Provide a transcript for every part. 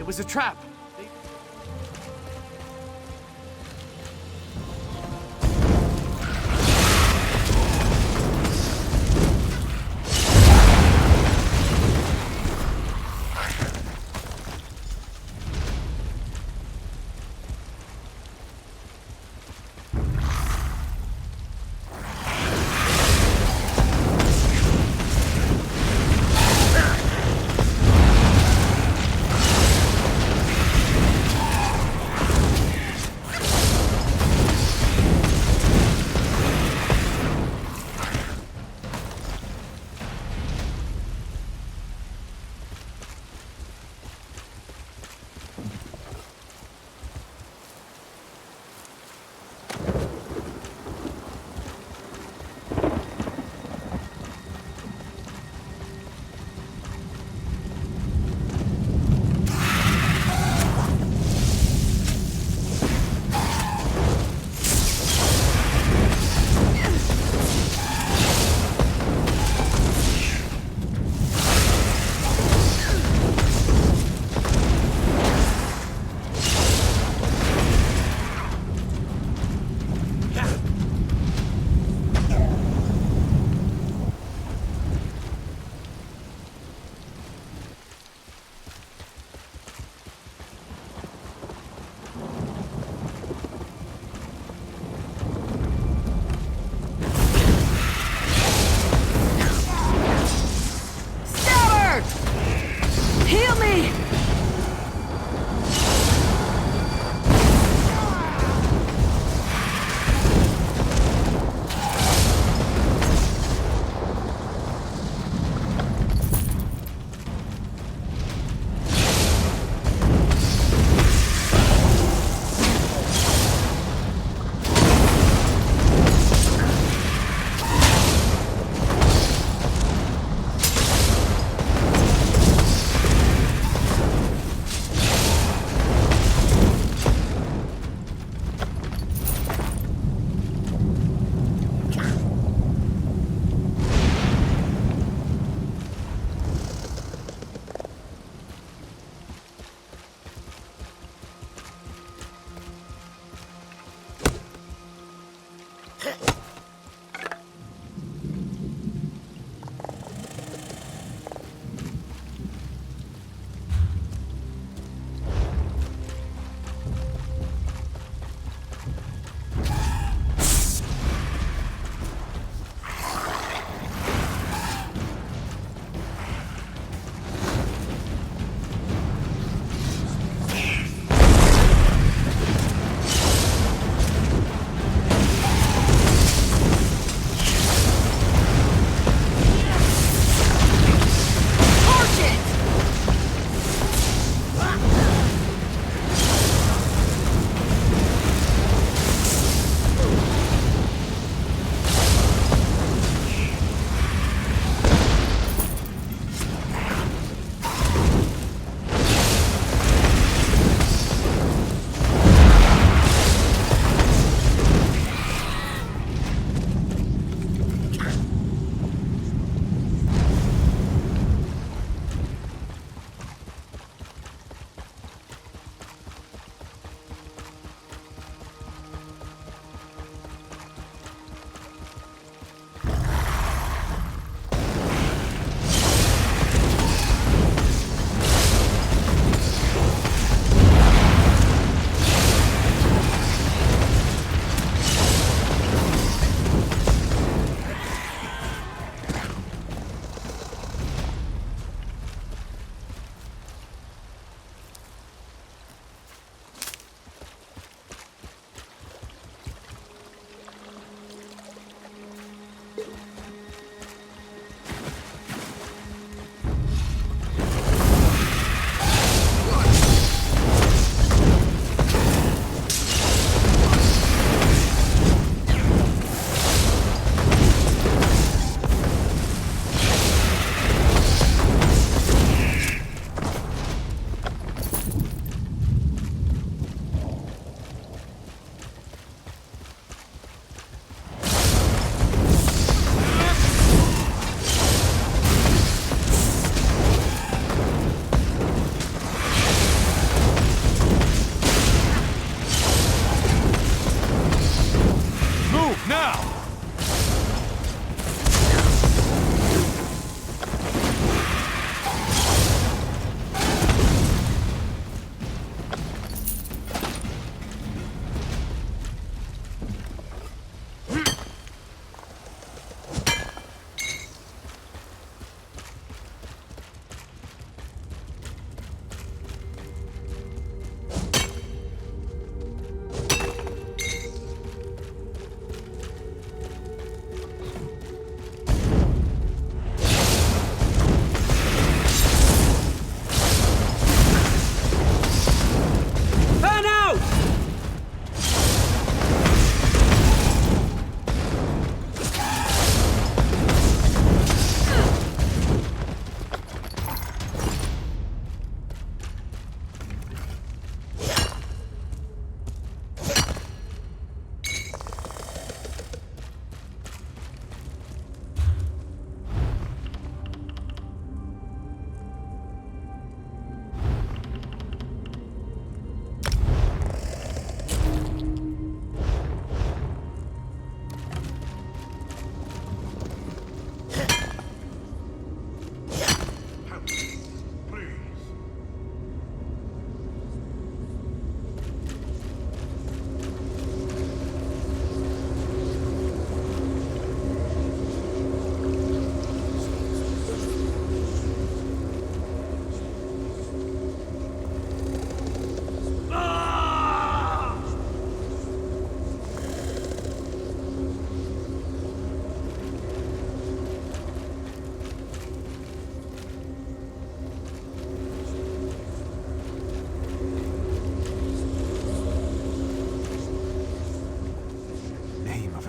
was a trap.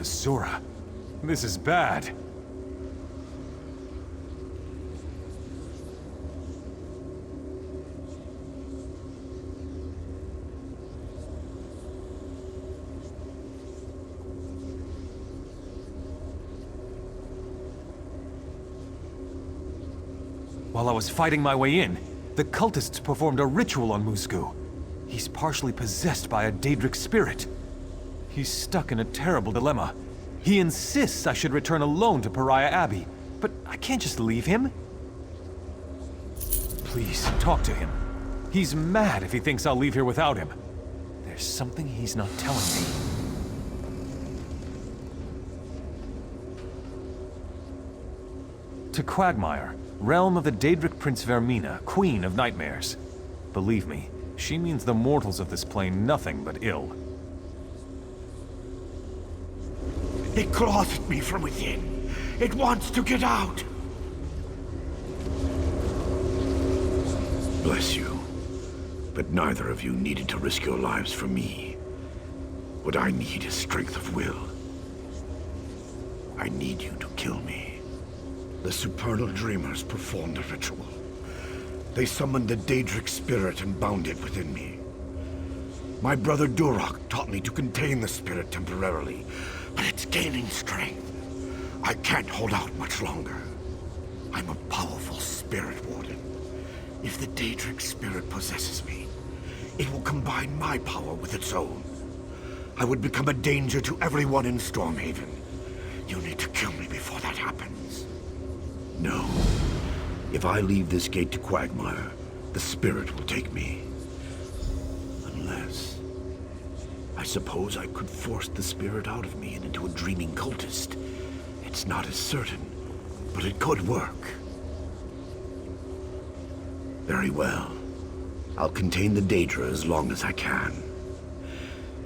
Azura. This is bad. While I was fighting my way in, the cultists performed a ritual on Musku. He's partially possessed by a Daedric spirit. He's stuck in a terrible dilemma. He insists I should return alone to Pariah Abbey, but I can't just leave him. Please, talk to him. He's mad if he thinks I'll leave here without him. There's something he's not telling me. To Quagmire, realm of the Daedric Prince Vermina, Queen of Nightmares. Believe me, she means the mortals of this plane nothing but ill. It claws at me from within. It wants to get out. Bless you. But neither of you needed to risk your lives for me. What I need is strength of will. I need you to kill me. The supernal dreamers performed a ritual. They summoned the Daedric spirit and bound it within me. My brother Durak taught me to contain the spirit temporarily, but it's gaining strength. I can't hold out much longer. I'm a powerful spirit warden. If the Daedric spirit possesses me, it will combine my power with its own. I would become a danger to everyone in Stormhaven. You need to kill me before that happens. No. If I leave this gate to Quagmire, the spirit will take me. Unless... I suppose I could force the spirit out of me and into a dreaming cultist. It's not as certain, but it could work. Very well. I'll contain the Daedra as long as I can.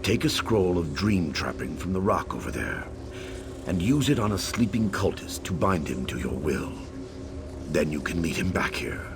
Take a scroll of dream trapping from the rock over there, and use it on a sleeping cultist to bind him to your will. Then you can lead him back here.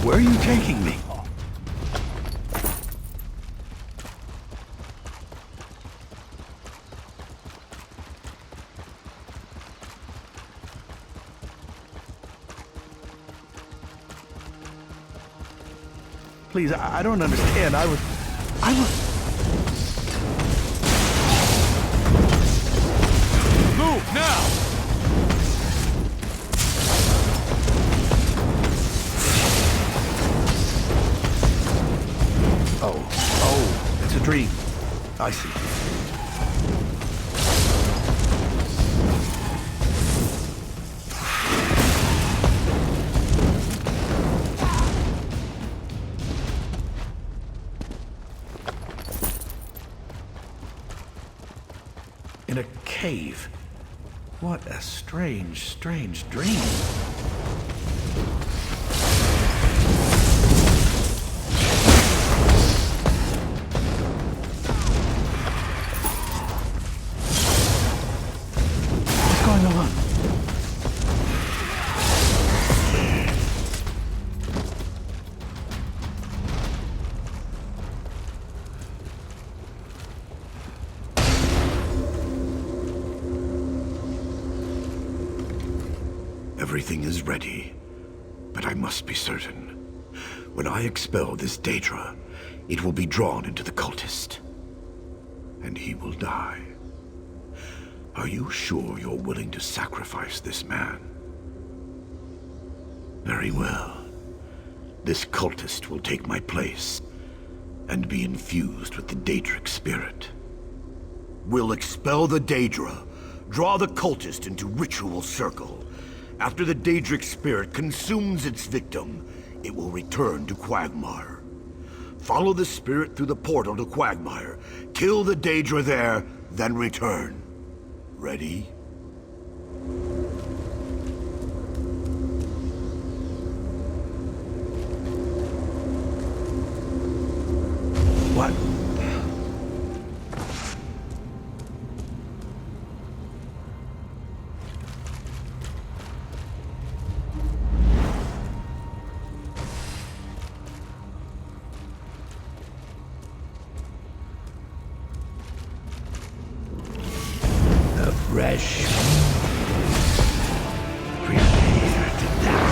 Where are you taking me? Please, I don't understand. I was... Move now! Oh, it's a dream. I see. In a cave. What a strange, strange dream. What's going on? Everything is ready, but I must be certain. When I expel this Daedra, it will be drawn into the cultist, and he will die. Are you sure you're willing to sacrifice this man? Very well. This cultist will take my place, and be infused with the Daedric spirit. We'll expel the Daedra, draw the cultist into ritual circle. After the Daedric spirit consumes its victim, it will return to Quagmire. Follow the spirit through the portal to Quagmire, kill the Daedra there, then return. Ready? What? Fresh. Prepare to die.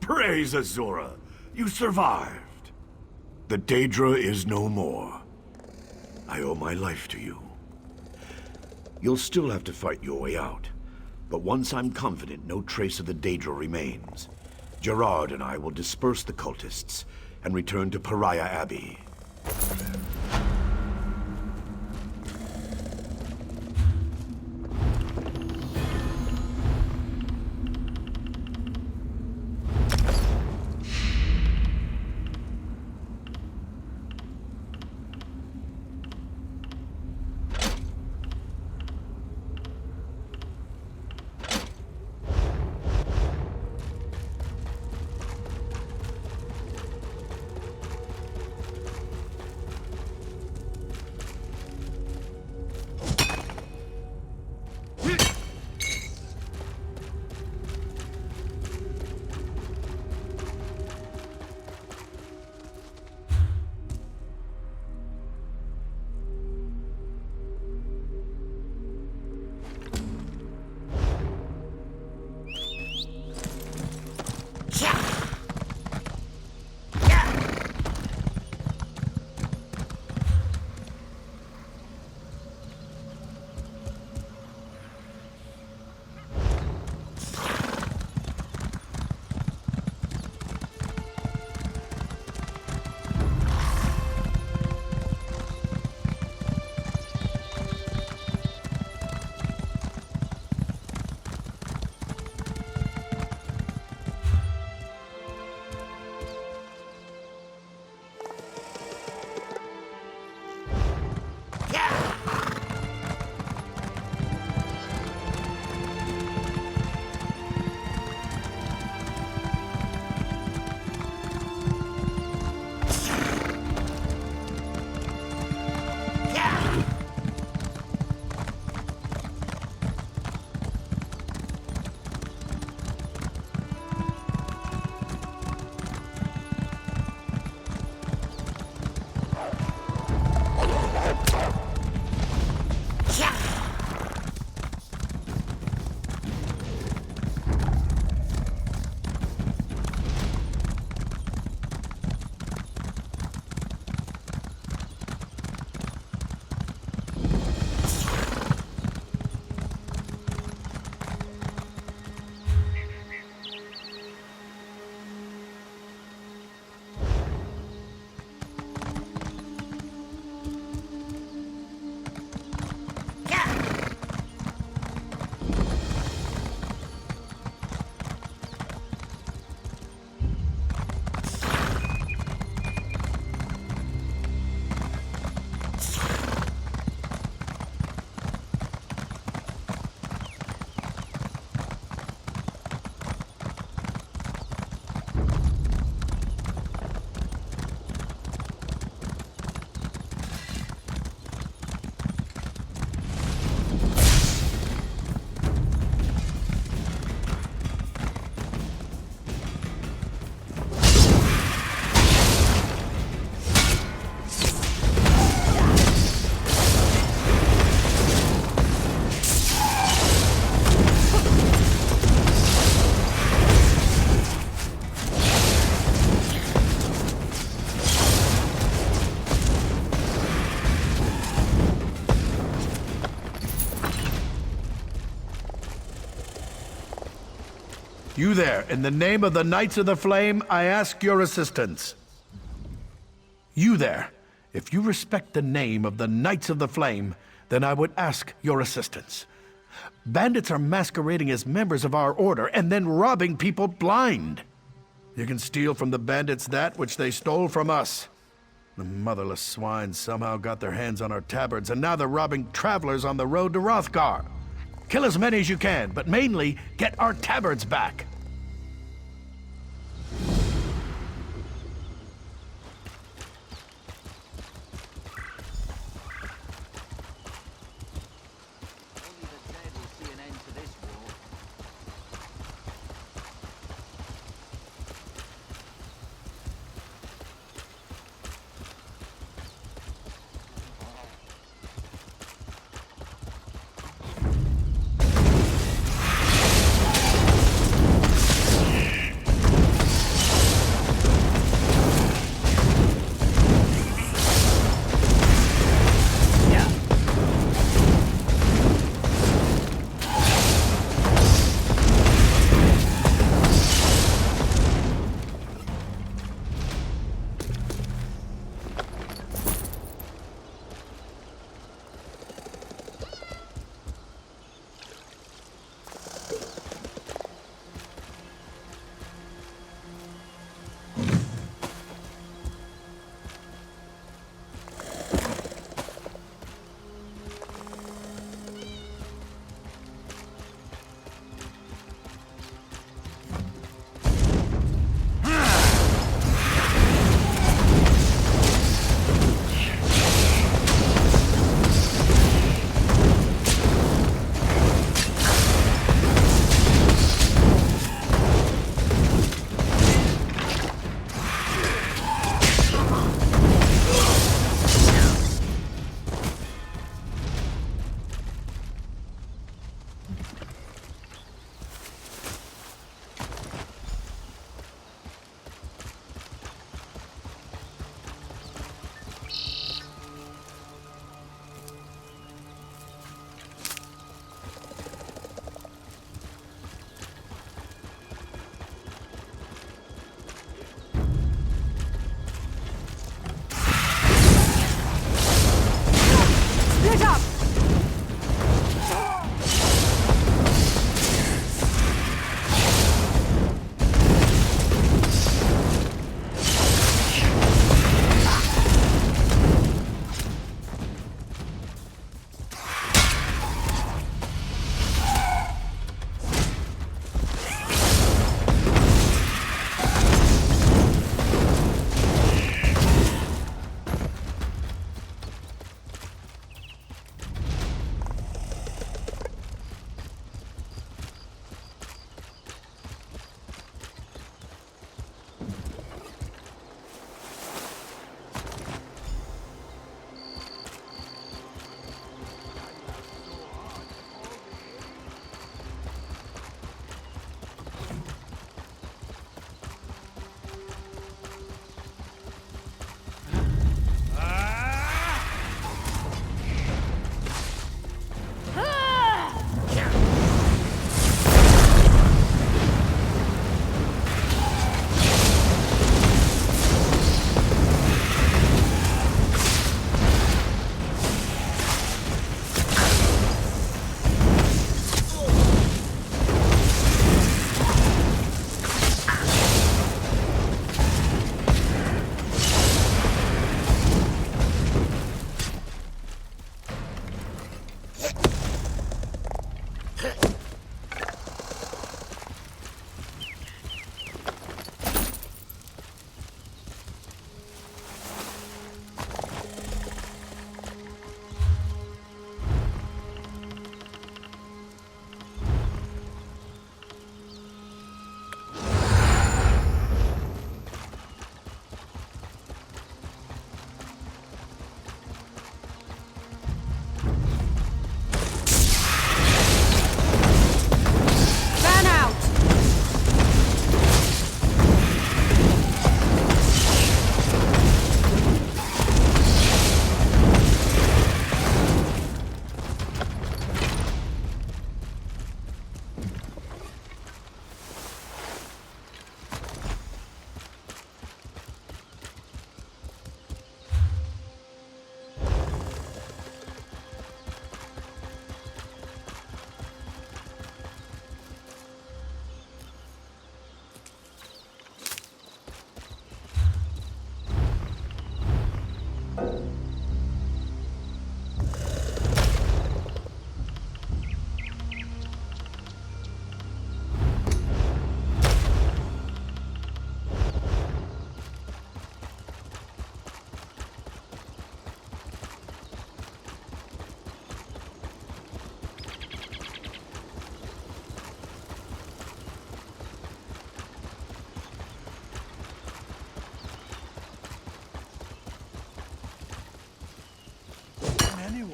Praise Azura! You survived! The Daedra is no more. I owe my life to you. You'll still have to fight your way out, but once I'm confident no trace of the Daedra remains, Gerard and I will disperse the cultists and return to Pariah Abbey. You there, in the name of the Knights of the Flame, I ask your assistance. You there, if you respect the name of the Knights of the Flame, then I would ask your assistance. Bandits are masquerading as members of our order and then robbing people blind. You can steal from the bandits that which they stole from us. The motherless swine somehow got their hands on our tabards, and now they're robbing travelers on the road to Rothgar. Kill as many as you can, but mainly get our tabards back. Only the dead will see an end to this war.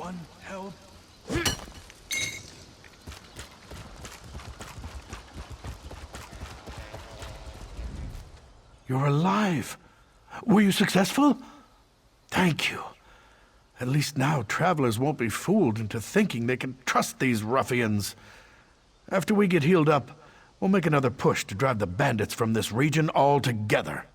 Anyone help? You're alive. Were you successful? Thank you. At least now travelers won't be fooled into thinking they can trust these ruffians. After we get healed up, we'll make another push to drive the bandits from this region altogether.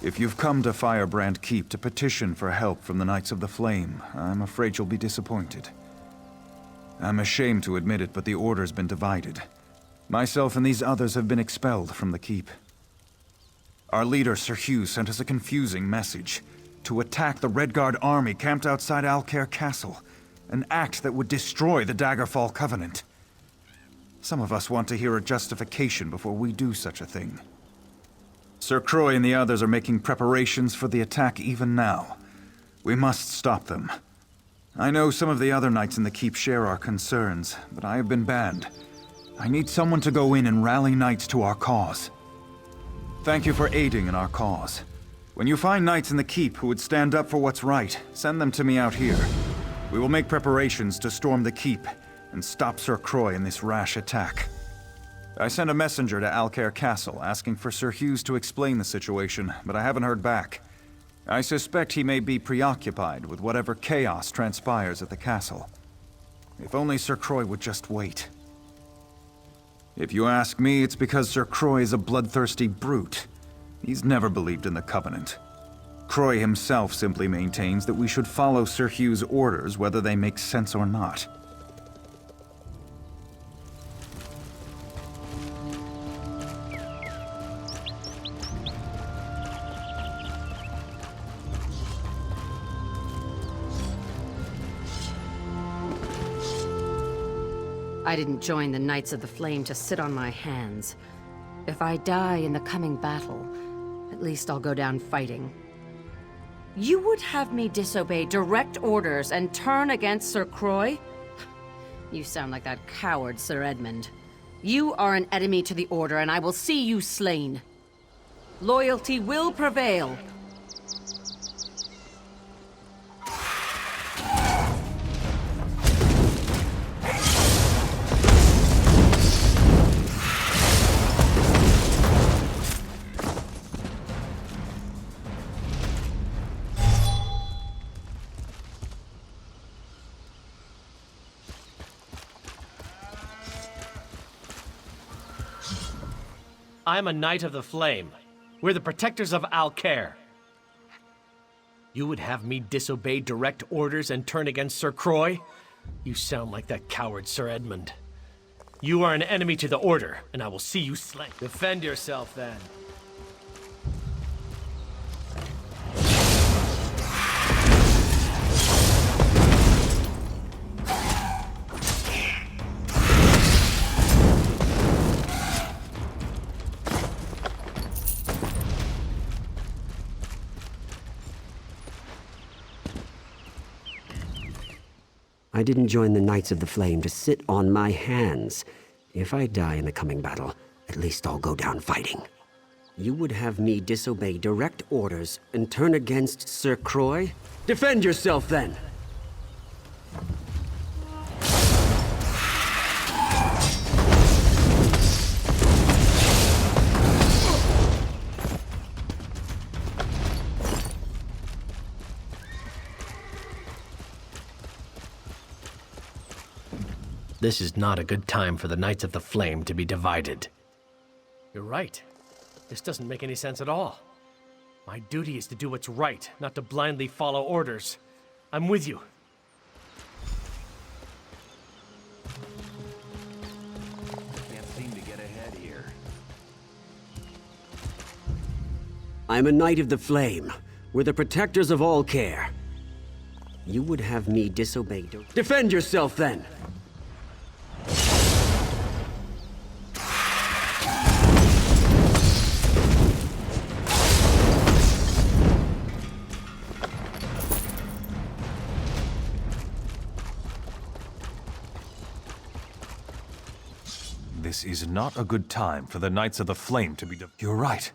If you've come to Firebrand Keep to petition for help from the Knights of the Flame, I'm afraid you'll be disappointed. I'm ashamed to admit it, but the Order's been divided. Myself and these others have been expelled from the Keep. Our leader, Sir Hugh, sent us a confusing message. To attack the Redguard army camped outside Alcair Castle. An act that would destroy the Daggerfall Covenant. Some of us want to hear a justification before we do such a thing. Sir Croix and the others are making preparations for the attack even now. We must stop them. I know some of the other knights in the Keep share our concerns, but I have been banned. I need someone to go in and rally knights to our cause. Thank you for aiding in our cause. When you find knights in the Keep who would stand up for what's right, send them to me out here. We will make preparations to storm the Keep and stop Sir Croix in this rash attack. I sent a messenger to Alcair Castle asking for Sir Hughes to explain the situation, but I haven't heard back. I suspect he may be preoccupied with whatever chaos transpires at the castle. If only Sir Croix would just wait. If you ask me, it's because Sir Croix is a bloodthirsty brute. He's never believed in the Covenant. Croix himself simply maintains that we should follow Sir Hugh's orders whether they make sense or not. I didn't join the Knights of the Flame to sit on my hands. If I die in the coming battle, at least I'll go down fighting. You would have me disobey direct orders and turn against Sir Croix? You sound like that coward, Sir Edmund. You are an enemy to the Order, and I will see you slain. Loyalty will prevail. I'm a Knight of the Flame. We're the protectors of Alcair. You would have me disobey direct orders and turn against Sir Croix? You sound like that coward Sir Edmund. You are an enemy to the Order, and I will see you slain. Defend yourself, then. I didn't join the Knights of the Flame to sit on my hands. If I die in the coming battle, at least I'll go down fighting. You would have me disobey direct orders and turn against Sir Croix? Defend yourself, then! This is not a good time for the Knights of the Flame to be divided. You're right. This doesn't make any sense at all. My duty is to do what's right, not to blindly follow orders. I'm with you. Can't seem to get ahead here. I'm a Knight of the Flame. We're the protectors of Alcair. You would have me disobey. Defend yourself, then! This is not a good time for the Knights of the Flame to be You're right.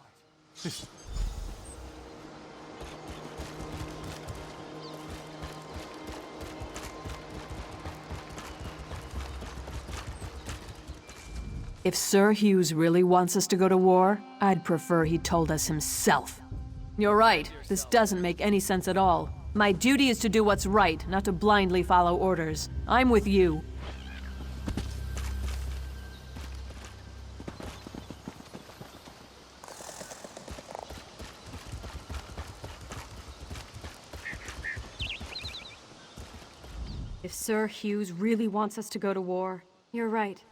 If Sir Hughes really wants us to go to war, I'd prefer he told us himself. You're right. This doesn't make any sense at all. My duty is to do what's right, not to blindly follow orders. I'm with you. If Sir Hughes really wants us to go to war, you're right.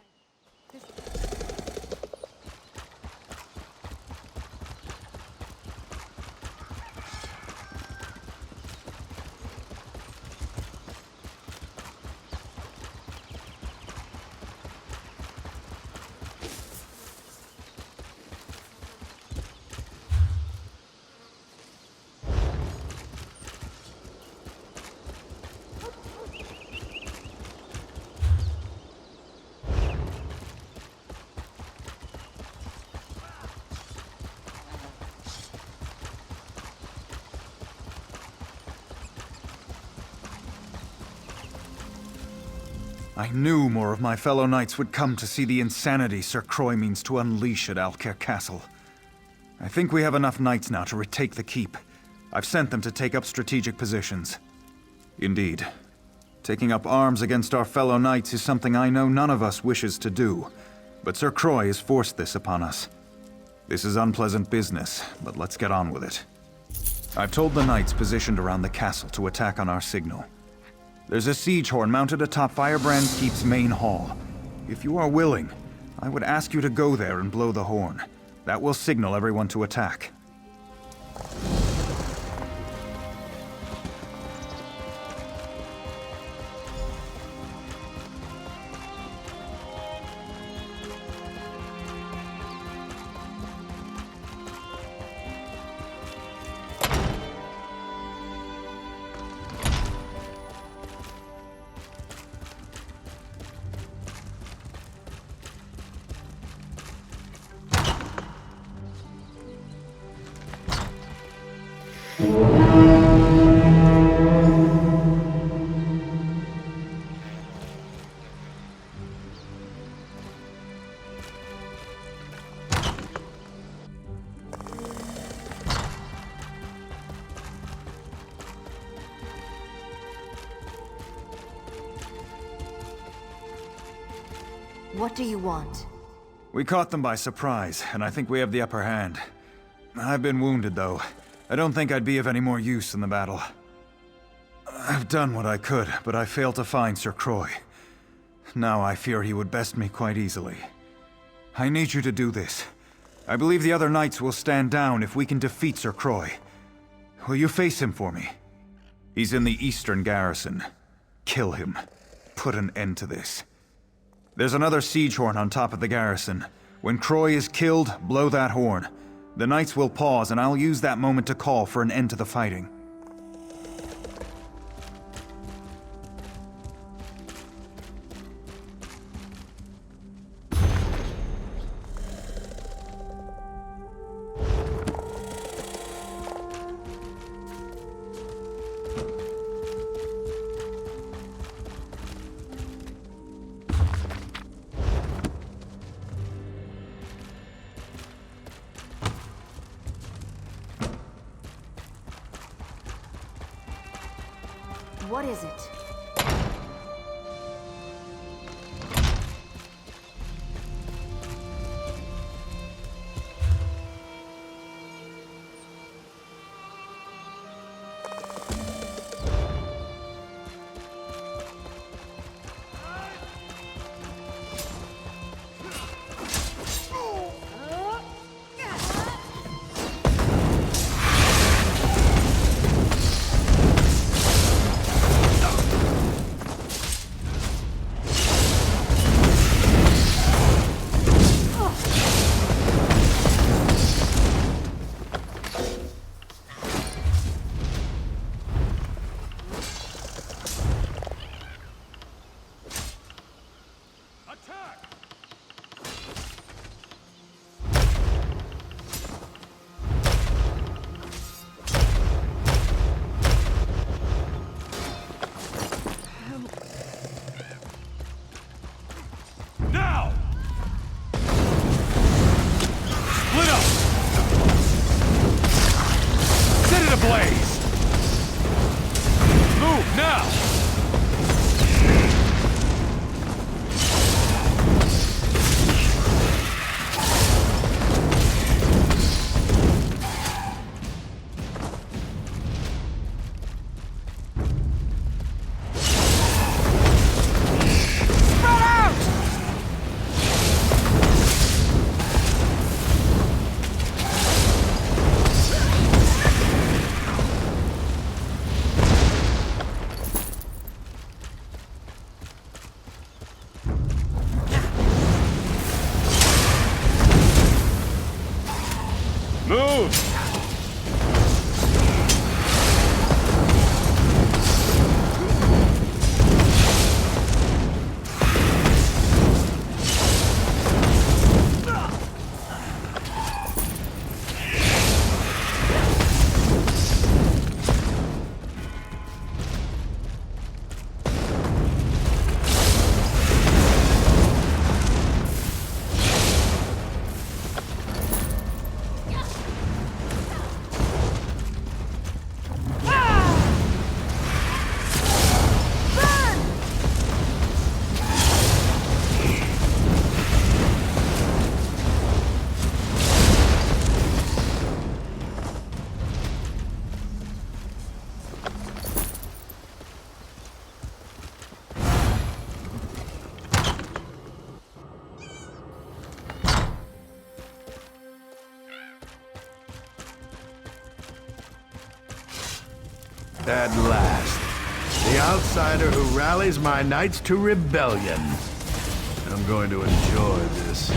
I knew more of my fellow knights would come to see the insanity Sir Croy means to unleash at Alcair Castle. I think we have enough knights now to retake the keep. I've sent them to take up strategic positions. Indeed. Taking up arms against our fellow knights is something I know none of us wishes to do, but Sir Croy has forced this upon us. This is unpleasant business, but let's get on with it. I've told the knights positioned around the castle to attack on our signal. There's a siege horn mounted atop Firebrand Keep's main hall. If you are willing, I would ask you to go there and blow the horn. That will signal everyone to attack. What do you want? We caught them by surprise, and I think we have the upper hand. I've been wounded, though. I don't think I'd be of any more use in the battle. I've done what I could, but I failed to find Sir Croy. Now I fear he would best me quite easily. I need you to do this. I believe the other knights will stand down if we can defeat Sir Croy. Will you face him for me? He's in the eastern garrison. Kill him. Put an end to this. There's another siege horn on top of the garrison. When Croy is killed, blow that horn. The knights will pause, and I'll use that moment to call for an end to the fighting. What is it? Now! At last, the outsider who rallies my knights to rebellion. I'm going to enjoy this.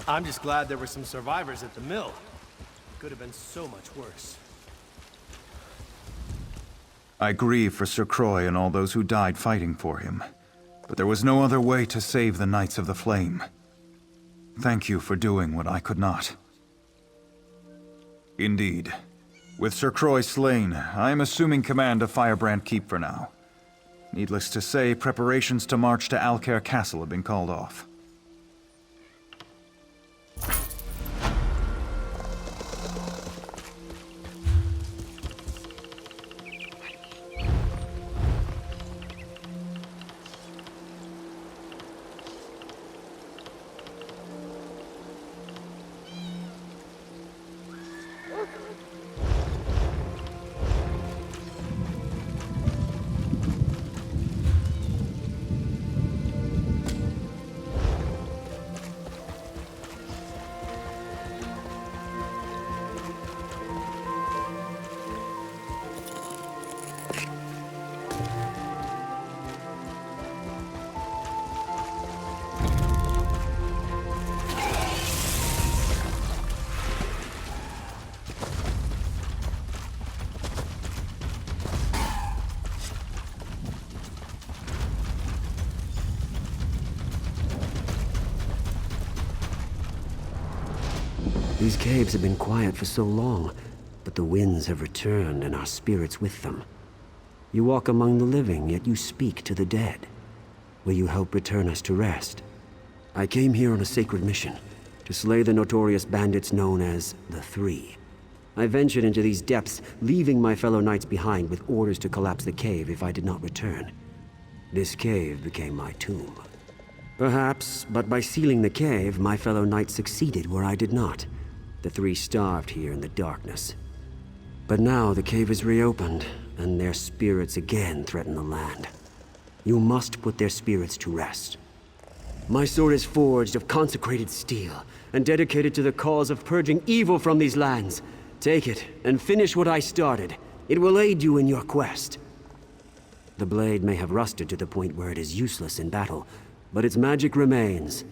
I'm just glad there were some survivors at the mill. Could have been so much worse. I grieve for Sir Croix and all those who died fighting for him. But there was no other way to save the Knights of the Flame. Thank you for doing what I could not. Indeed, With Sir Croy slain, I am assuming command of Firebrand Keep for now. Needless to say, preparations to march to Alcair Castle have been called off. These caves have been quiet for so long, but the winds have returned and our spirits with them. You walk among the living, yet you speak to the dead. Will you help return us to rest? I came here on a sacred mission, to slay the notorious bandits known as the Three. I ventured into these depths, leaving my fellow knights behind with orders to collapse the cave if I did not return. This cave became my tomb. Perhaps, but by sealing the cave, my fellow knights succeeded where I did not. The Three starved here in the darkness. But now the cave is reopened, and their spirits again threaten the land. You must put their spirits to rest. My sword is forged of consecrated steel, and dedicated to the cause of purging evil from these lands. Take it, and finish what I started. It will aid you in your quest. The blade may have rusted to the point where it is useless in battle, but its magic remains.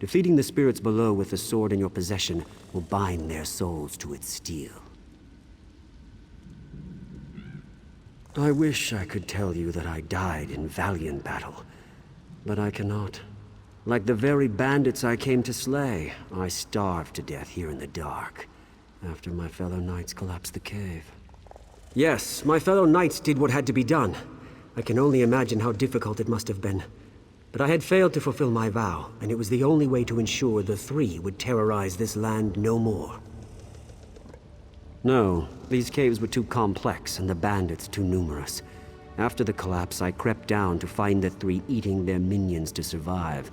Defeating the spirits below with the sword in your possession will bind their souls to its steel. I wish I could tell you that I died in valiant battle, but I cannot. Like the very bandits I came to slay, I starved to death here in the dark, after my fellow knights collapsed the cave. Yes, my fellow knights did what had to be done. I can only imagine how difficult it must have been. But I had failed to fulfill my vow, and it was the only way to ensure the Three would terrorize this land no more. No, these caves were too complex and the bandits too numerous. After the collapse, I crept down to find the Three eating their minions to survive.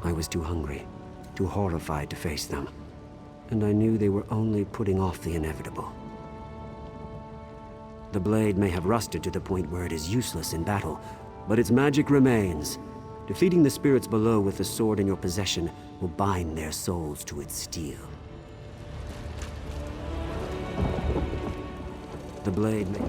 I was too hungry, too horrified to face them, and I knew they were only putting off the inevitable. The blade may have rusted to the point where it is useless in battle, but its magic remains. Defeating the spirits below with the sword in your possession will bind their souls to its steel. The blade may...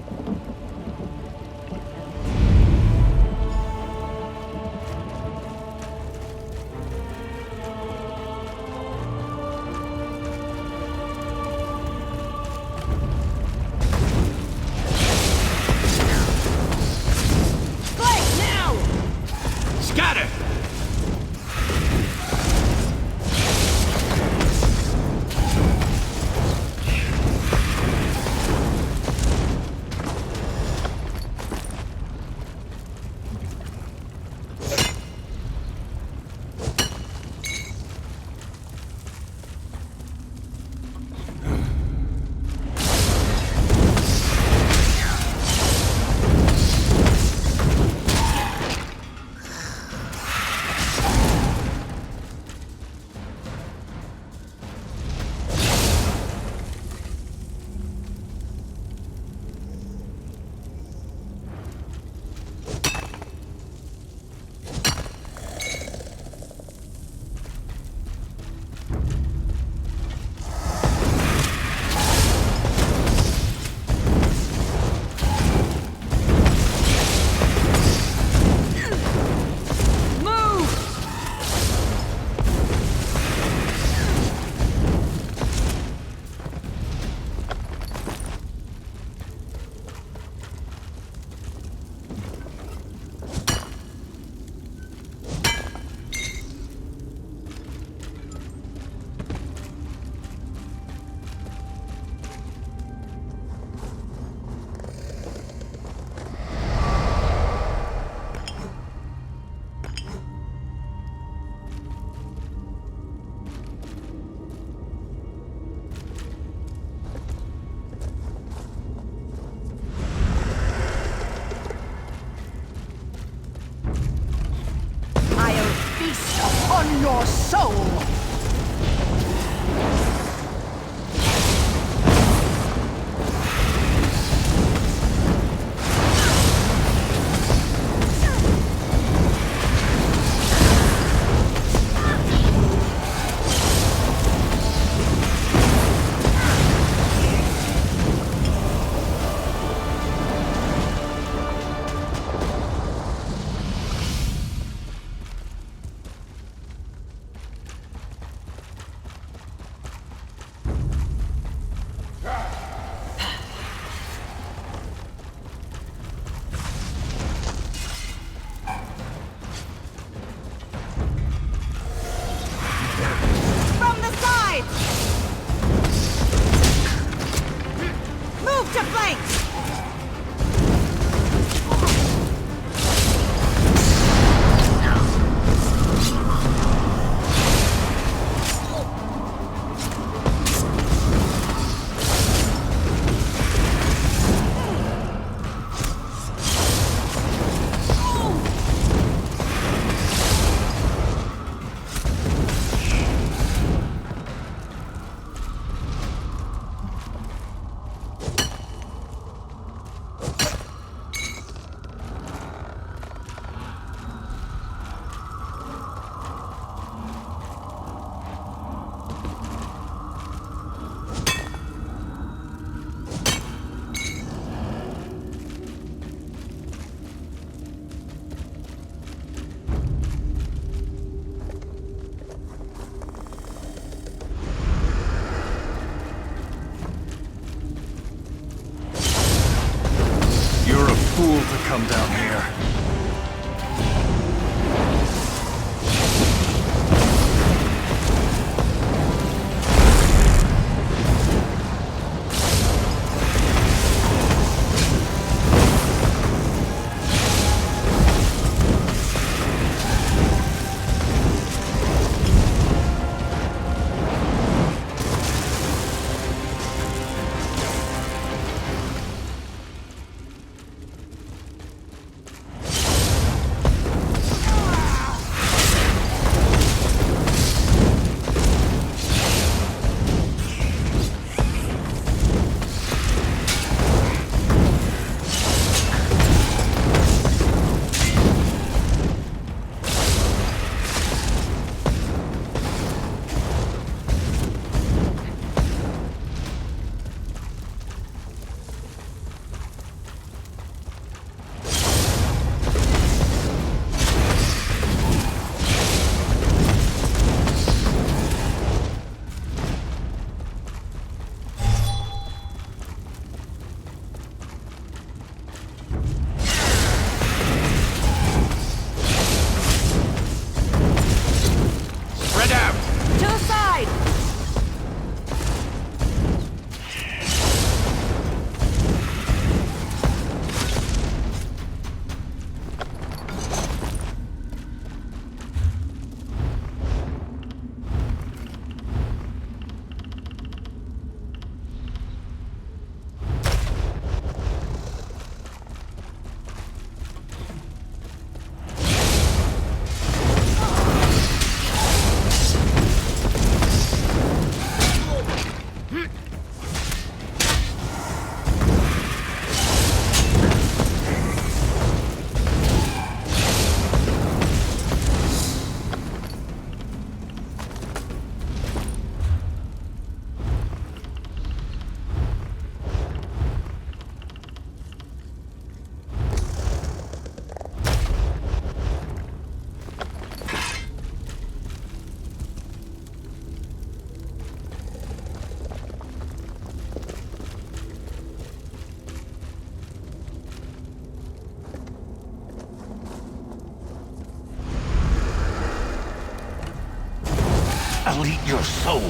Scatter! your soul! From the side! Move to flank! You're a fool to come down here. To the side! I'll eat your soul.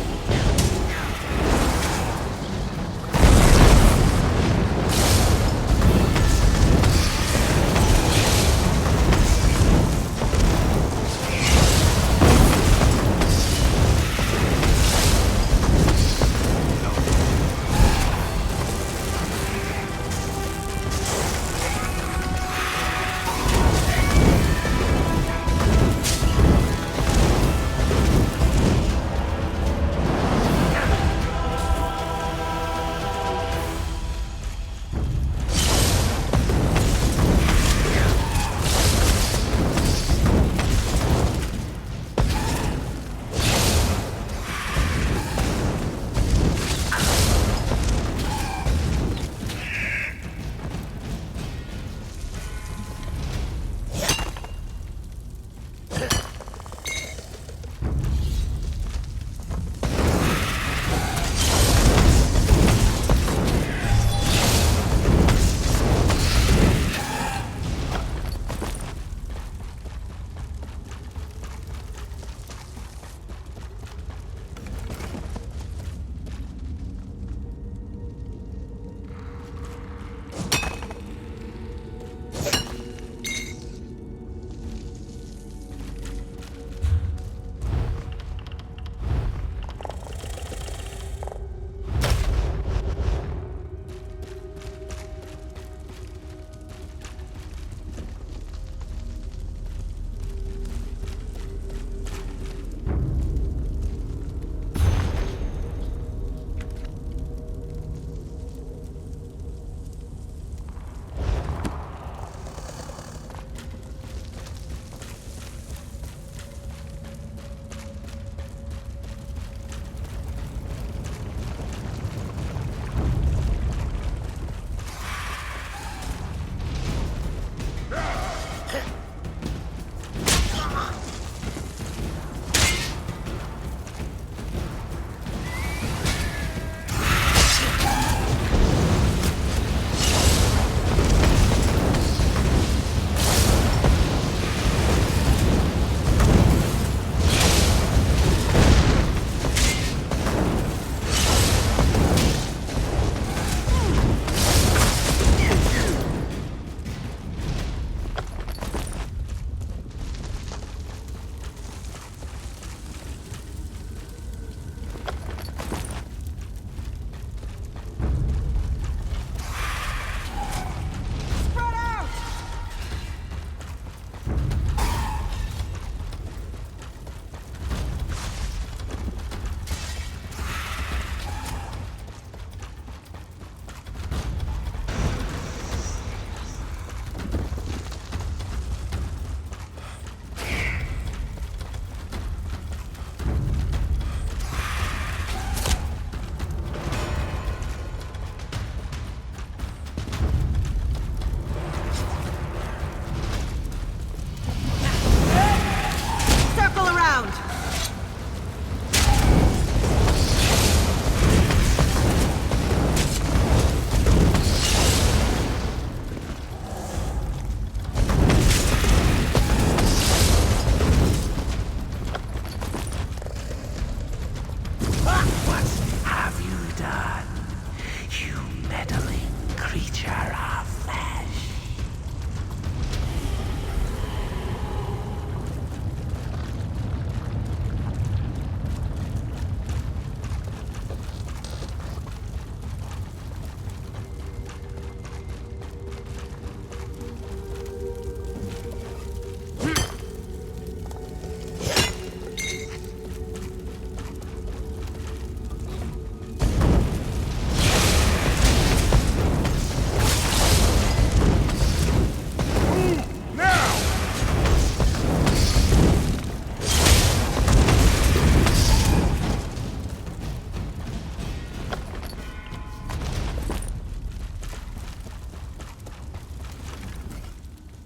creature of flesh.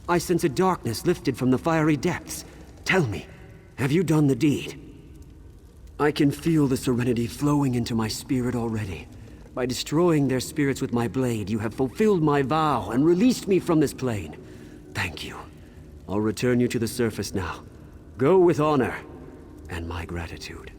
I sense a darkness lifted from the fiery depths. Tell me, have you done the deed? I can feel the serenity flowing into my spirit already. By destroying their spirits with my blade, you have fulfilled my vow and released me from this plane. Thank you. I'll return you to the surface now. Go with honor and my gratitude.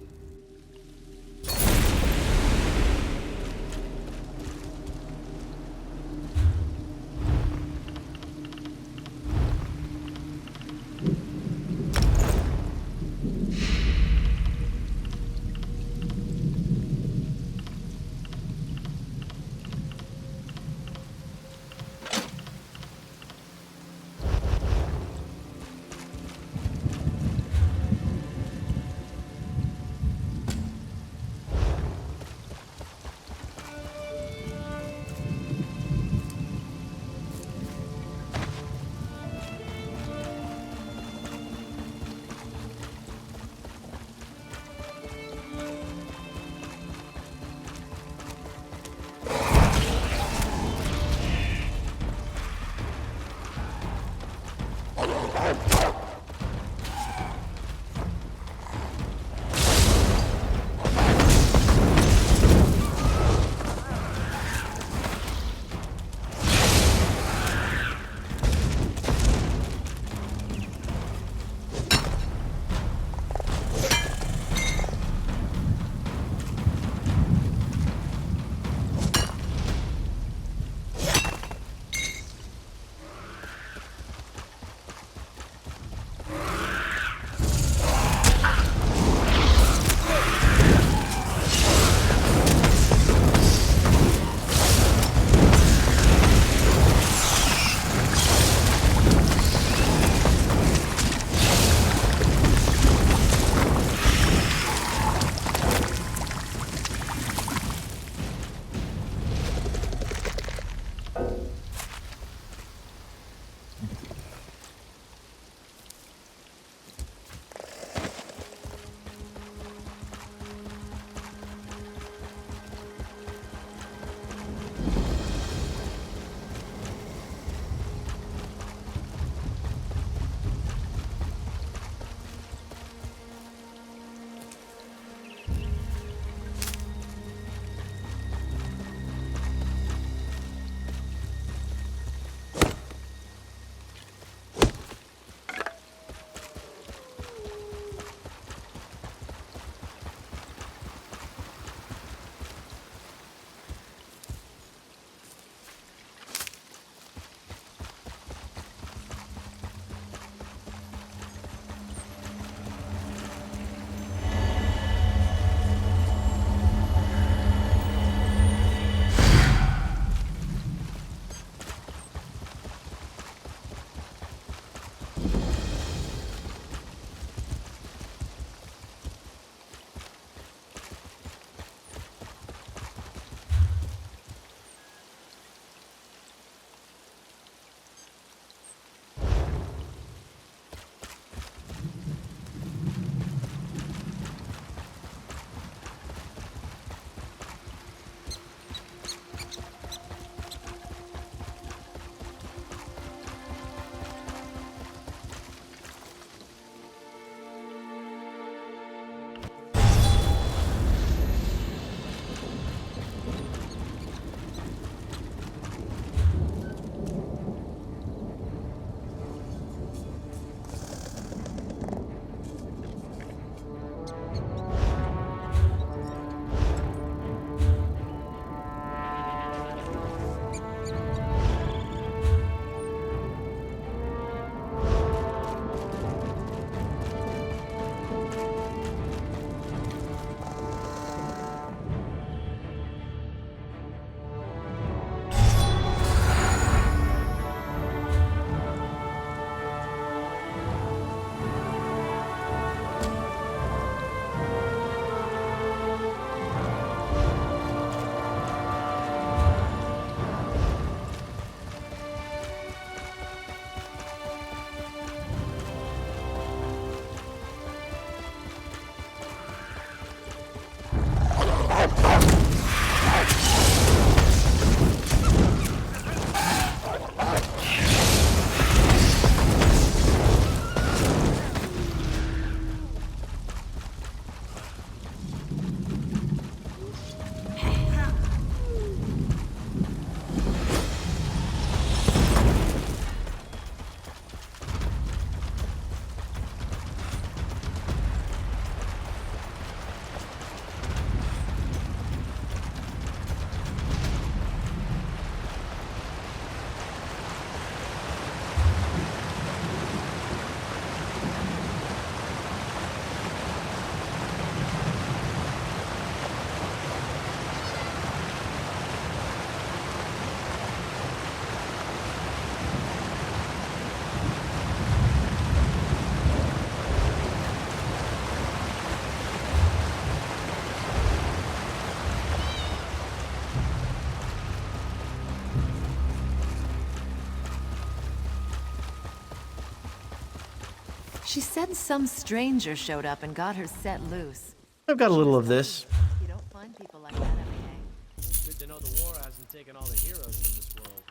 She said some stranger showed up and got her set loose. I've got a little of this. You don't find people like that every day. Good to know the war hasn't taken all the heroes from this world.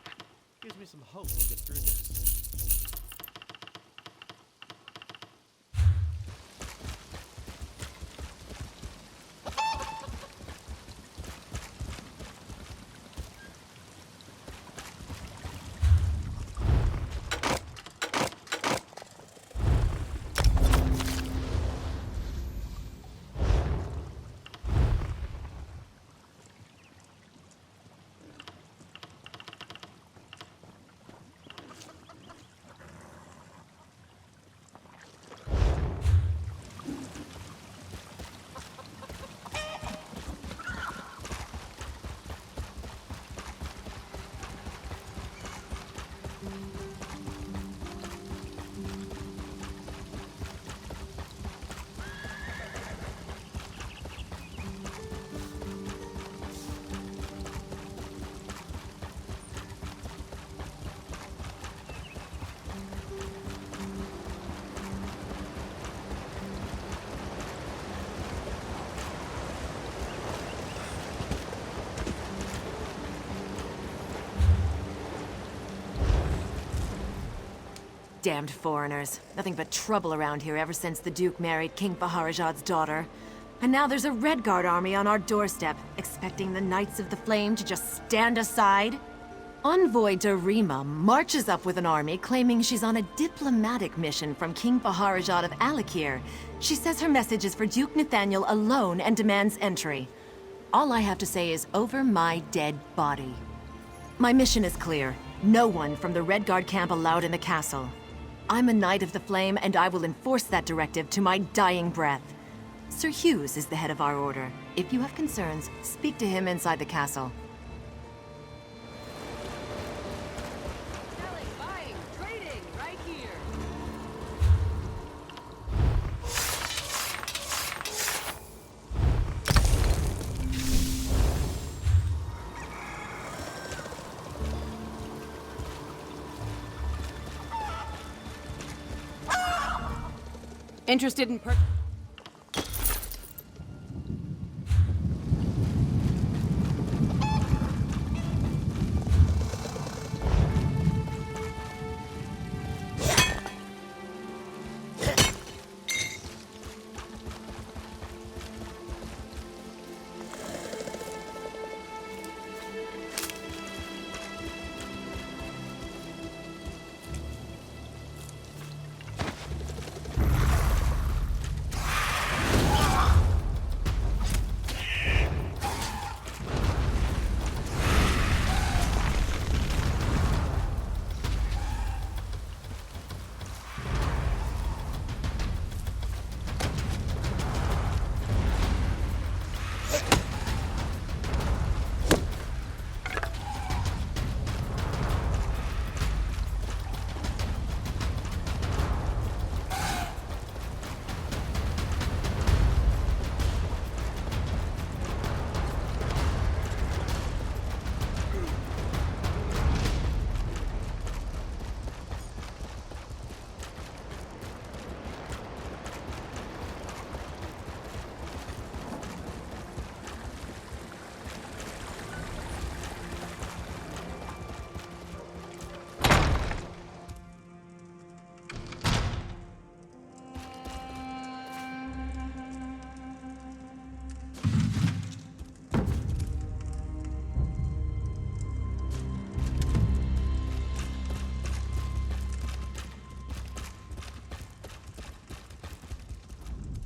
Gives me some hope we'll get through this. Damned foreigners. Nothing but trouble around here ever since the Duke married King Faharajad's daughter. And now there's a Red Guard army on our doorstep, expecting the Knights of the Flame to just stand aside? Envoy Darima marches up with an army claiming she's on a diplomatic mission from King Faharajad of Alakir. She says her message is for Duke Nathaniel alone and demands entry. All I have to say is over my dead body. My mission is clear. No one from the Red Guard camp allowed in the castle. I'm a Knight of the Flame, and I will enforce that directive to my dying breath. Sir Hughes is the head of our order. If you have concerns, speak to him inside the castle. Selling, buying, trading, right here. Interested in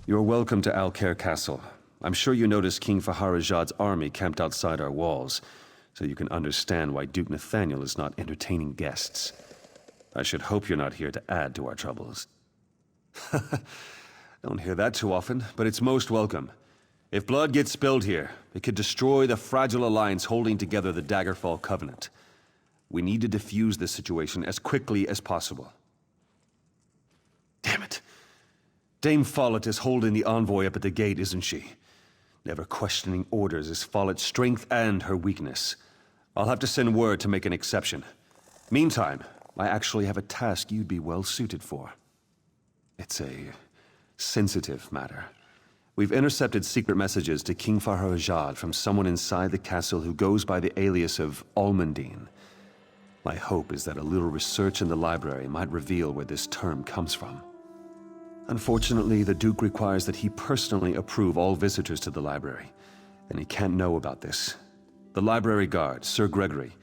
You're welcome to Alcair Castle. I'm sure you noticed King Faharajad's army camped outside our walls, so you can understand why Duke Nathaniel is not entertaining guests. I should hope you're not here to add to our troubles. Don't hear that too often, but it's most welcome. If blood gets spilled here, it could destroy the fragile alliance holding together the Daggerfall Covenant. We need to defuse this situation as quickly as possible. Damn it. Dame Follett is holding the envoy up at the gate, isn't she? Never questioning orders is Follett's strength and her weakness. I'll have to send word to make an exception. Meantime, I actually have a task you'd be well suited for. It's a sensitive matter. We've intercepted secret messages to King Faharajad from someone inside the castle who goes by the alias of Almandine. My hope is that a little research in the library might reveal where this term comes from. Unfortunately, the Duke requires that he personally approve all visitors to the library, and he can't know about this. The library guard, Sir Gregory,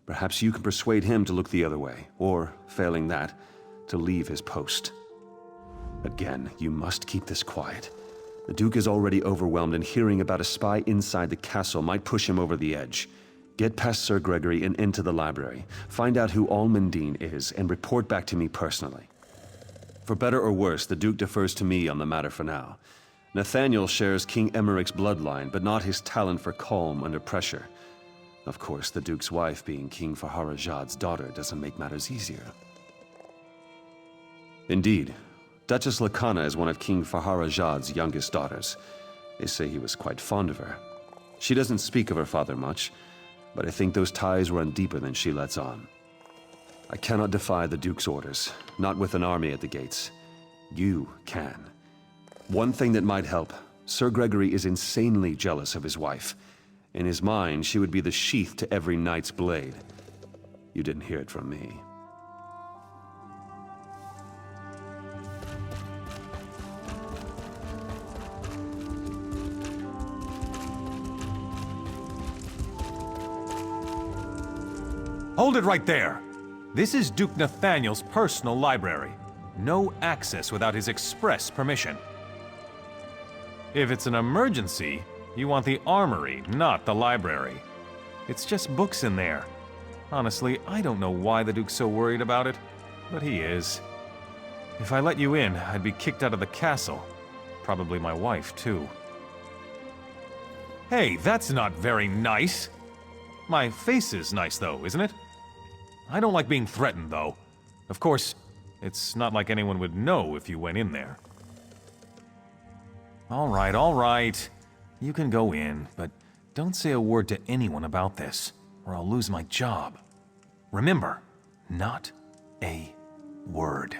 perhaps you can persuade him to look the other way, or, failing that, to leave his post. Again, you must keep this quiet. The Duke is already overwhelmed, and hearing about a spy inside the castle might push him over the edge. Get past Sir Gregory and into the library. Find out who Almandine is, and report back to me personally. For better or worse, the Duke defers to me on the matter for now. Nathaniel shares King Emmerich's bloodline, but not his talent for calm under pressure. Of course, the Duke's wife being King Faharajad's daughter doesn't make matters easier. Indeed, Duchess Lakana is one of King Faharajad's youngest daughters. They say he was quite fond of her. She doesn't speak of her father much, but I think those ties run deeper than she lets on. I cannot defy the Duke's orders, not with an army at the gates. You can. One thing that might help, Sir Gregory is insanely jealous of his wife. In his mind, she would be the sheath to every knight's blade. You didn't hear it from me. Hold it right there! This is Duke Nathaniel's personal library. No access without his express permission. If it's an emergency, you want the armory, not the library. It's just books in there. Honestly, I don't know why the Duke's so worried about it, but he is. If I let you in, I'd be kicked out of the castle. Probably my wife, too. Hey, that's not very nice! My face is nice, though, isn't it? I don't like being threatened, though. Of course, it's not like anyone would know if you went in there. All right. You can go in, but don't say a word to anyone about this, or I'll lose my job. Remember, not a word.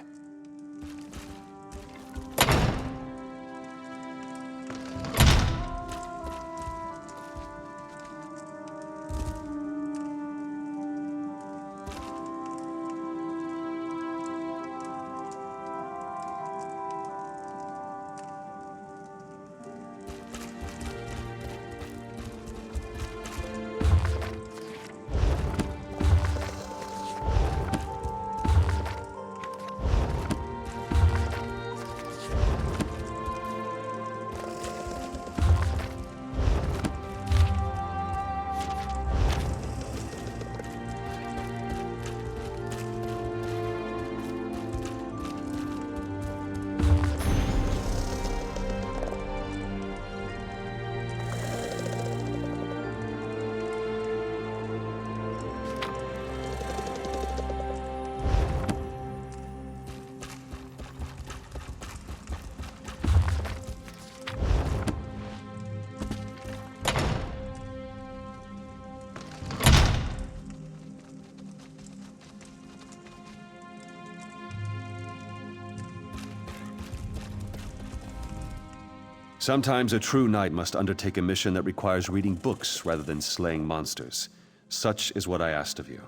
Sometimes a true knight must undertake a mission that requires reading books rather than slaying monsters. Such is what I asked of you.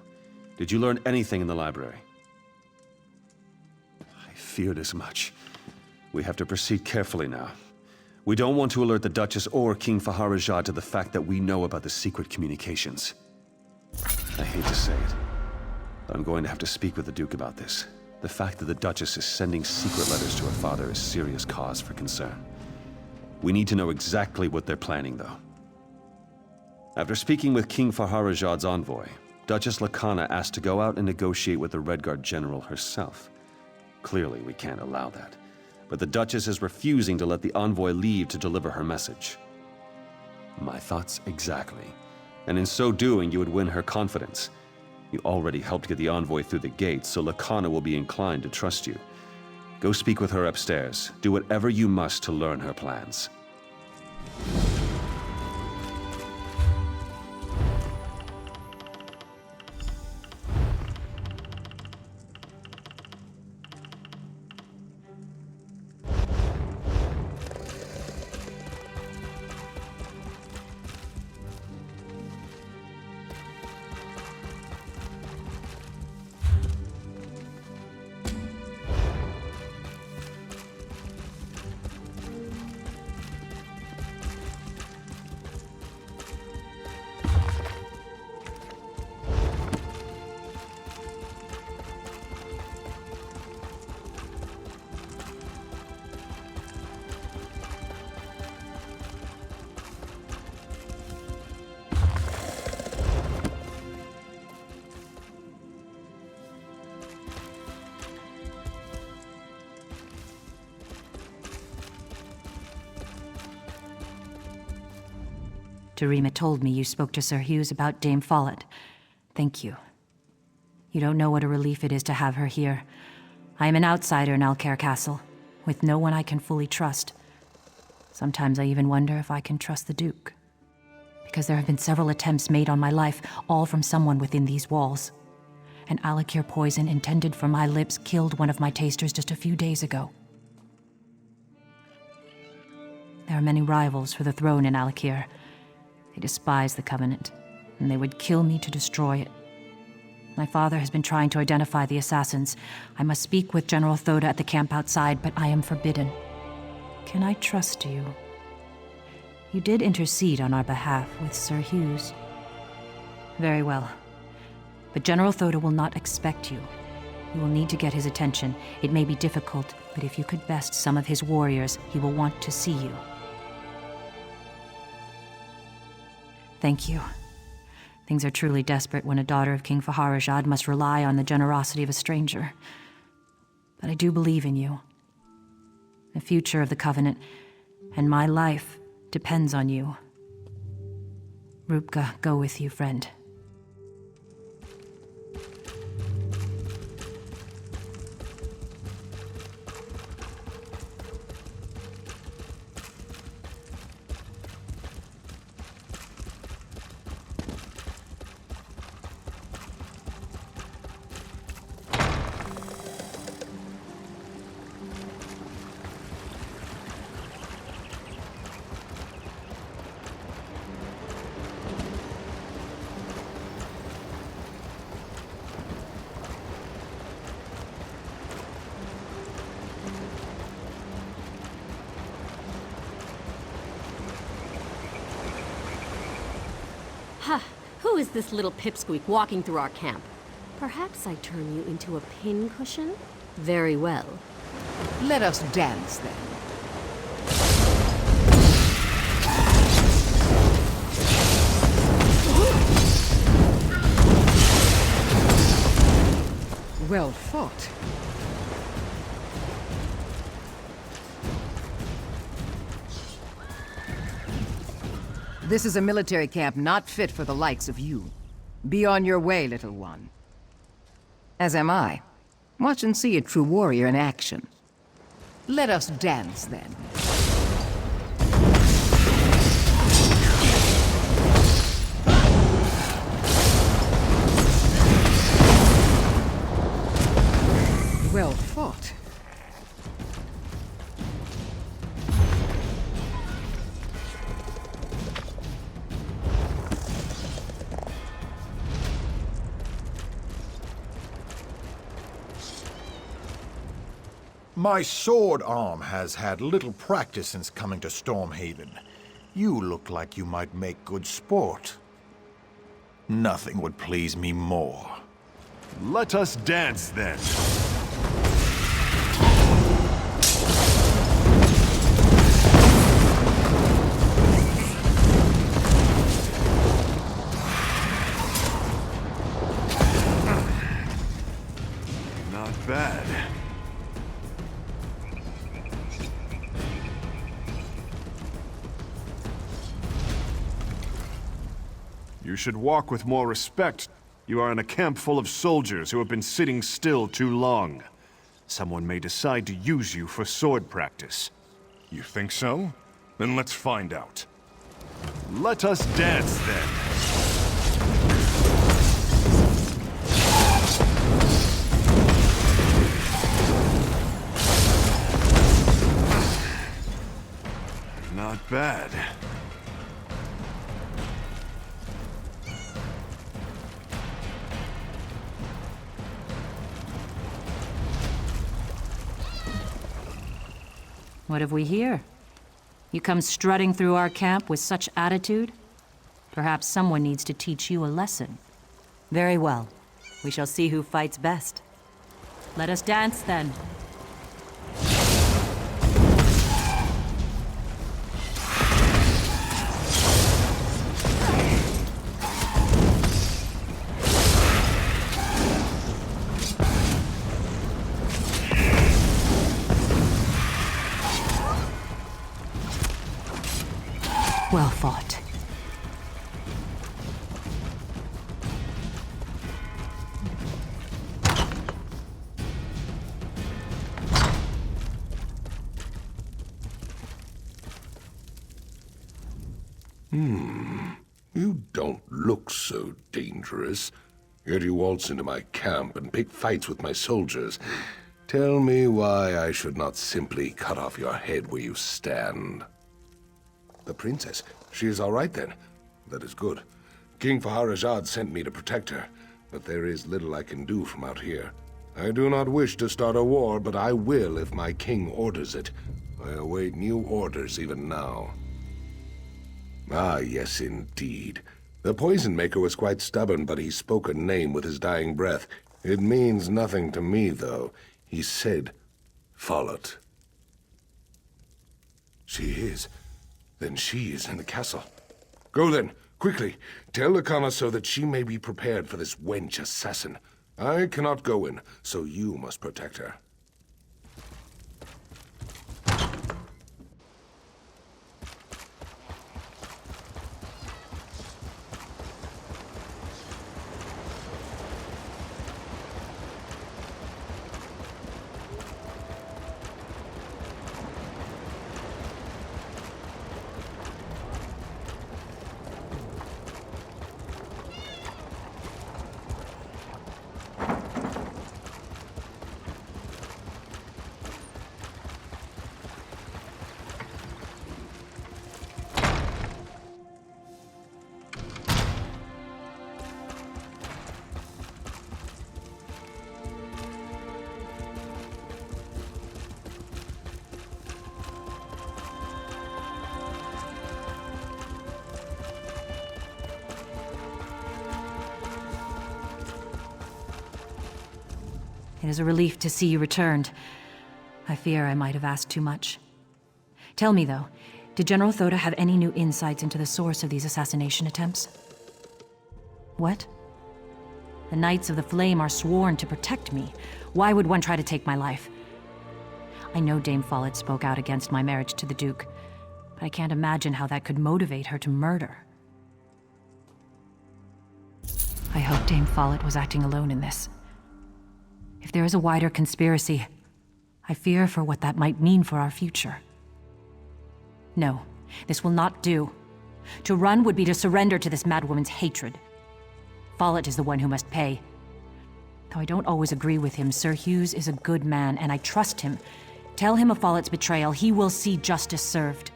Did you learn anything in the library? I feared as much. We have to proceed carefully now. We don't want to alert the Duchess or King Faharajad to the fact that we know about the secret communications. I hate to say it, but I'm going to have to speak with the Duke about this. The fact that the Duchess is sending secret letters to her father is serious cause for concern. We need to know exactly what they're planning, though. After speaking with King Faharajad's envoy, Duchess Lakana asked to go out and negotiate with the Redguard General herself. Clearly, we can't allow that. But the Duchess is refusing to let the envoy leave to deliver her message. My thoughts exactly. And in so doing, you would win her confidence. You already helped get the envoy through the gates, so Lakana will be inclined to trust you. Go speak with her upstairs. Do whatever you must to learn her plans. Terima told me you spoke to Sir Hughes about Dame Follett. Thank you. You don't know what a relief it is to have her here. I am an outsider in Alcair Castle, with no one I can fully trust. Sometimes I even wonder if I can trust the Duke. Because there have been several attempts made on my life, all from someone within these walls. An Alakir poison intended for my lips killed one of my tasters just a few days ago. There are many rivals for the throne in Alakir. They despise the Covenant, and they would kill me to destroy it. My father has been trying to identify the assassins. I must speak with General Thoda at the camp outside, but I am forbidden. Can I trust you? You did intercede on our behalf with Sir Hughes. Very well. But General Thoda will not expect you. You will need to get his attention. It may be difficult, but if you could best some of his warriors, he will want to see you. Thank you. Things are truly desperate when a daughter of King Faharajad must rely on the generosity of a stranger. But I do believe in you. The future of the Covenant, and my life, depends on you. Rupka, go with you, friend. Ha! Who is this little pipsqueak walking through our camp? Perhaps I turn you into a pincushion? Very well. Let us dance then. Well fought. This is a military camp not fit for the likes of you. Be on your way, little one. As am I. Watch and see a true warrior in action. Let us dance, then. Well fought. My sword arm has had little practice since coming to Stormhaven. You look like you might make good sport. Nothing would please me more. Let us dance, then. Not bad. You should walk with more respect. You are in a camp full of soldiers who have been sitting still too long. Someone may decide to use you for sword practice. You think so? Then let's find out. Let us dance, then. Not bad. What have we here? You come strutting through our camp with such attitude? Perhaps someone needs to teach you a lesson. Very well. We shall see who fights best. Let us dance, then. Well fought. You don't look so dangerous. Yet you waltz into my camp and pick fights with my soldiers. Tell me why I should not simply cut off your head where you stand. The princess, she is all right then. That is good. King Faharajad sent me to protect her, but there is little I can do from out here. I do not wish to start a war, but I will if my king orders it. I await new orders even now. Ah, yes, indeed. The poison maker was quite stubborn, but he spoke a name with his dying breath. It means nothing to me, though. He said, "Follett." She is. Then she is in the castle. Go then, quickly. Tell the connoisseur that she may be prepared for this wench assassin. I cannot go in, so you must protect her. It is a relief to see you returned. I fear I might have asked too much. Tell me, though, did General Thoda have any new insights into the source of these assassination attempts? What? The Knights of the Flame are sworn to protect me. Why would one try to take my life? I know Dame Follett spoke out against my marriage to the Duke, but I can't imagine how that could motivate her to murder. I hope Dame Follett was acting alone in this. If there is a wider conspiracy, I fear for what that might mean for our future. No, this will not do. To run would be to surrender to this madwoman's hatred. Follett is the one who must pay. Though I don't always agree with him, Sir Hughes is a good man, and I trust him. Tell him of Follett's betrayal. He will see justice served.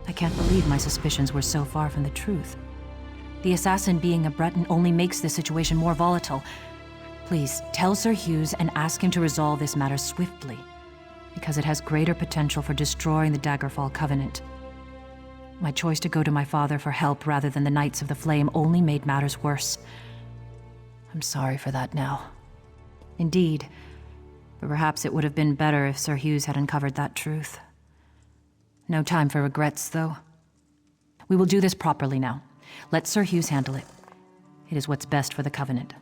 I can't believe my suspicions were so far from the truth. The assassin being a Breton only makes this situation more volatile. Please, tell Sir Hughes and ask him to resolve this matter swiftly, because it has greater potential for destroying the Daggerfall Covenant. My choice to go to my father for help rather than the Knights of the Flame only made matters worse. I'm sorry for that now. Indeed, but perhaps it would have been better if Sir Hughes had uncovered that truth. No time for regrets, though. We will do this properly now. Let Sir Hughes handle it. It is what's best for the Covenant.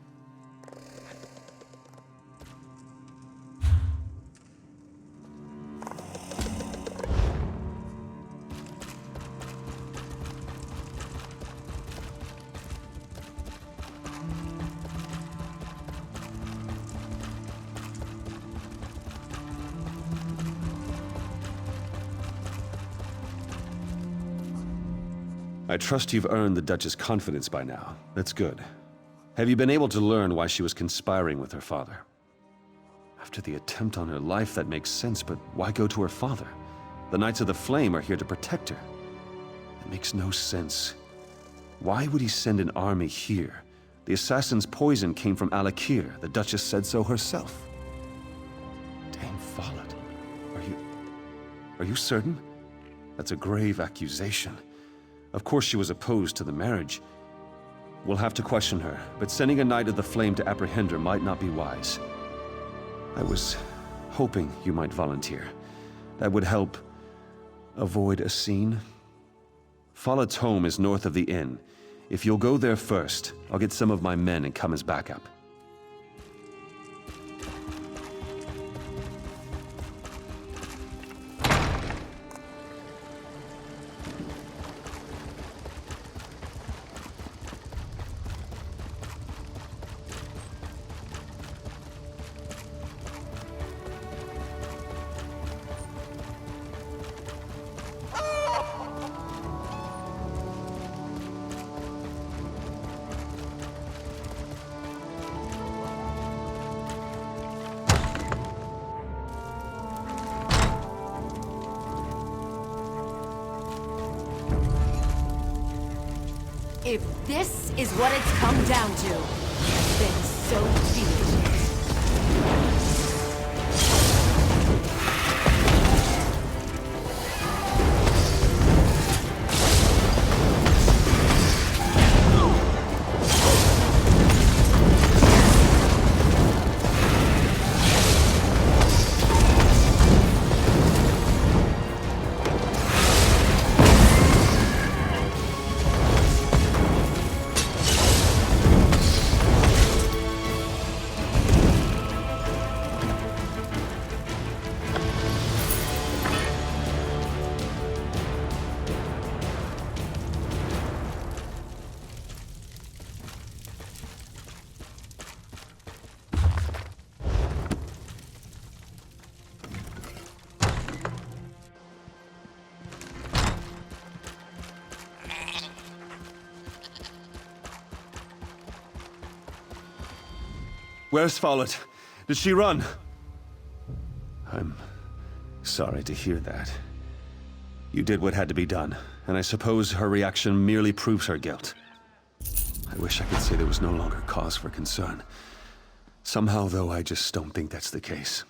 I trust you've earned the Duchess' confidence by now. That's good. Have you been able to learn why she was conspiring with her father? After the attempt on her life, that makes sense, but why go to her father? The Knights of the Flame are here to protect her. It makes no sense. Why would he send an army here? The assassin's poison came from Alakir. The Duchess said so herself. Dame Follett, are you certain? That's a grave accusation. Of course she was opposed to the marriage. We'll have to question her, but sending a Knight of the Flame to apprehend her might not be wise. I was hoping you might volunteer. That would help avoid a scene. Follett's home is north of the inn. If you'll go there first, I'll get some of my men and come as backup. If this is what it's come down to, then so be it. Where's Follett? Did she run? I'm sorry to hear that. You did what had to be done, and I suppose her reaction merely proves her guilt. I wish I could say there was no longer cause for concern. Somehow, though, I just don't think that's the case.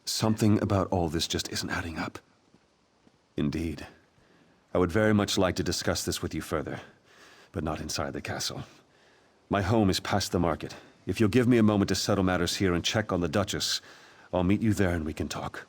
Something about all this just isn't adding up. Indeed. I would very much like to discuss this with you further, but not inside the castle. My home is past the market. If you'll give me a moment to settle matters here and check on the Duchess, I'll meet you there and we can talk.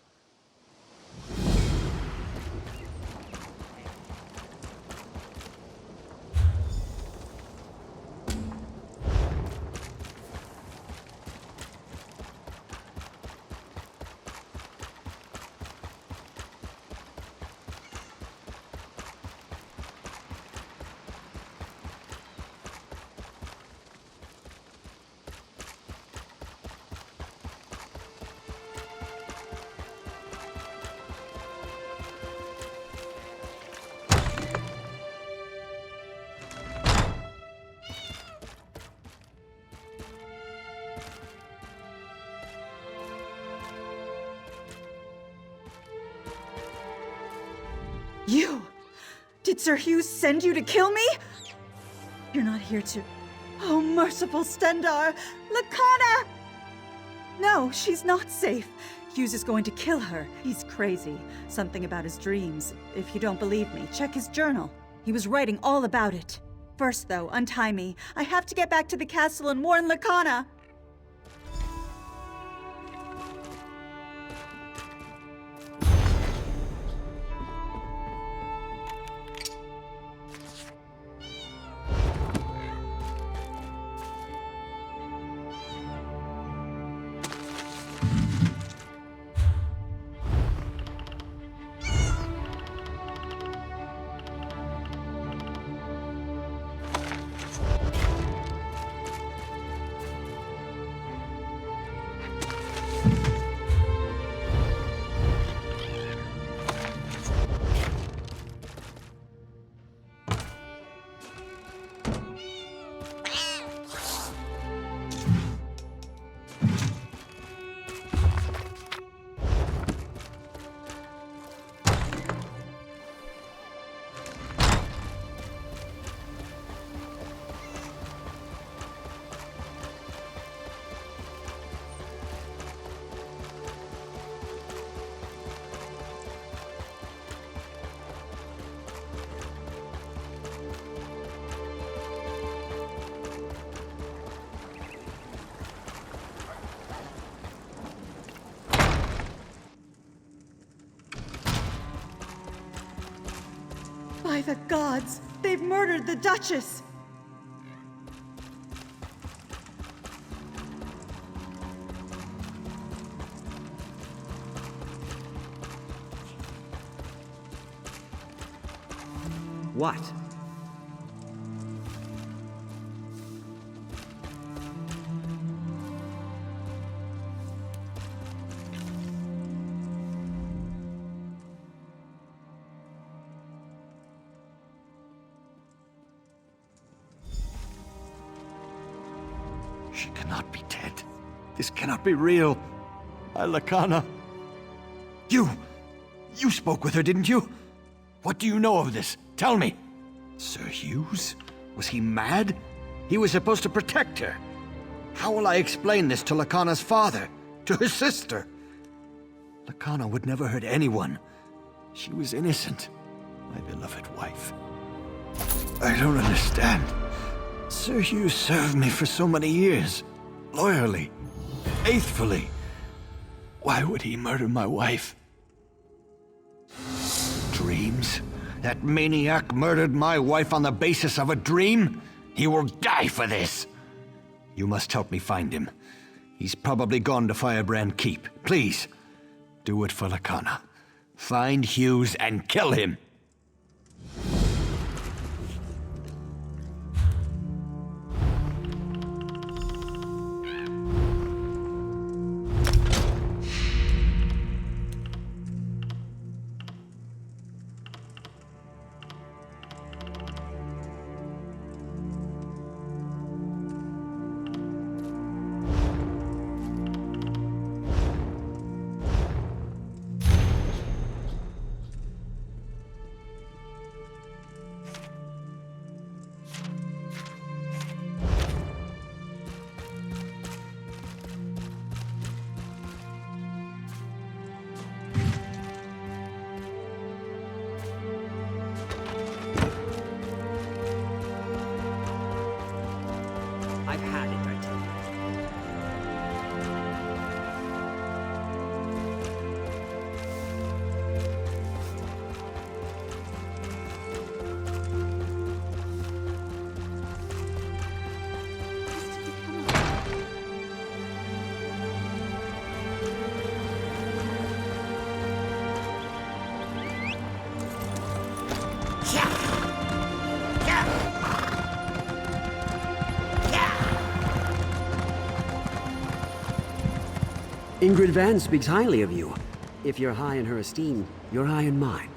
You! Did Sir Hughes send you to kill me? You're not here to... Oh, merciful Stendar! Lakana! No, she's not safe. Hughes is going to kill her. He's crazy. Something about his dreams. If you don't believe me, check his journal. He was writing all about it. First, though, untie me. I have to get back to the castle and warn Lakana. By the gods, they've murdered the Duchess! What? She cannot be dead. This cannot be real. Lakana. You spoke with her, didn't you? What do you know of this? Tell me. Sir Hughes? Was he mad? He was supposed to protect her. How will I explain this to Lacana's father? To her sister? Lacana would never hurt anyone. She was innocent. My beloved wife. I don't understand. Sir Hugh served me for so many years. Loyally. Faithfully. Why would he murder my wife? Dreams? That maniac murdered my wife on the basis of a dream? He will die for this! You must help me find him. He's probably gone to Firebrand Keep. Please, do it for Lacana. Find Hughes and kill him! I've had it, I tell you. Ingrid Van speaks highly of you. If you're high in her esteem, you're high in mine.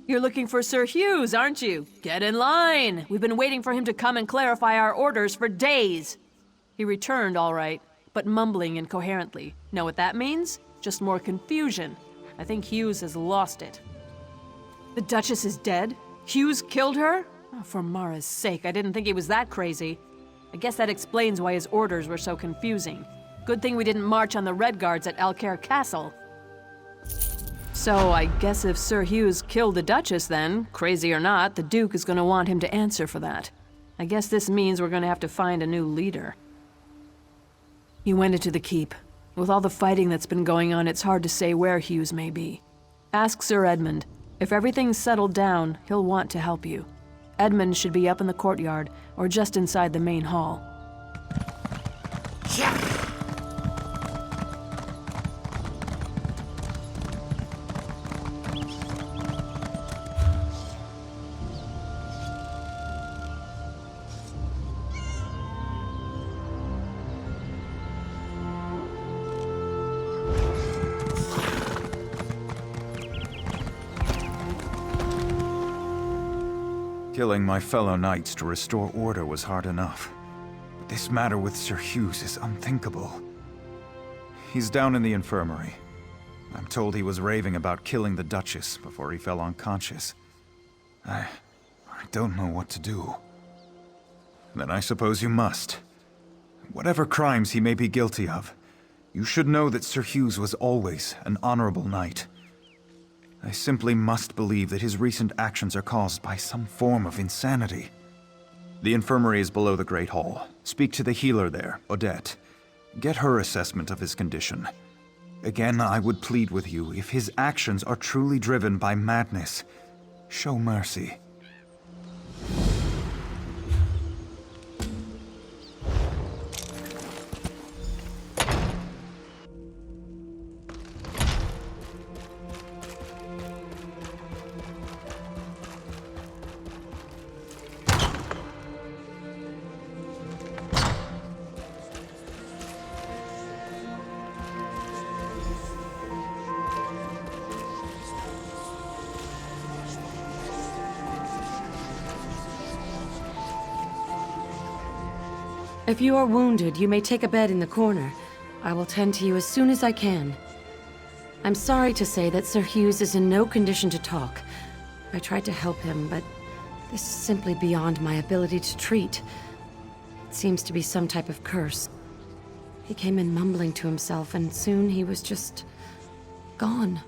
You're looking for Sir Hughes, aren't you? Get in line! We've been waiting for him to come and clarify our orders for days. He returned, all right, but mumbling incoherently. Know what that means? Just more confusion. I think Hughes has lost it. The Duchess is dead? Hughes killed her? Oh, for Mara's sake, I didn't think he was that crazy. I guess that explains why his orders were so confusing. Good thing we didn't march on the Red Guards at Alcaire Castle. So I guess if Sir Hughes killed the Duchess then, crazy or not, the Duke is gonna want him to answer for that. I guess this means we're gonna have to find a new leader. He went into the keep. With all the fighting that's been going on, it's hard to say where Hughes may be. Ask Sir Edmund. If everything's settled down, he'll want to help you. Edmund should be up in the courtyard, or just inside the main hall. Killing my fellow knights to restore order was hard enough. But this matter with Sir Hughes is unthinkable. He's down in the infirmary. I'm told he was raving about killing the Duchess before he fell unconscious. I don't know what to do. Then I suppose you must. Whatever crimes he may be guilty of, you should know that Sir Hughes was always an honorable knight. I simply must believe that his recent actions are caused by some form of insanity. The infirmary is below the Great Hall. Speak to the healer there, Odette. Get her assessment of his condition. Again, I would plead with you, if his actions are truly driven by madness, show mercy. If you are wounded, you may take a bed in the corner. I will tend to you as soon as I can. I'm sorry to say that Sir Hughes is in no condition to talk. I tried to help him, but this is simply beyond my ability to treat. It seems to be some type of curse. He came in mumbling to himself, and soon he was just gone.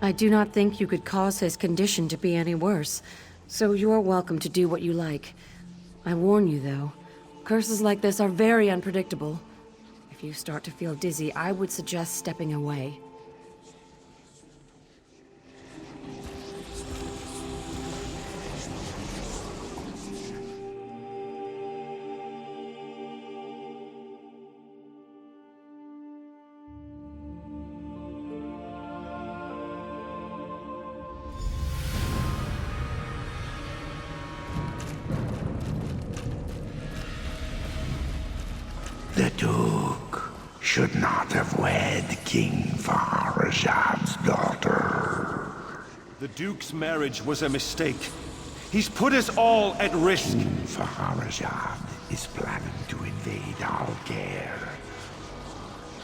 I do not think you could cause his condition to be any worse, so you are welcome to do what you like. I warn you, though, curses like this are very unpredictable. If you start to feel dizzy, I would suggest stepping away. The Duke should not have wed King Faharajad's daughter. The Duke's marriage was a mistake. He's put us all at risk. King Faharajad is planning to invade Alcair.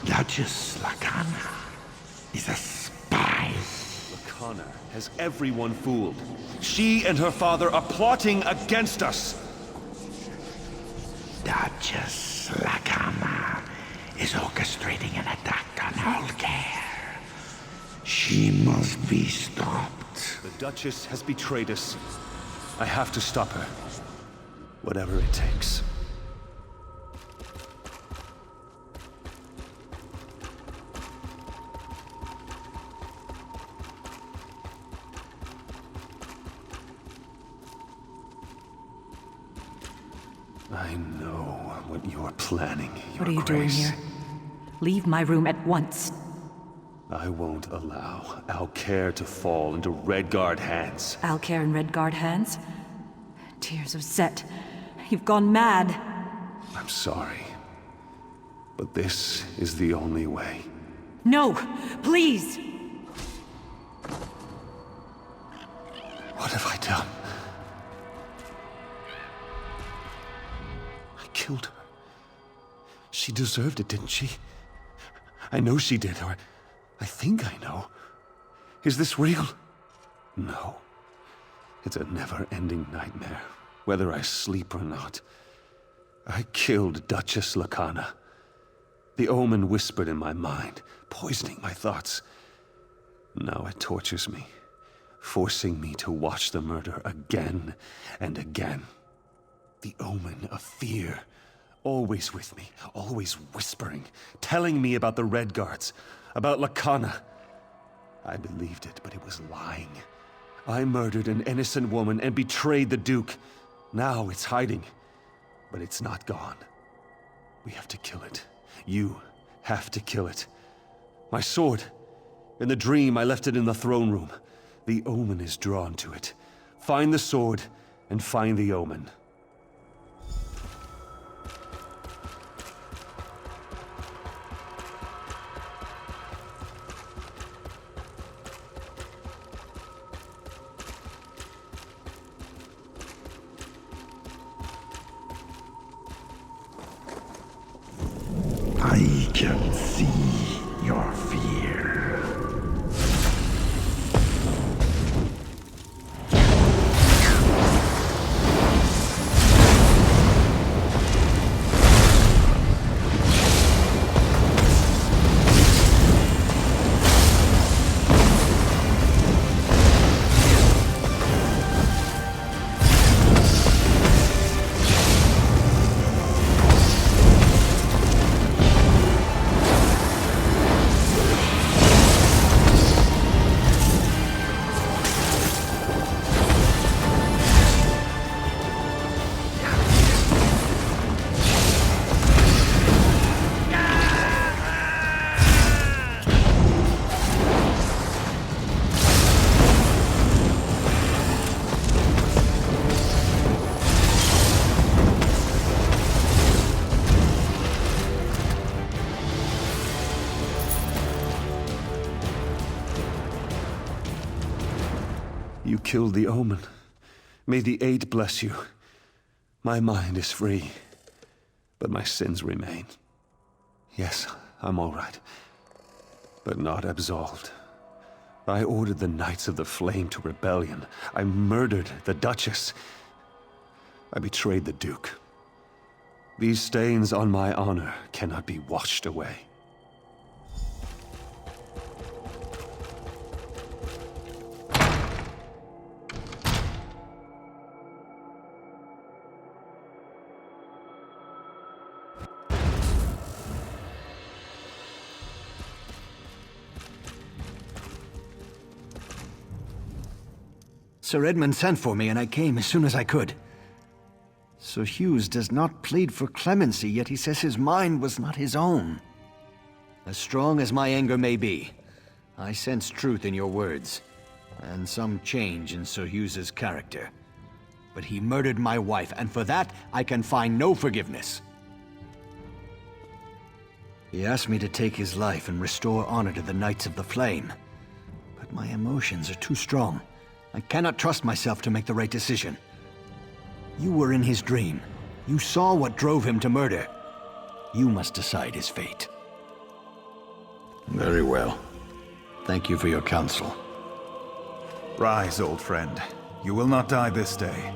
Duchess Lacana is a spy. Lacana has everyone fooled. She and her father are plotting against us. Duchess Lacana is orchestrating an attack on Alcair. She must be stopped. The Duchess has betrayed us. I have to stop her. Whatever it takes. I know what you are planning, Your What are you doing Grace. here? Leave my room at once. I won't allow Alcair to fall into Redguard hands. Alcair and Redguard hands? Tears of Set. You've gone mad. I'm sorry. But this is the only way. No! Please! What have I done? I killed her. She deserved it, didn't she? I know she did, or I think I know. Is this real? No. It's a never-ending nightmare, whether I sleep or not. I killed Duchess Lacana. The omen whispered in my mind, poisoning my thoughts. Now it tortures me, forcing me to watch the murder again and again. The omen of fear, always with me, always whispering, telling me about the Redguards, about Lacana. I believed it, but it was lying. I murdered an innocent woman and betrayed the Duke. Now it's hiding, but it's not gone. We have to kill it. You have to kill it. My sword. In the dream, I left it in the throne room. The omen is drawn to it. Find the sword and find the omen. I can see your fear. You killed the omen. May the Eight bless you. My mind is free. But my sins remain. Yes, I'm all right. But not absolved. I ordered the Knights of the Flame to rebellion. I murdered the Duchess. I betrayed the Duke. These stains on my honor cannot be washed away. Sir Edmund sent for me, and I came as soon as I could. Sir Hughes does not plead for clemency, yet he says his mind was not his own. As strong as my anger may be, I sense truth in your words, and some change in Sir Hughes's character. But he murdered my wife, and for that I can find no forgiveness. He asked me to take his life and restore honor to the Knights of the Flame. But my emotions are too strong. I cannot trust myself to make the right decision. You were in his dream. You saw what drove him to murder. You must decide his fate. Very well. Thank you for your counsel. Rise, old friend. You will not die this day.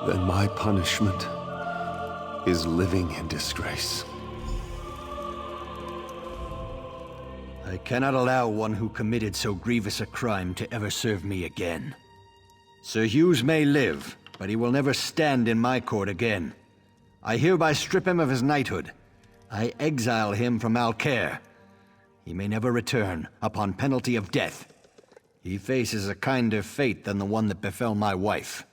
Then my punishment is living in disgrace. I cannot allow one who committed so grievous a crime to ever serve me again. Sir Hughes may live, but he will never stand in my court again. I hereby strip him of his knighthood. I exile him from Alcair. He may never return, upon penalty of death. He faces a kinder fate than the one that befell my wife.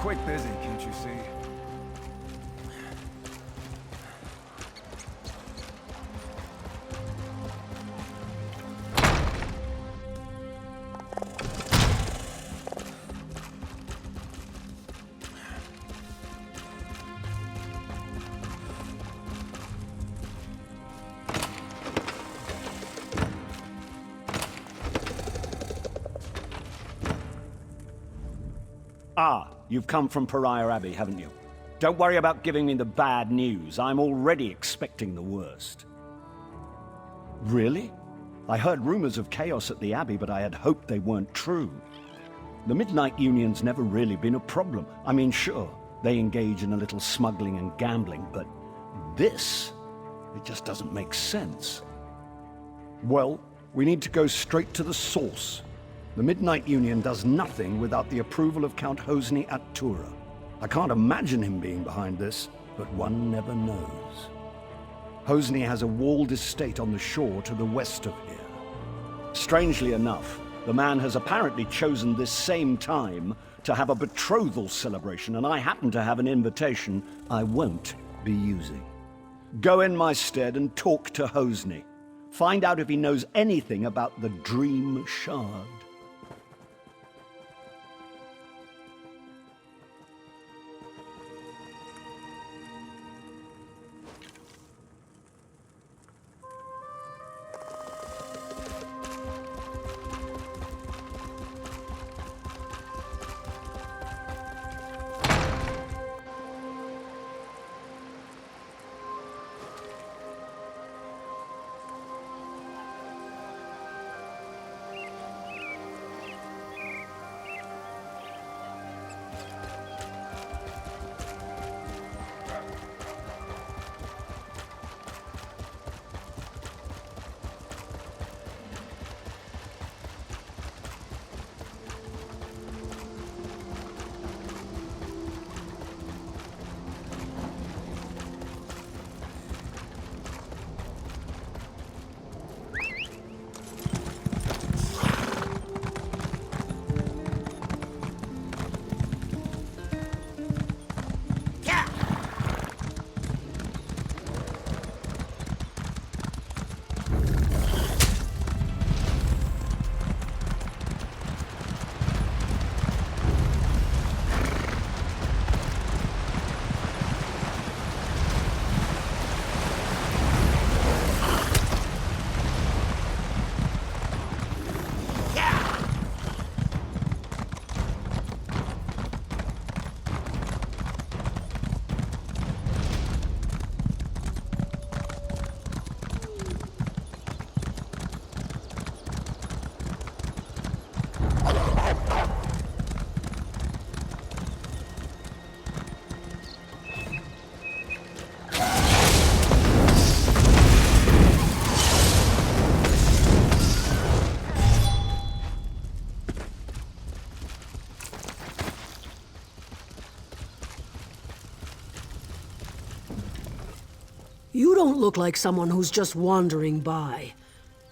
quick busy, can't you see? Ah, you've come from Pariah Abbey, haven't you? Don't worry about giving me the bad news. I'm already expecting the worst. Really? I heard rumors of chaos at the Abbey, but I had hoped they weren't true. The Midnight Union's never really been a problem. I mean, sure, they engage in a little smuggling and gambling, but this? It just doesn't make sense. Well, we need to go straight to the source. The Midnight Union does nothing without the approval of Count Hosni at Tura. I can't imagine him being behind this, but one never knows. Hosni has a walled estate on the shore to the west of here. Strangely enough, the man has apparently chosen this same time to have a betrothal celebration, and I happen to have an invitation I won't be using. Go in my stead and talk to Hosni. Find out if he knows anything about the Dream Shard. You don't look like someone who's just wandering by.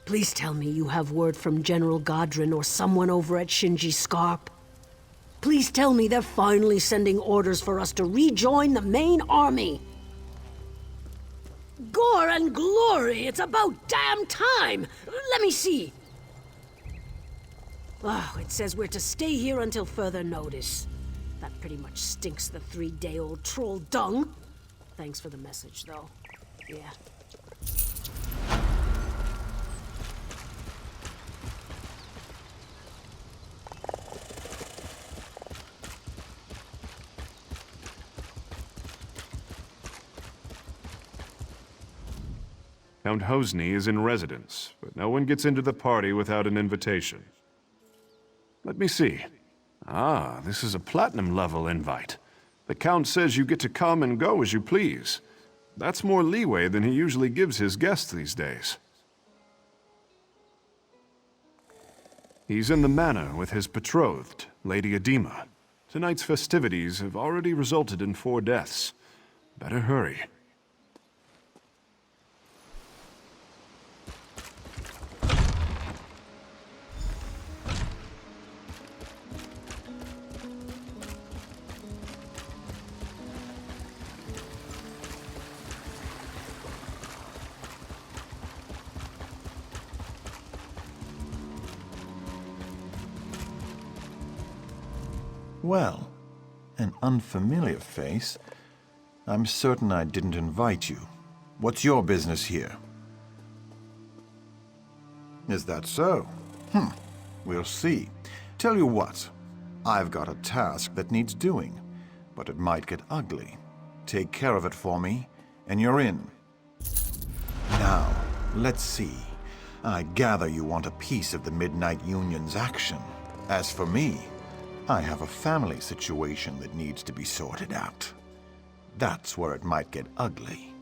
Please tell me you have word from General Godrin or someone over at Shinji Scarp. Please tell me they're finally sending orders for us to rejoin the main army. Gore and glory! It's about damn time! Let me see. Oh, it says we're to stay here until further notice. That pretty much stinks the 3-day-old troll dung. Thanks for the message, though. Yeah. Count Hosni is in residence, but no one gets into the party without an invitation. Let me see. Ah, this is a platinum-level invite. The Count says you get to come and go as you please. That's more leeway than he usually gives his guests these days. He's in the manor with his betrothed, Lady Edema. Tonight's festivities have already resulted in 4 deaths. Better hurry. Well, an unfamiliar face. I'm certain I didn't invite you. What's your business here? Is that so? We'll see. Tell you what, I've got a task that needs doing, but it might get ugly. Take care of it for me, and you're in. Now, let's see. I gather you want a piece of the Midnight Union's action. As for me, I have a family situation that needs to be sorted out. That's where it might get ugly.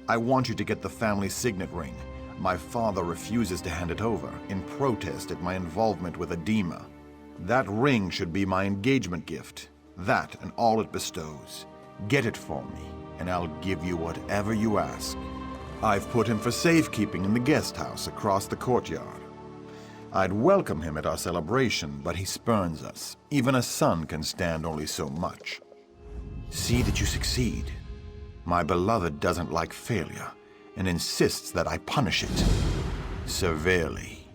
I want you to get the family signet ring. My father refuses to hand it over, in protest at my involvement with Edema. That ring should be my engagement gift. That and all it bestows. Get it for me, and I'll give you whatever you ask. I've put him for safekeeping in the guest house across the courtyard. I'd welcome him at our celebration, but he spurns us. Even a son can stand only so much. See that you succeed. My beloved doesn't like failure, and insists that I punish it severely.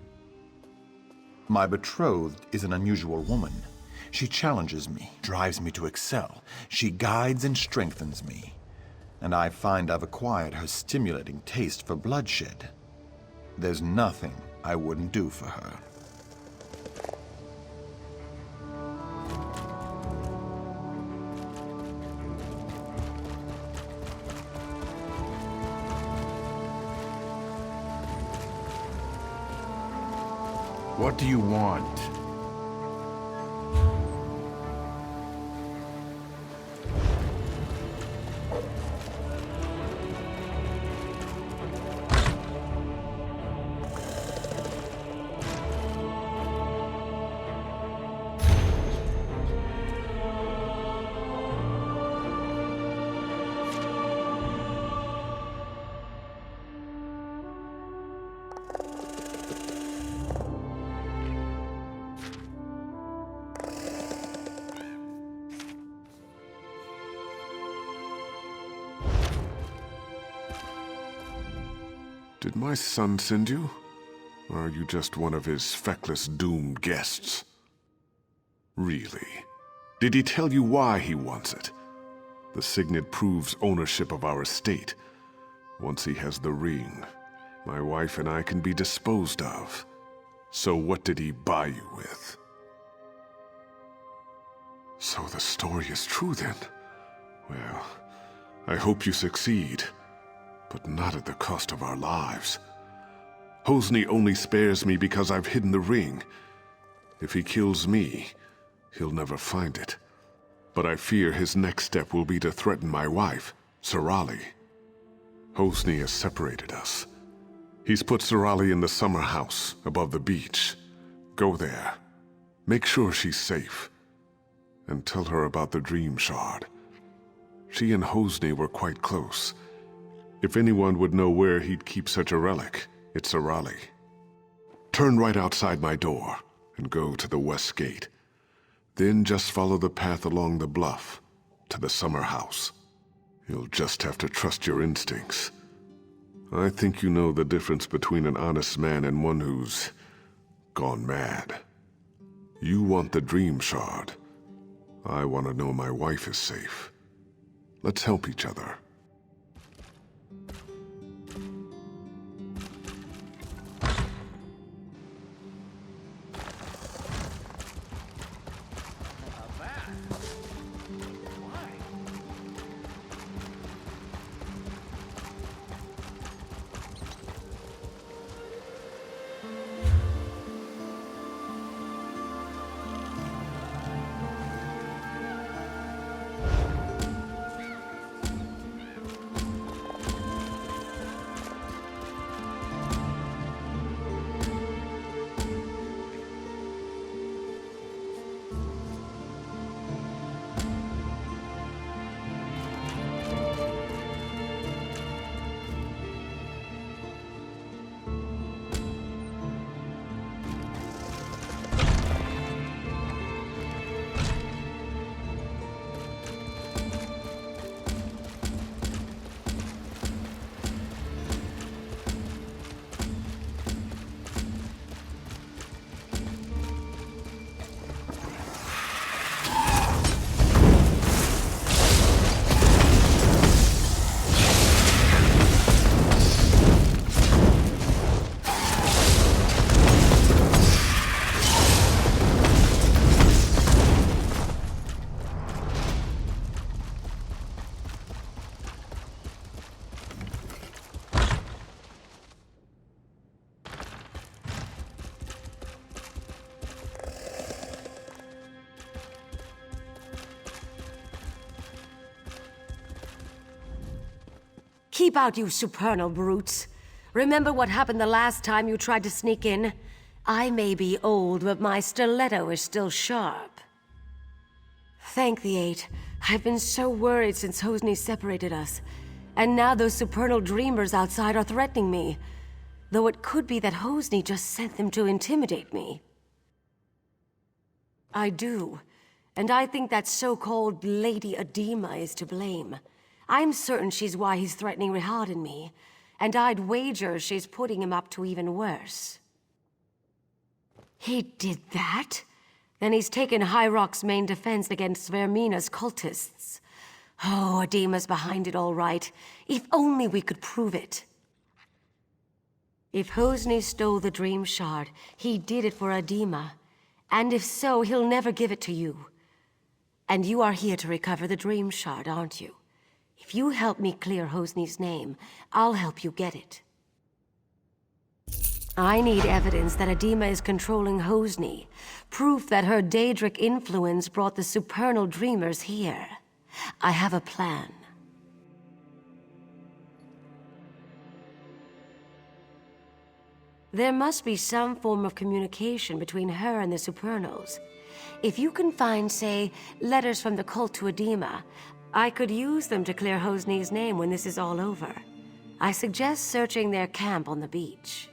My betrothed is an unusual woman. She challenges me, drives me to excel. She guides and strengthens me. And I find I've acquired her stimulating taste for bloodshed. There's nothing I wouldn't do for her. What do you want? Did my son send you? Or are you just one of his feckless, doomed guests? Really? Did he tell you why he wants it? The signet proves ownership of our estate. Once he has the ring, my wife and I can be disposed of. So what did he buy you with? So the story is true then? Well, I hope you succeed. But not at the cost of our lives. Hosni only spares me because I've hidden the ring. If he kills me, he'll never find it. But I fear his next step will be to threaten my wife, Sarali. Hosni has separated us. He's put Sarali in the summer house above the beach. Go there. Make sure she's safe. And tell her about the dream shard. She and Hosni were quite close. If anyone would know where he'd keep such a relic, it's Sarali. Turn right outside my door and go to the west gate. Then just follow the path along the bluff to the summer house. You'll just have to trust your instincts. I think you know the difference between an honest man and one who's gone mad. You want the dream shard. I want to know my wife is safe. Let's help each other. Keep out, you supernal brutes. Remember what happened the last time you tried to sneak in? I may be old, but my stiletto is still sharp. Thank the Eight. I've been so worried since Hosni separated us. And now those supernal dreamers outside are threatening me. Though it could be that Hosni just sent them to intimidate me. I do. And I think that so-called Lady Adema is to blame. I'm certain she's why he's threatening Rihad and me. And I'd wager she's putting him up to even worse. He did that? Then he's taken High Rock's main defense against Vermina's cultists. Oh, Adema's behind it all right. If only we could prove it. If Hosni stole the Dream Shard, he did it for Adema. And if so, he'll never give it to you. And you are here to recover the Dream Shard, aren't you? If you help me clear Hosni's name, I'll help you get it. I need evidence that Adema is controlling Hosni. Proof that her Daedric influence brought the supernal dreamers here. I have a plan. There must be some form of communication between her and the supernals. If you can find, say, letters from the cult to Adema, I could use them to clear Hosni's name when this is all over. I suggest searching their camp on the beach.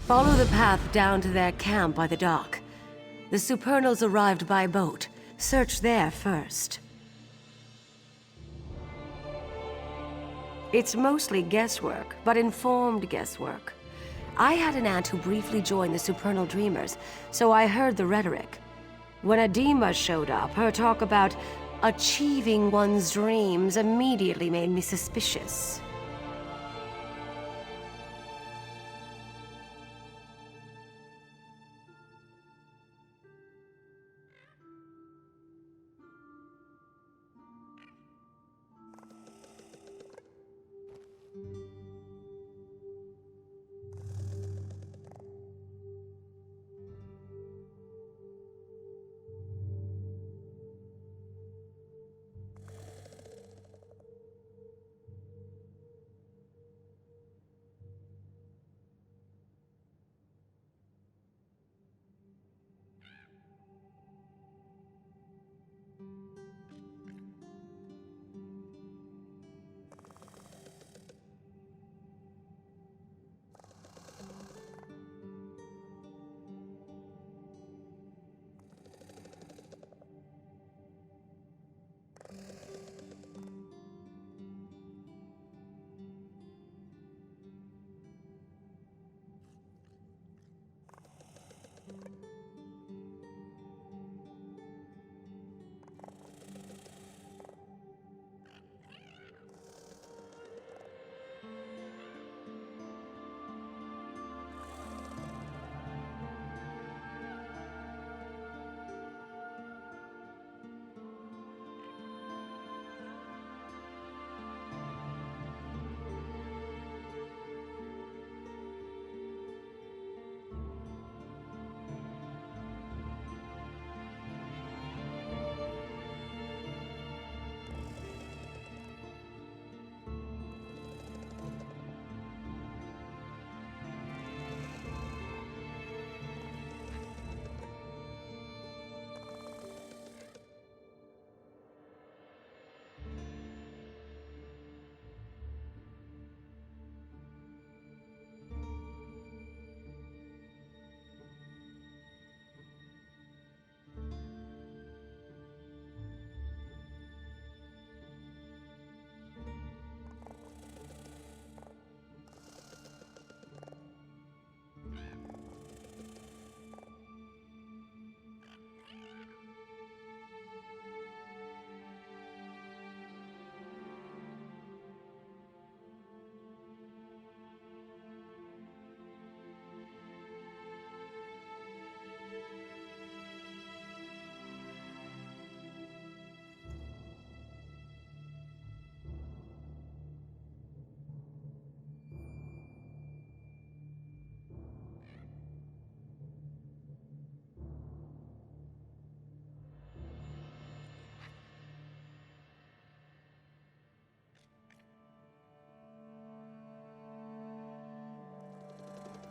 Follow the path down to their camp by the dock. The supernals arrived by boat. Search there first. It's mostly guesswork, but informed guesswork. I had an aunt who briefly joined the supernal dreamers, so I heard the rhetoric. When Adema showed up, her talk about achieving one's dreams immediately made me suspicious.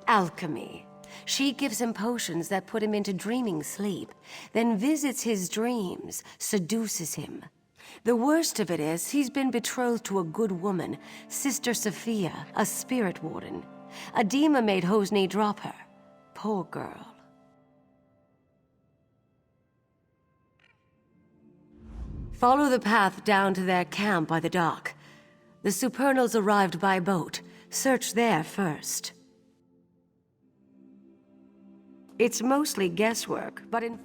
Alchemy. She gives him potions that put him into dreaming sleep, then visits his dreams, seduces him. The worst of it is, he's been betrothed to a good woman, Sister Sophia, a spirit warden. Adema made Hosni drop her. Poor girl. Follow the path down to their camp by the dock. The Supernals arrived by boat. Search there first. It's mostly guesswork, but in...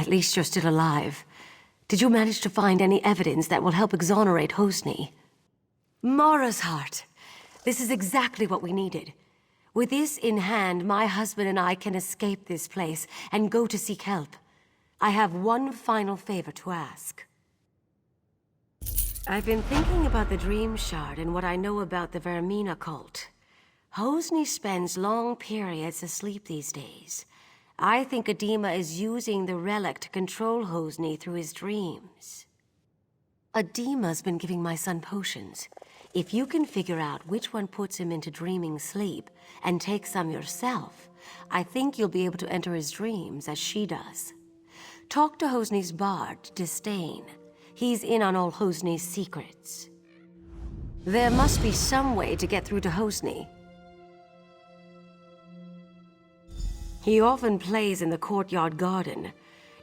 At least you're still alive. Did you manage to find any evidence that will help exonerate Hosni? Mara's heart. This is exactly what we needed. With this in hand, my husband and I can escape this place and go to seek help. I have one final favor to ask. I've been thinking about the Dream Shard and what I know about the Vermina cult. Hosni spends long periods asleep these days. I think Adema is using the relic to control Hosni through his dreams. Adema's been giving my son potions. If you can figure out which one puts him into dreaming sleep, and take some yourself, I think you'll be able to enter his dreams as she does. Talk to Hosni's bard, Disdain. He's in on all Hosni's secrets. There must be some way to get through to Hosni. He often plays in the courtyard garden.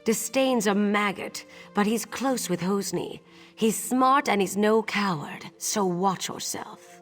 Disdain's a maggot, but he's close with Hosni. He's smart and he's no coward, so watch yourself.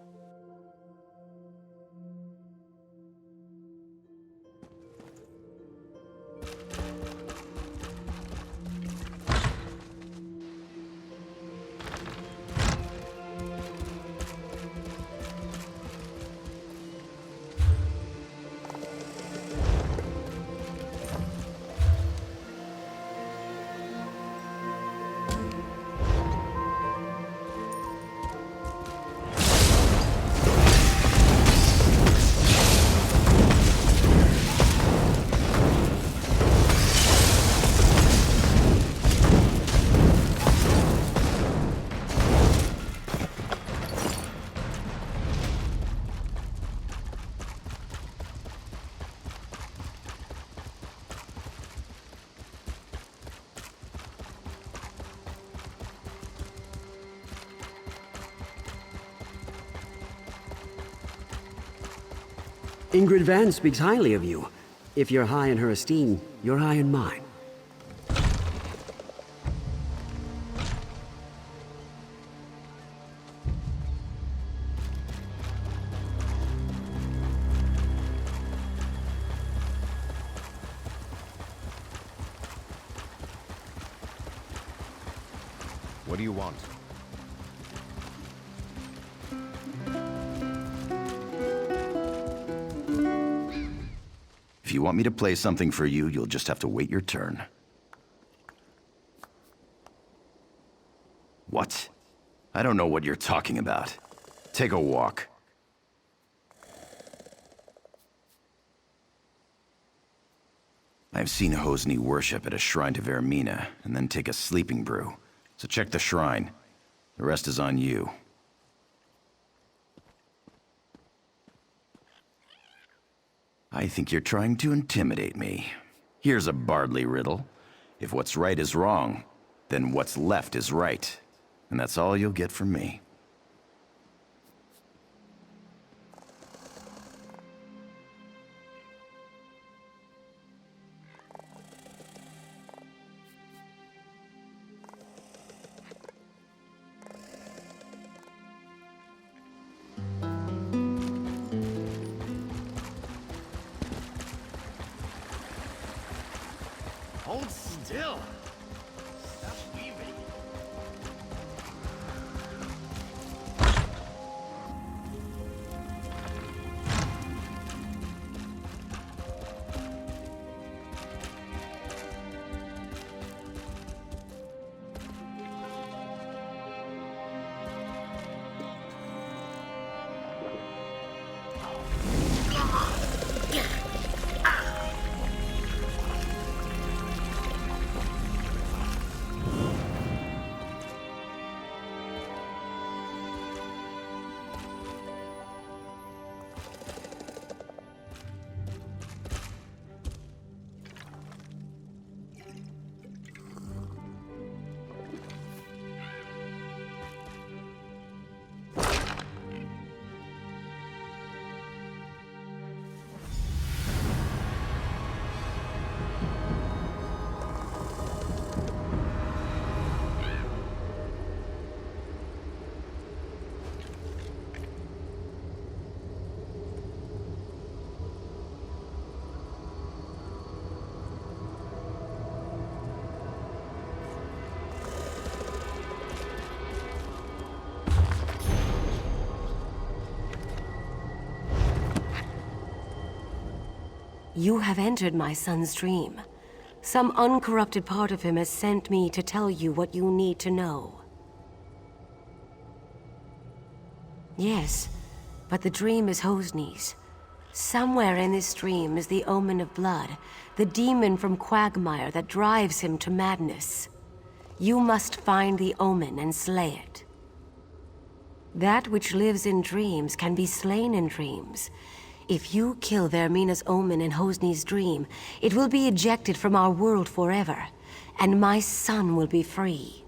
Ingrid Van speaks highly of you. If you're high in her esteem, you're high in mine. What do you want? If you want me to play something for you, you'll just have to wait your turn. What? I don't know what you're talking about. Take a walk. I've seen Hosni worship at a shrine to Vermina, and then take a sleeping brew. So check the shrine. The rest is on you. I think you're trying to intimidate me. Here's a Bardley riddle. If what's right is wrong, then what's left is right. And that's all you'll get from me. Hold still. Stop weaving. You have entered my son's dream. Some uncorrupted part of him has sent me to tell you what you need to know. Yes, but the dream is Hosni's. Somewhere in this dream is the omen of blood, the demon from Quagmire that drives him to madness. You must find the omen and slay it. That which lives in dreams can be slain in dreams. If you kill Vermina's omen in Hosni's dream, it will be ejected from our world forever, and my son will be free.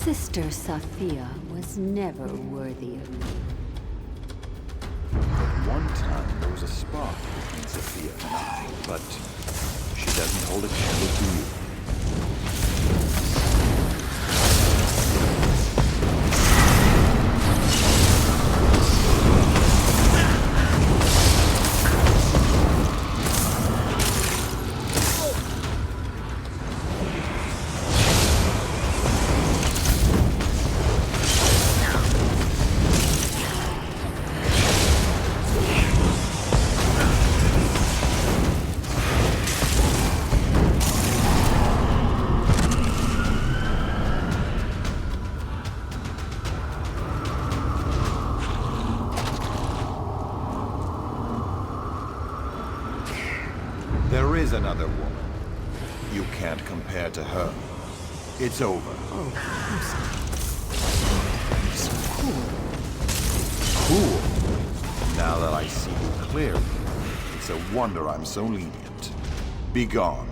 Sister Safia was never worthy of me. At one time, there was a spark between Safia and I, but she doesn't hold a candle to you. There is another woman. You can't compare to her. It's over. Oh, I'm so Cool? Now that I see you clearly, it's a wonder I'm so lenient. Be gone.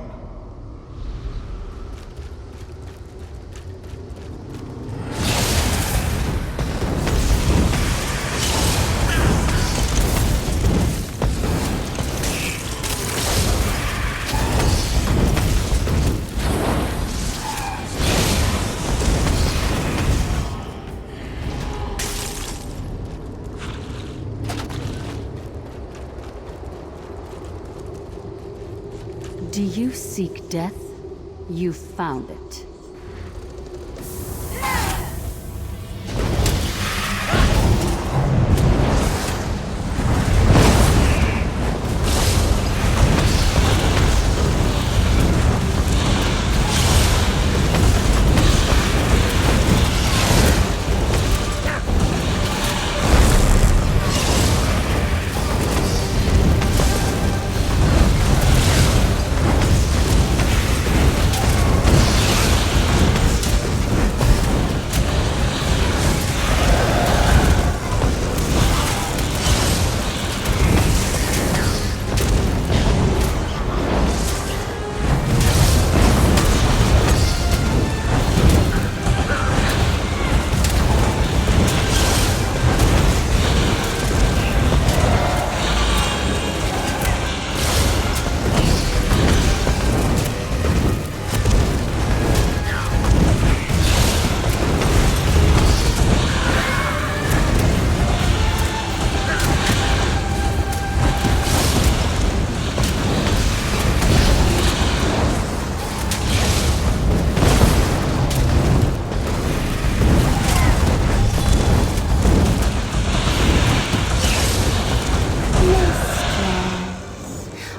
Do you seek death? You found it.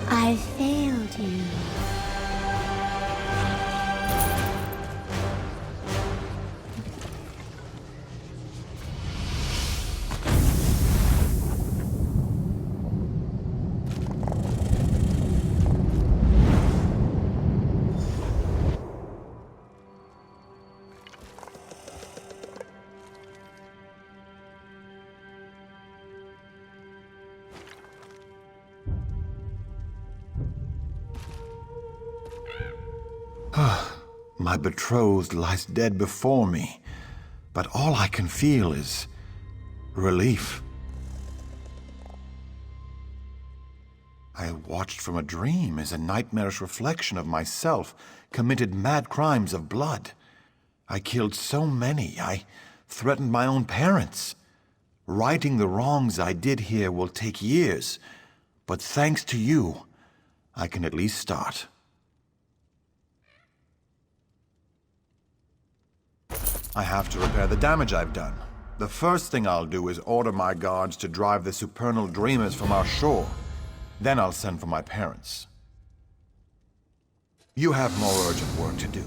I failed you. My betrothed lies dead before me, but all I can feel is relief. I watched from a dream as a nightmarish reflection of myself committed mad crimes of blood. I killed so many, I threatened my own parents. Righting the wrongs I did here will take years, but thanks to you, I can at least start. I have to repair the damage I've done. The first thing I'll do is order my guards to drive the supernal dreamers from our shore. Then I'll send for my parents. You have more urgent work to do.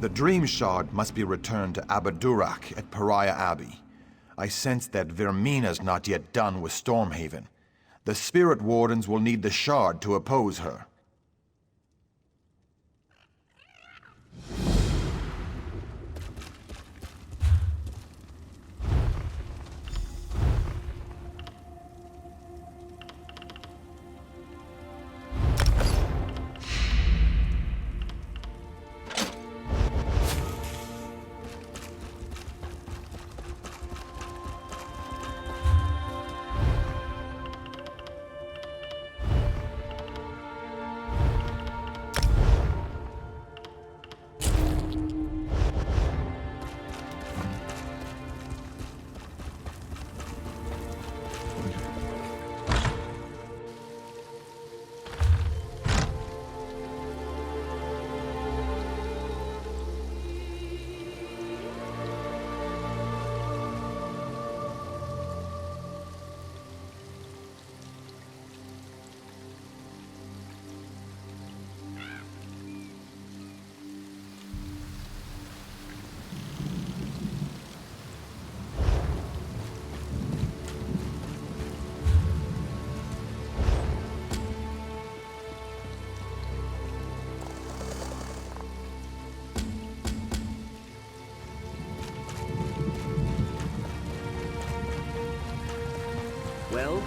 The Dream Shard must be returned to Abadurak at Pariah Abbey. I sense that Vermina's not yet done with Stormhaven. The Spirit Wardens will need the Shard to oppose her. Well?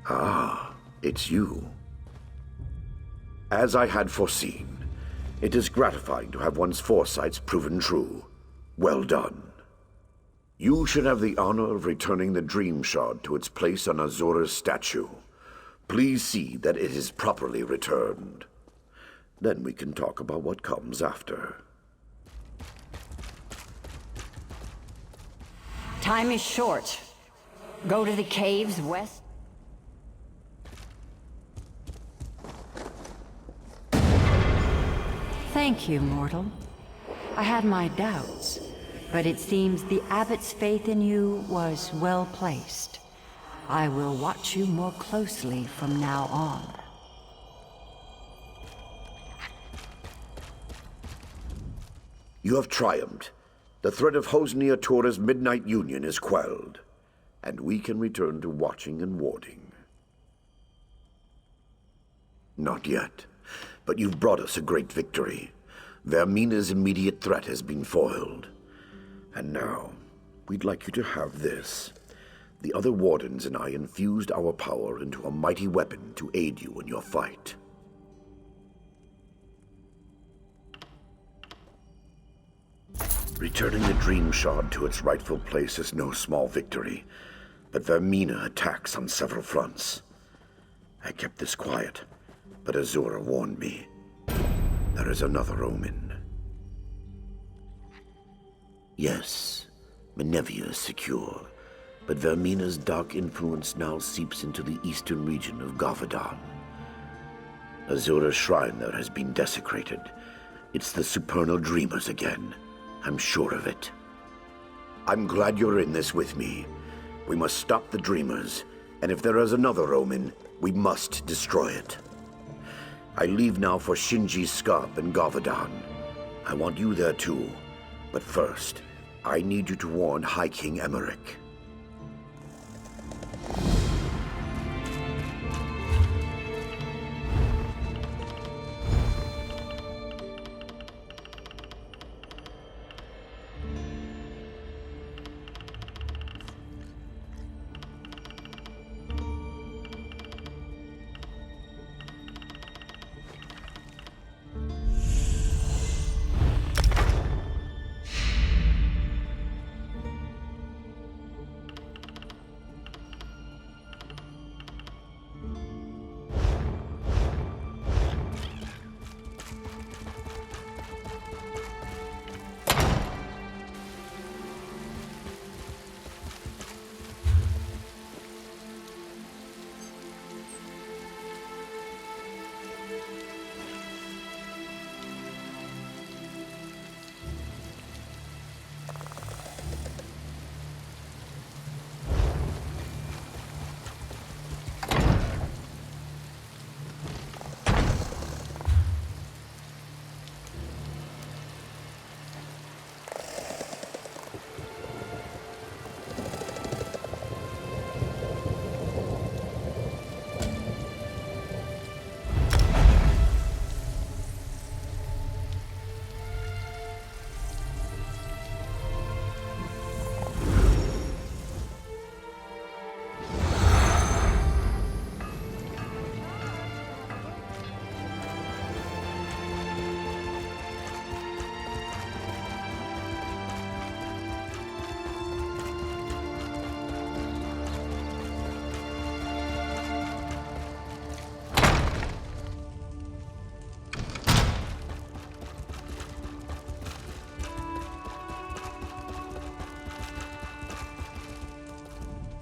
Ah, it's you. As I had foreseen, it is gratifying to have one's foresights proven true. Well done. You should have the honor of returning the Dream Shard to its place on Azura's statue. Please see that it is properly returned. Then we can talk about what comes after. Time is short. Go to the caves west. Thank you, mortal. I had my doubts, but it seems the abbot's faith in you was well placed. I will watch you more closely from now on. You have triumphed. The threat of Hosnia Tora's Midnight Union is quelled, and we can return to watching and warding. Not yet, but you've brought us a great victory. Vermina's immediate threat has been foiled. And now, we'd like you to have this. The other wardens and I infused our power into a mighty weapon to aid you in your fight. Returning the Dream Shard to its rightful place is no small victory, but Vermina attacks on several fronts. I kept this quiet, but Azura warned me. There is another omen. Yes, Menevia is secure, but Vermina's dark influence now seeps into the eastern region of Gavadan. Azura's shrine there has been desecrated. It's the supernal dreamers again. I'm sure of it. I'm glad you're in this with me. We must stop the dreamers, and if there is another omen, we must destroy it. I leave now for Shinji's Scarp in Gavadan. I want you there too. But first, I need you to warn High King Emmerich.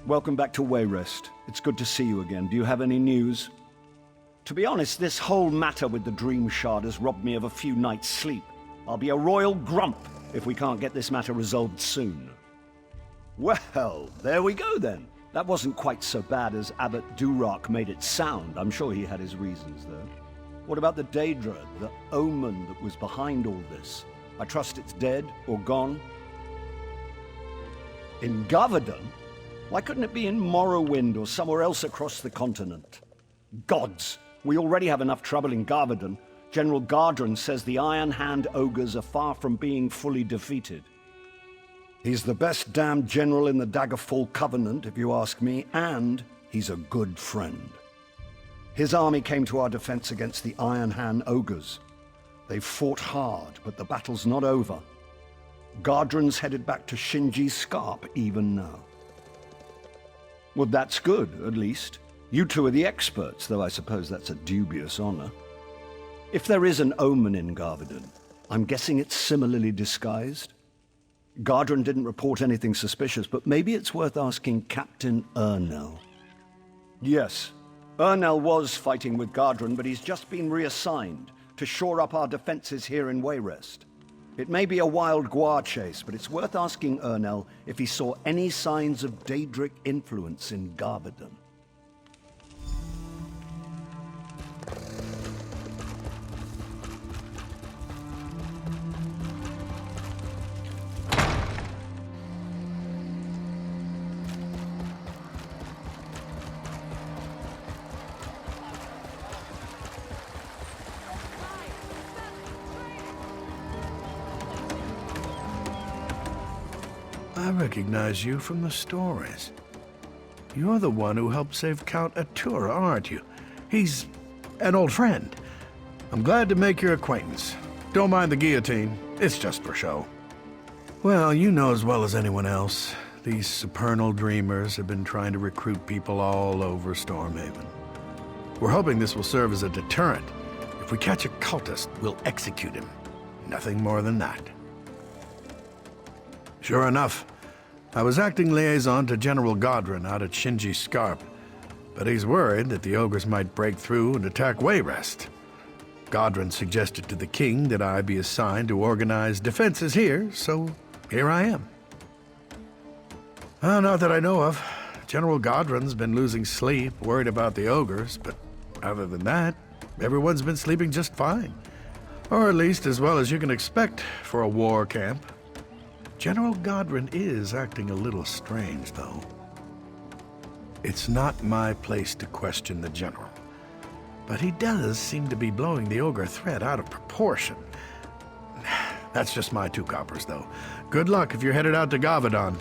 Welcome back to Wayrest. It's good to see you again. Do you have any news? To be honest, this whole matter with the Dream Shard has robbed me of a few nights' sleep. I'll be a royal grump if we can't get this matter resolved soon. Well, there we go then. That wasn't quite so bad as Abbot Durak made it sound. I'm sure he had his reasons, though. What about the Daedra, the omen that was behind all this? I trust it's dead or gone? In Gavadan? Why couldn't it be in Morrowind or somewhere else across the continent? Gods! We already have enough trouble in Gavadan. General Gardren says the Iron Hand ogres are far from being fully defeated. He's the best damned general in the Daggerfall Covenant, if you ask me, and He's a good friend. His army came to our defense against the Iron Hand ogres. They've fought hard, but the battle's not over. Gardren's headed back to Shinji Scarp even now. Well, that's good, at least. You two are the experts, though I suppose that's a dubious honor. If there is an omen in Garvadon, I'm guessing it's similarly disguised. Gardren didn't report anything suspicious, but maybe it's worth asking Captain Ernell. Yes, Ernell was fighting with Gardren, but he's just been reassigned to shore up our defenses here in Wayrest. It may be a wild guar chase, but it's worth asking Ernell if he saw any signs of Daedric influence in Garvadon. I recognize you from the stories. You're the one who helped save Count Atura, aren't you? He's an old friend. I'm glad to make your acquaintance. Don't mind the guillotine. It's just for show. Well, you know as well as anyone else, these supernal dreamers have been trying to recruit people all over Stormhaven. We're hoping this will serve as a deterrent. If we catch a cultist, we'll execute him. Nothing more than that. Sure enough, I was acting liaison to General Gardren out at Shinji Scarp, but he's worried that the ogres might break through and attack Wayrest. Gardren suggested to the king that I be assigned to organize defenses here, so here I am. Not that I know of. General Gardren's been losing sleep, worried about the ogres, but other than that, everyone's been sleeping just fine. Or at least as well as you can expect for a war camp. General Gardren is acting a little strange, though. It's not my place to question the general, but he does seem to be blowing the ogre threat out of proportion. That's just my 2 coppers, though. Good luck if you're headed out to Gavadon.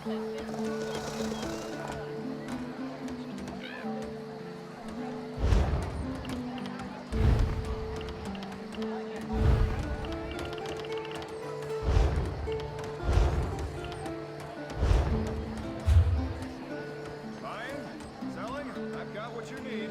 I've got what you need.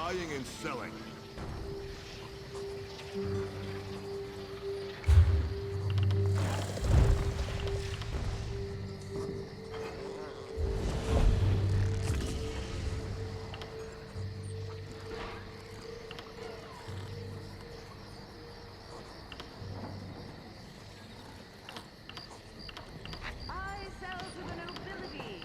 buying and selling. I sell to the nobility.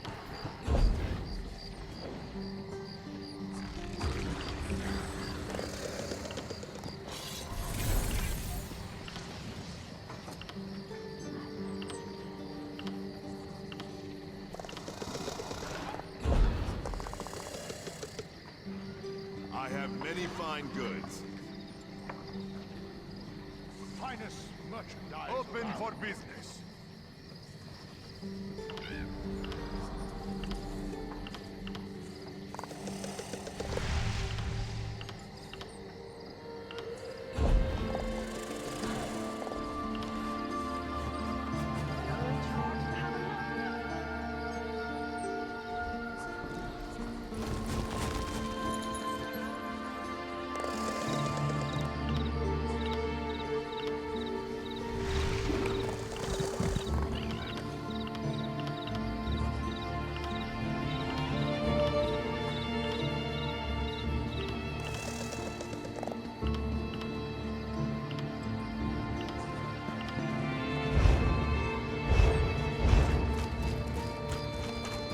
I have many fine goods. Finest merchandise. Open for business.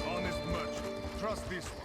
Honest merchant. Trust this one.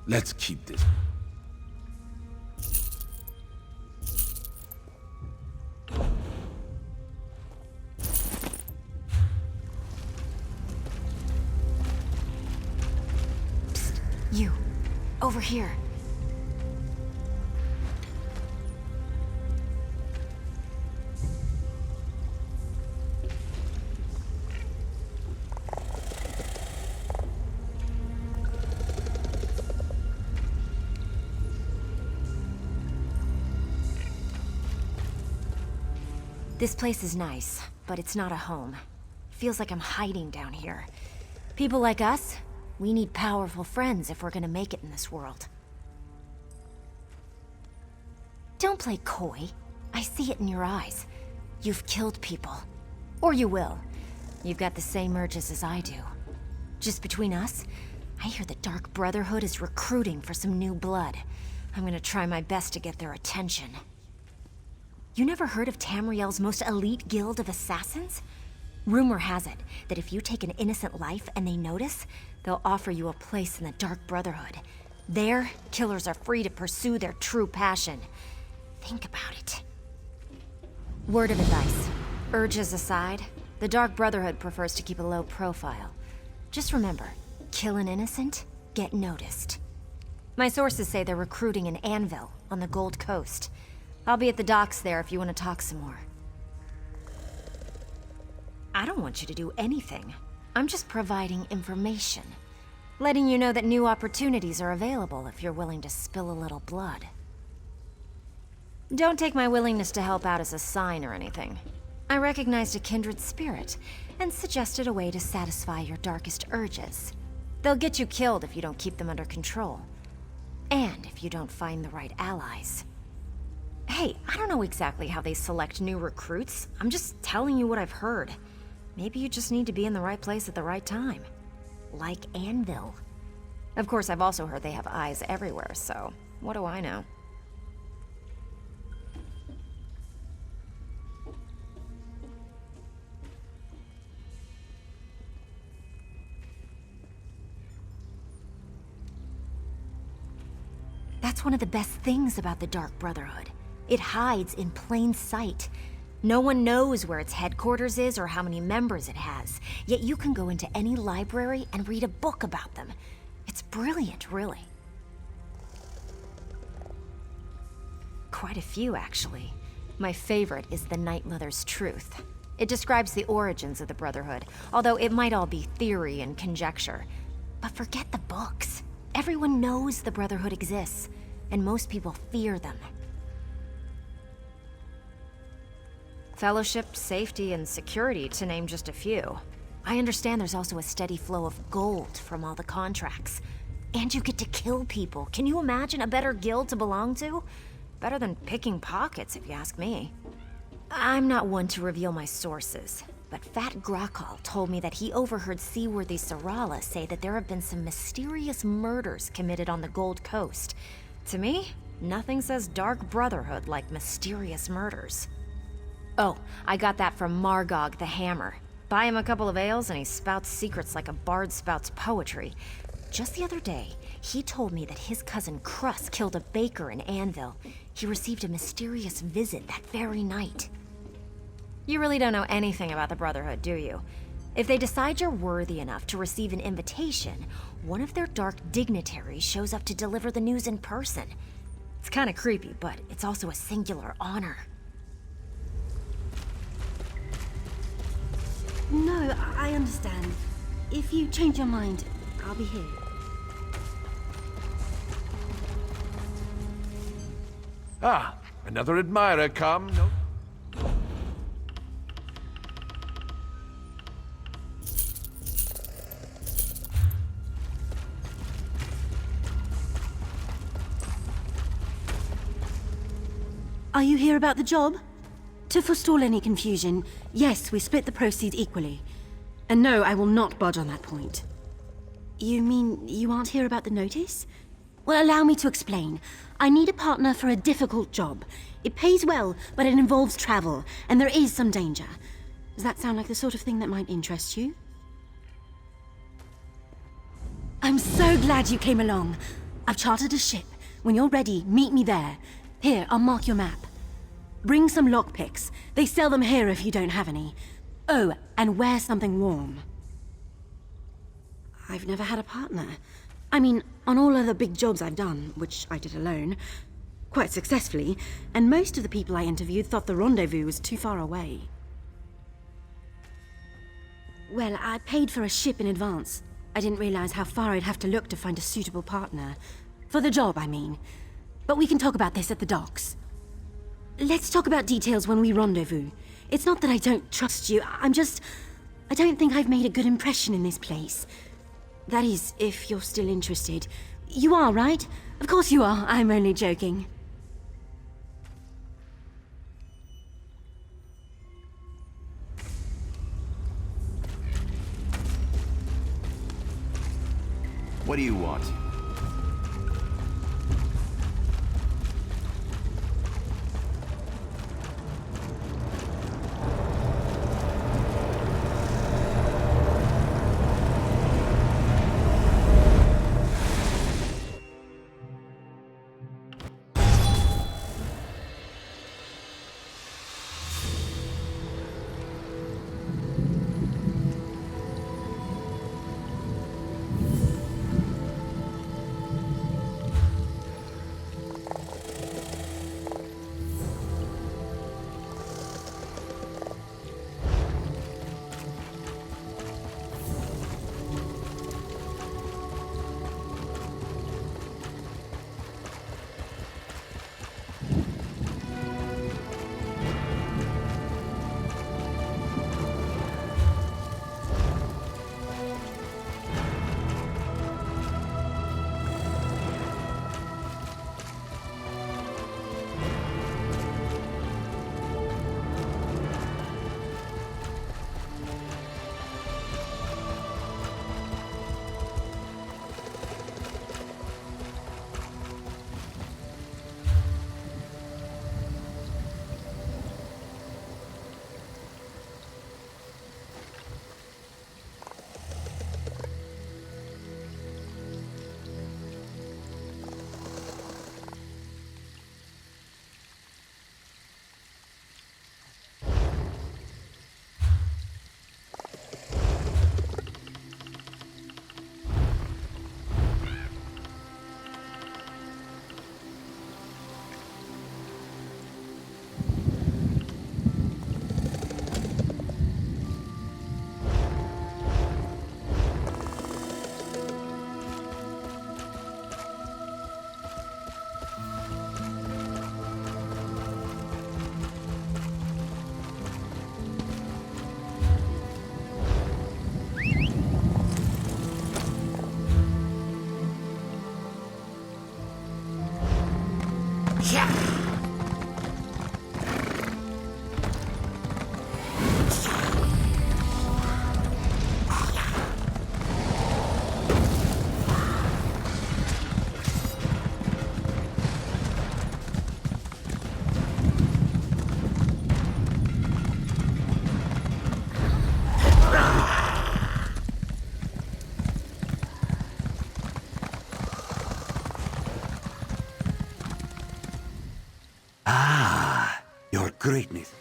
Let's keep this. You, over here. This place is nice, but it's not a home. Feels like I'm hiding down here. People like us, we need powerful friends if we're gonna make it in this world. Don't play coy. I see it in your eyes. You've killed people. Or you will. You've got the same urges as I do. Just between us, I hear the Dark Brotherhood is recruiting for some new blood. I'm gonna try my best to get their attention. You never heard of Tamriel's most elite guild of assassins? Rumor has it that if you take an innocent life and they notice, they'll offer you a place in the Dark Brotherhood. There, killers are free to pursue their true passion. Think about it. Word of advice. Urges aside, the Dark Brotherhood prefers to keep a low profile. Just remember, kill an innocent, get noticed. My sources say they're recruiting in Anvil, on the Gold Coast. I'll be at the docks there if you want to talk some more. I don't want you to do anything. I'm just providing information. Letting you know that new opportunities are available if you're willing to spill a little blood. Don't take my willingness to help out as a sign or anything. I recognized a kindred spirit and suggested a way to satisfy your darkest urges. They'll get you killed if you don't keep them under control. And if you don't find the right allies. Hey, I don't know exactly how they select new recruits. I'm just telling you what I've heard. Maybe you just need to be in the right place at the right time. Like Anvil. Of course, I've also heard they have eyes everywhere, so what do I know? That's one of the best things about the Dark Brotherhood. It hides in plain sight. No one knows where its headquarters is or how many members it has, yet you can go into any library and read a book about them. It's brilliant, really. Quite a few, actually. My favorite is The Night Mother's Truth. It describes the origins of the Brotherhood, although it might all be theory and conjecture. But forget the books. Everyone knows the Brotherhood exists, and most people fear them. Fellowship, safety, and security, to name just a few. I understand there's also a steady flow of gold from all the contracts. And you get to kill people. Can you imagine a better guild to belong to? Better than picking pockets, if you ask me. I'm not one to reveal my sources, but Fat Grakal told me that he overheard Seaworthy Sarala say that there have been some mysterious murders committed on the Gold Coast. To me, nothing says Dark Brotherhood like mysterious murders. Oh, I got that from Margog the Hammer. Buy him a couple of ales and he spouts secrets like a bard spouts poetry. Just the other day, he told me that his cousin Crus killed a baker in Anvil. He received a mysterious visit that very night. You really don't know anything about the Brotherhood, do you? If they decide you're worthy enough to receive an invitation, one of their dark dignitaries shows up to deliver the news in person. It's kind of creepy, but it's also a singular honor. No, I understand. If you change your mind, I'll be here. Ah, another admirer come. No. Are you here about the job? To forestall any confusion, yes, we split the proceeds equally. And no, I will not budge on that point. You mean you aren't here about the notice? Well, allow me to explain. I need a partner for a difficult job. It pays well, but it involves travel, and there is some danger. Does that sound like the sort of thing that might interest you? I'm so glad you came along. I've chartered a ship. When you're ready, meet me there. Here, I'll mark your map. Bring some lockpicks. They sell them here if you don't have any. Oh, and wear something warm. I've never had a partner. I mean, on all other big jobs I've done, which I did alone, quite successfully, and most of the people I interviewed thought the rendezvous was too far away. Well, I paid for a ship in advance. I didn't realize how far I'd have to look to find a suitable partner. For the job, I mean. But we can talk about this at the docks. Let's talk about details when we rendezvous. It's not that I don't trust you, I don't think I've made a good impression in this place. That is, if you're still interested. You are, right? Of course you are, I'm only joking. What do you want? Your greatness.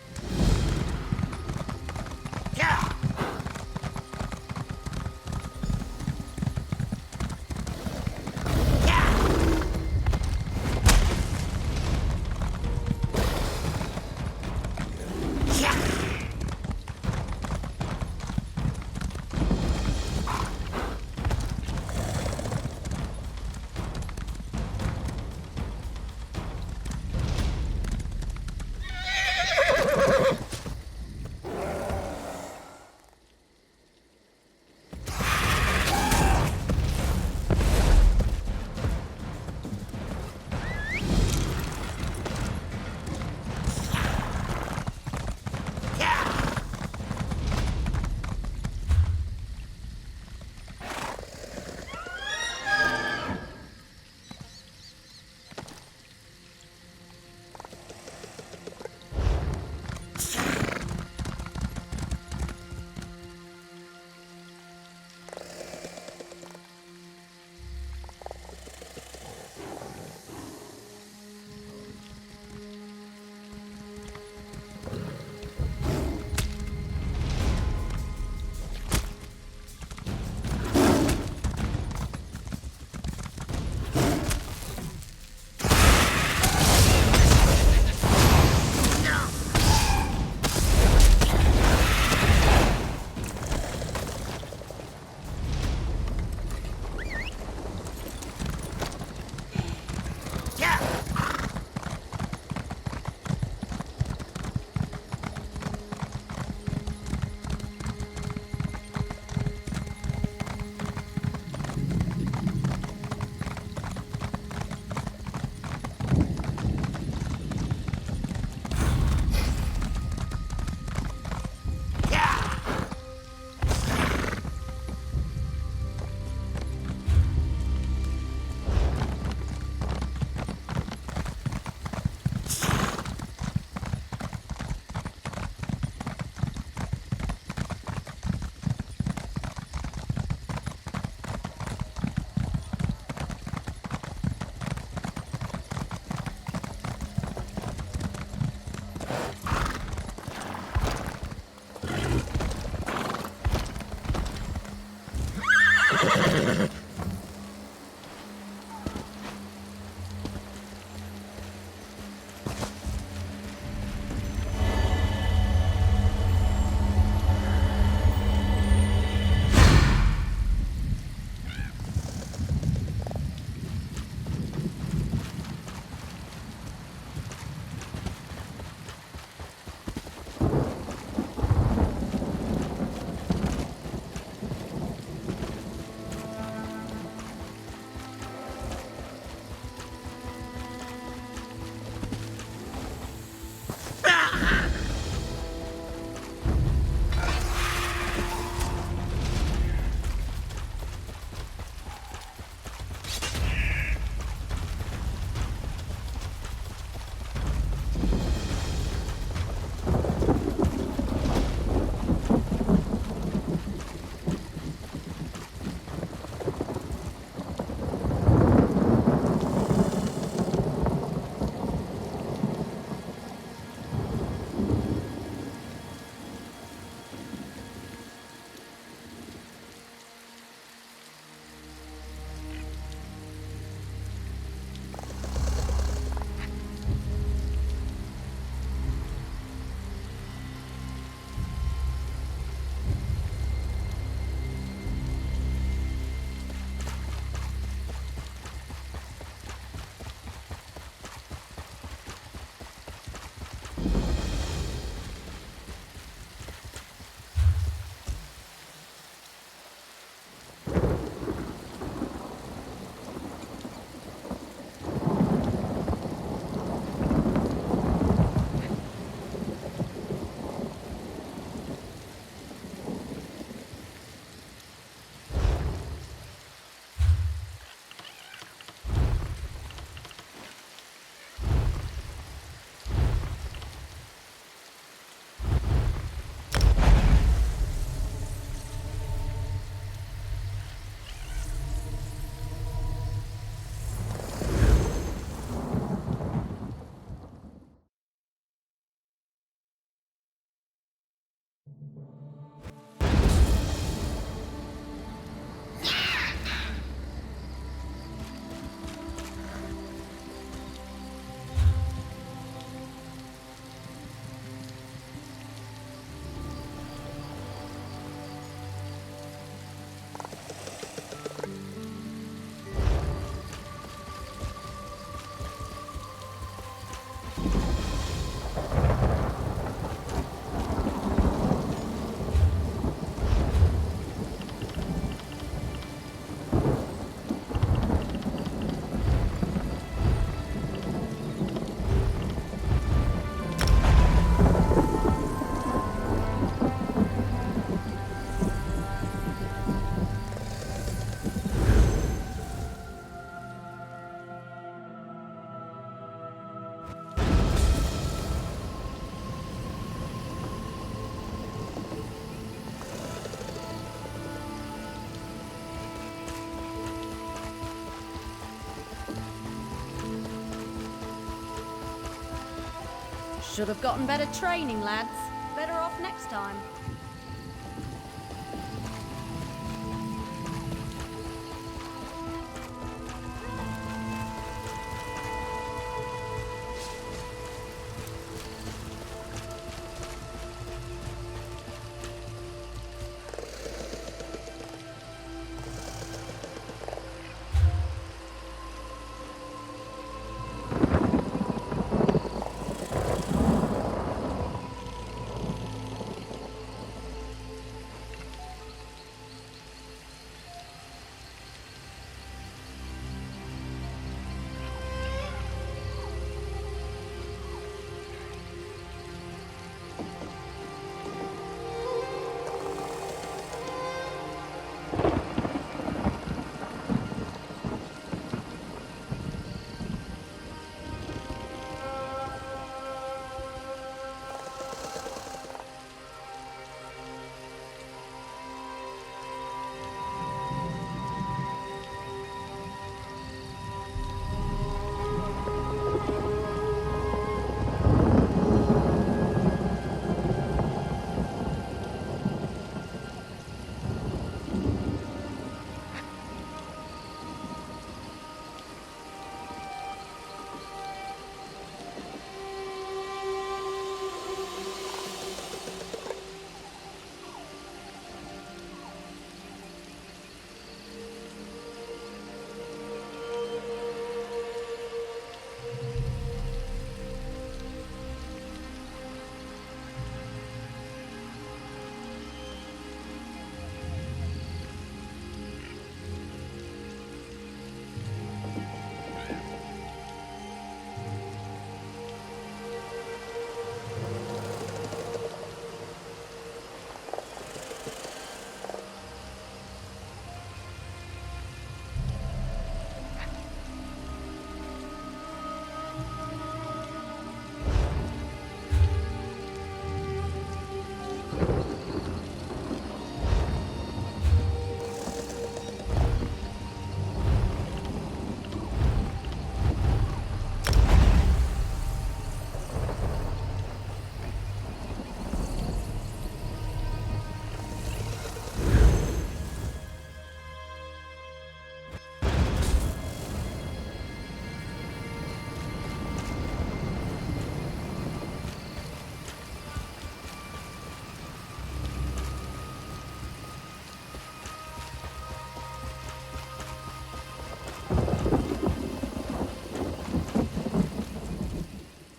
Should have gotten better training, lads. Better off next time.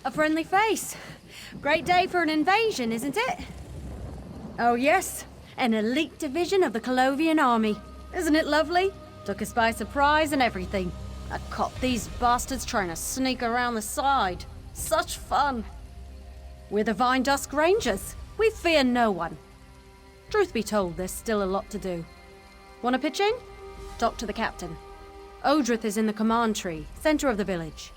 A friendly face. Great day for an invasion, isn't it? Oh yes, an elite division of the Colovian army. Isn't it lovely? Took us by surprise and everything. I caught these bastards trying to sneak around the side. Such fun. We're the Vine Dusk Rangers. We fear no one. Truth be told, there's still a lot to do. Wanna pitch in? Talk to the captain. Odrith is in the command tree, center of the village.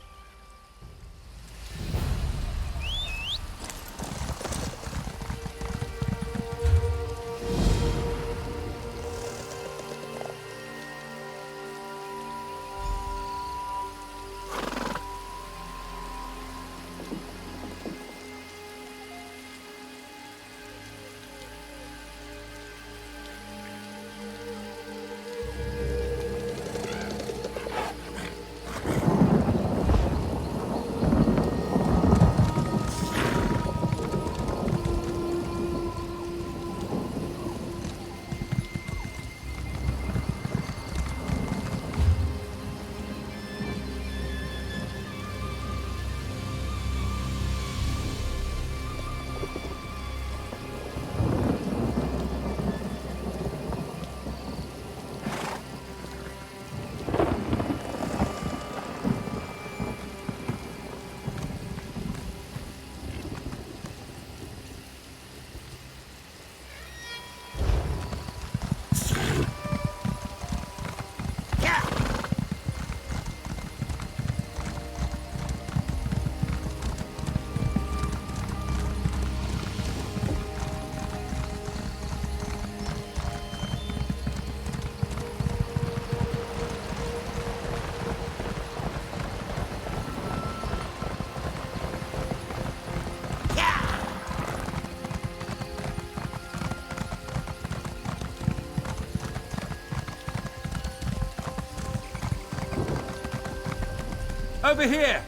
over here!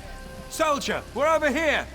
Soldier, we're over here!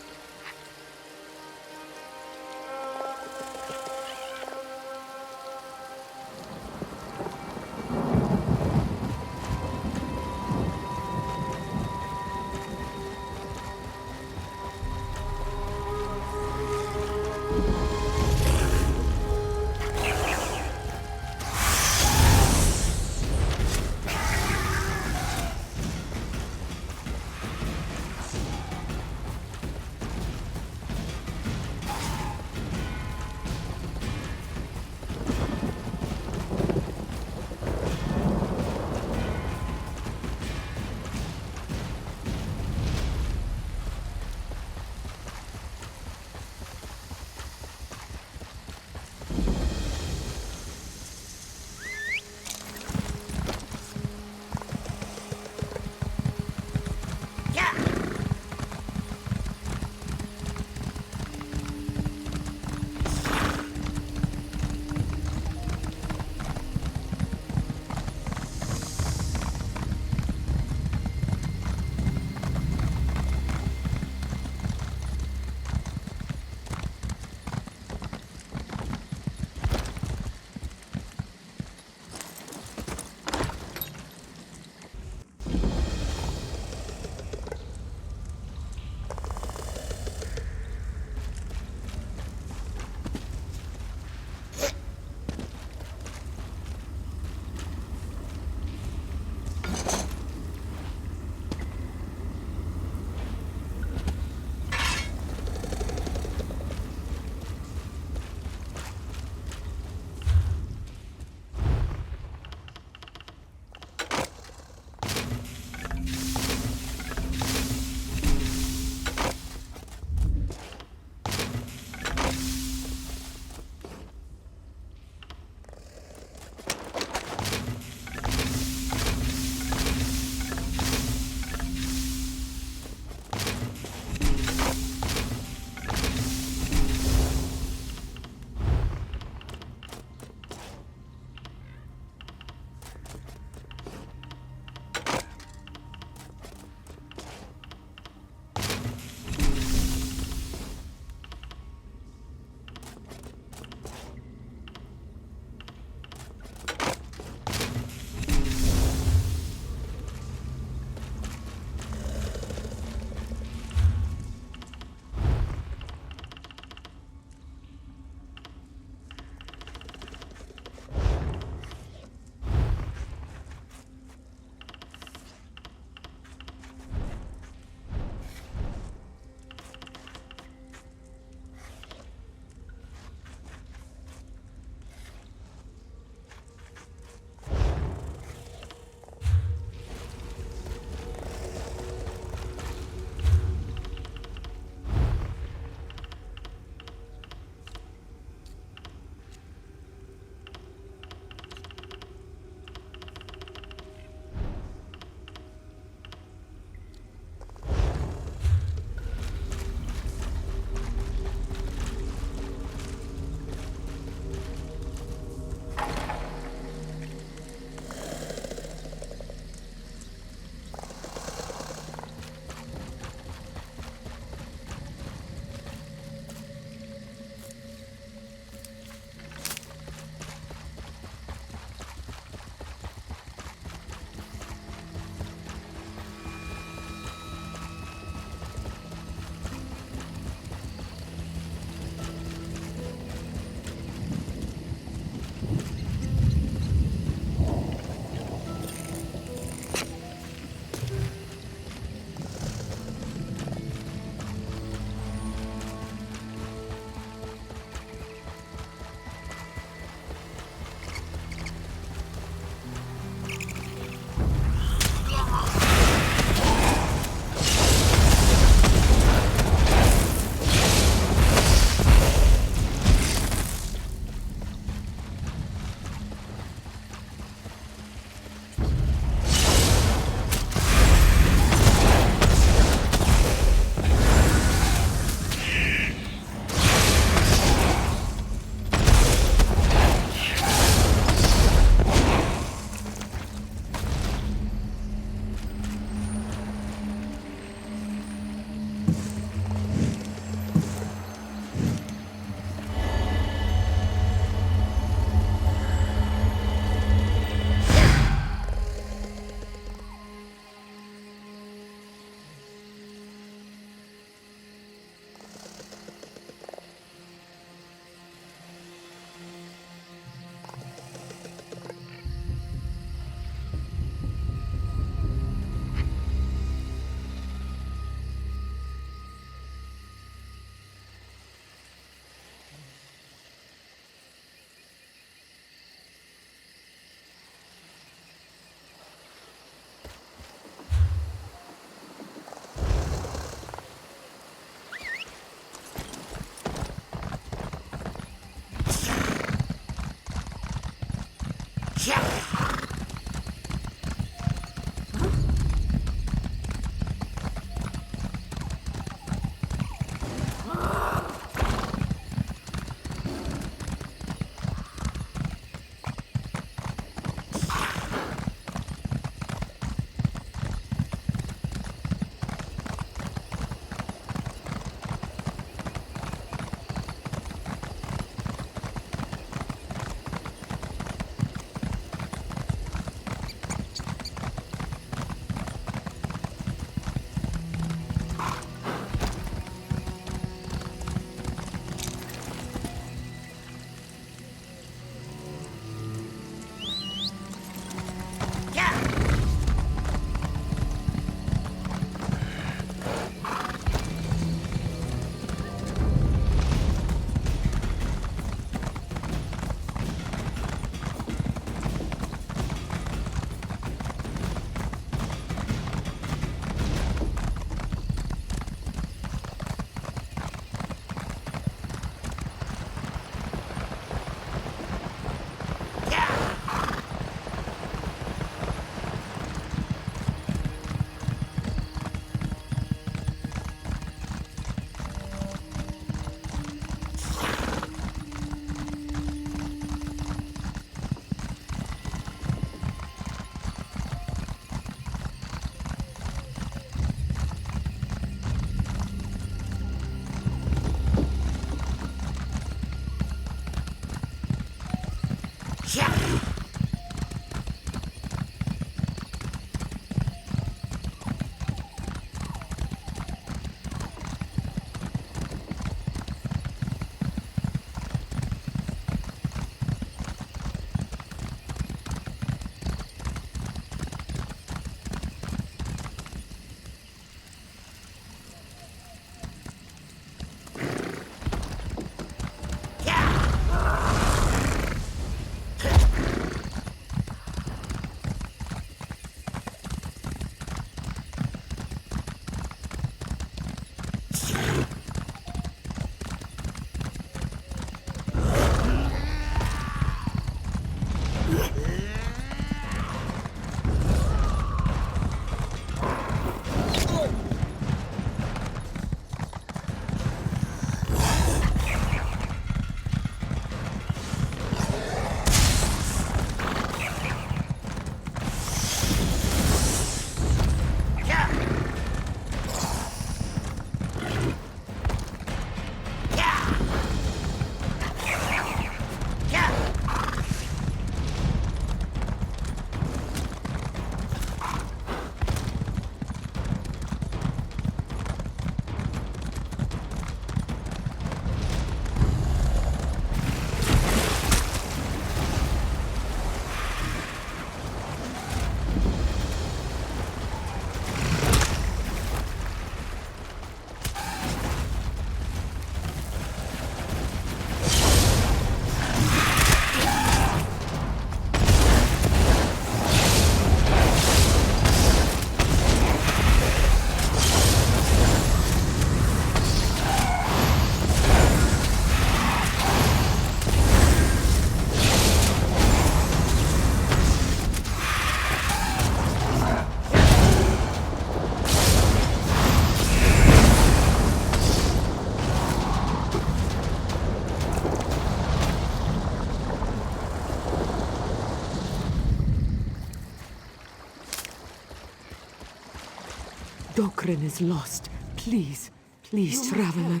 Dokren is lost. Please, please, traveler.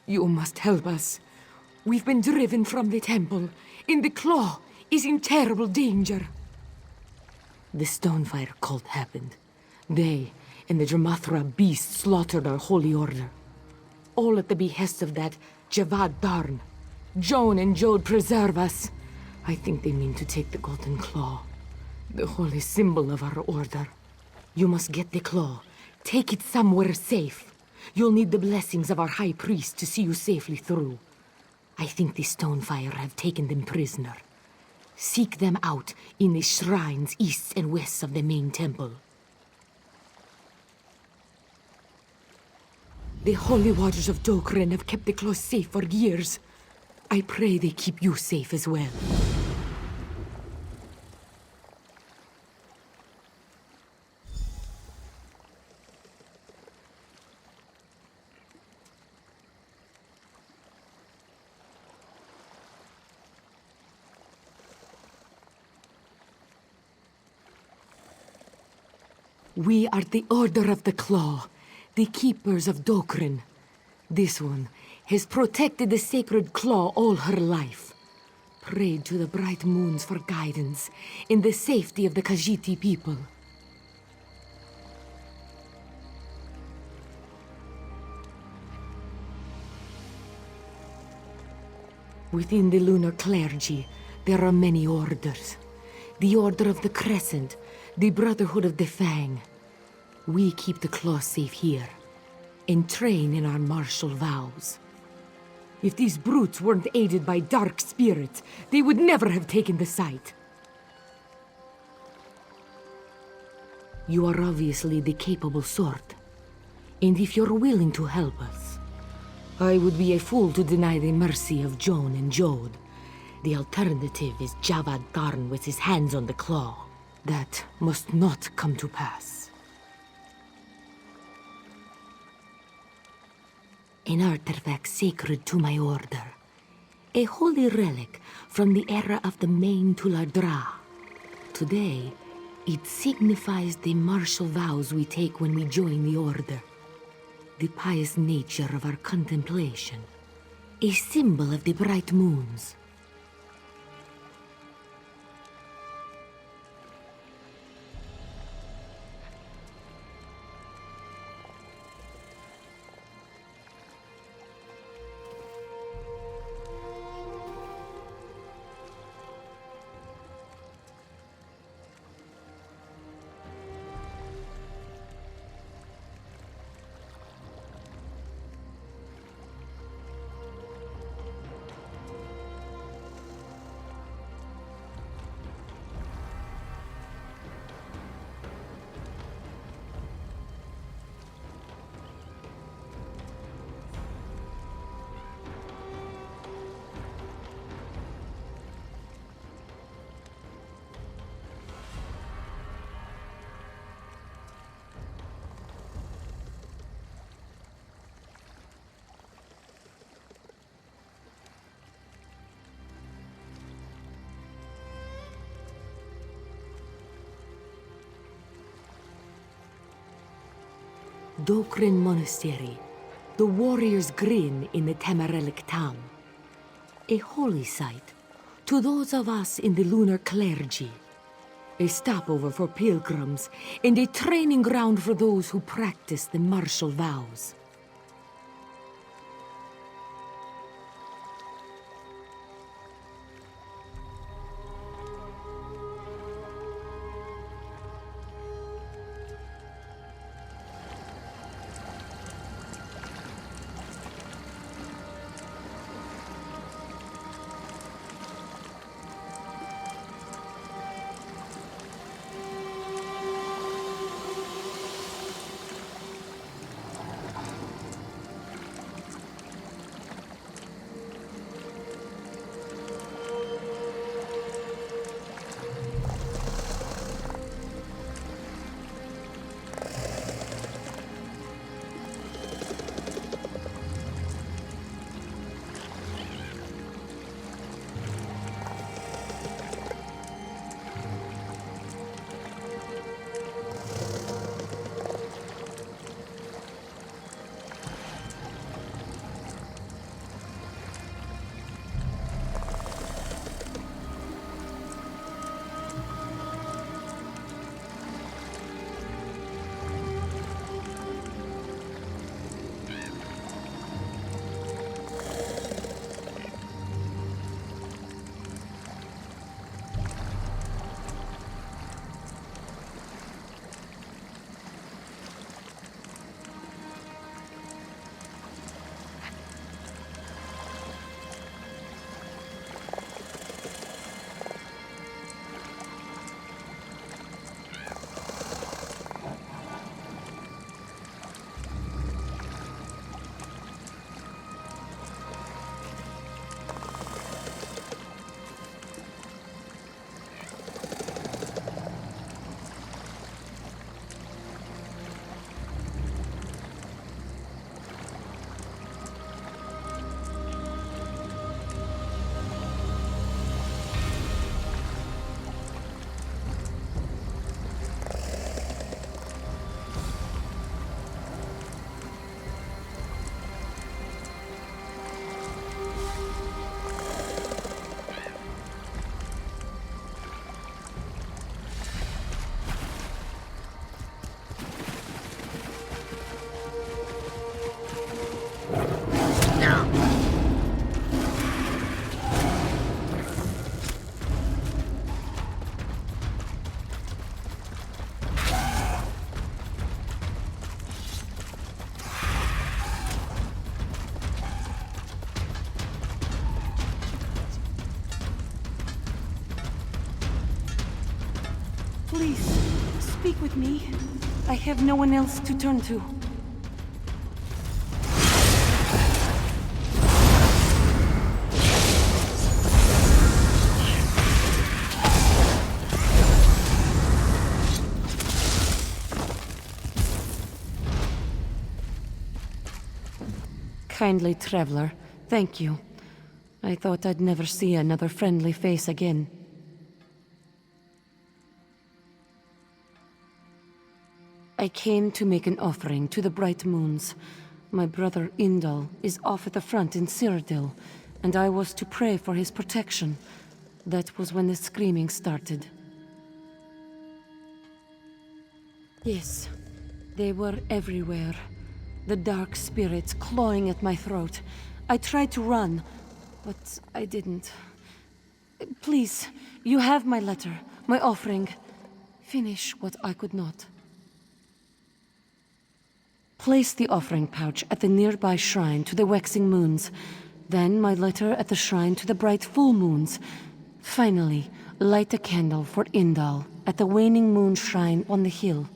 You must help us. We've been driven from the temple, and the claw is in terrible danger. The Stonefire cult happened. They and the Dramathra beast slaughtered our holy order. All at the behest of that Javad Darn. Joan and Jode preserve us. I think they mean to take the golden claw, the holy symbol of our order. You must get the claw. Take it somewhere safe. You'll need the blessings of our high priest to see you safely through. I think the Stonefire have taken them prisoner. Seek them out in the shrines east and west of the main temple. The holy waters of Dokren have kept the claw safe for years. I pray they keep you safe as well. We are the Order of the Claw, the Keepers of Dokrin. This one has protected the sacred claw all her life. Prayed to the bright moons for guidance in the safety of the Khajiiti people. Within the lunar clergy, there are many orders. The Order of the Crescent, the Brotherhood of the Fang. We keep the claw safe here, and train in our martial vows. If these brutes weren't aided by dark spirits, they would never have taken the site. You are obviously the capable sort, and if you're willing to help us, I would be a fool to deny the mercy of Joan and Jode. The alternative is Javad Karn with his hands on the claw. That must not come to pass. An artifact sacred to my order. A holy relic from the era of the main Tulardra. Today, it signifies the martial vows we take when we join the order. The pious nature of our contemplation. A symbol of the bright moons. Dokrin Monastery, the warrior's grin in the Tamrielic town. A holy site to those of us in the lunar clergy. A stopover for pilgrims and a training ground for those who practice the martial vows. Please, speak with me. I have no one else to turn to. Kindly traveler, thank you. I thought I'd never see another friendly face again. I came to make an offering to the bright moons. My brother Indal is off at the front in Cyrodiil, and I was to pray for his protection. That was when the screaming started. Yes, they were everywhere. The dark spirits clawing at my throat. I tried to run, but I didn't. Please, you have my letter, my offering. Finish what I could not. Place the offering pouch at the nearby shrine to the waxing moons. Then my letter at the shrine to the bright full moons. Finally, light a candle for Indal at the waning moon shrine on the hill.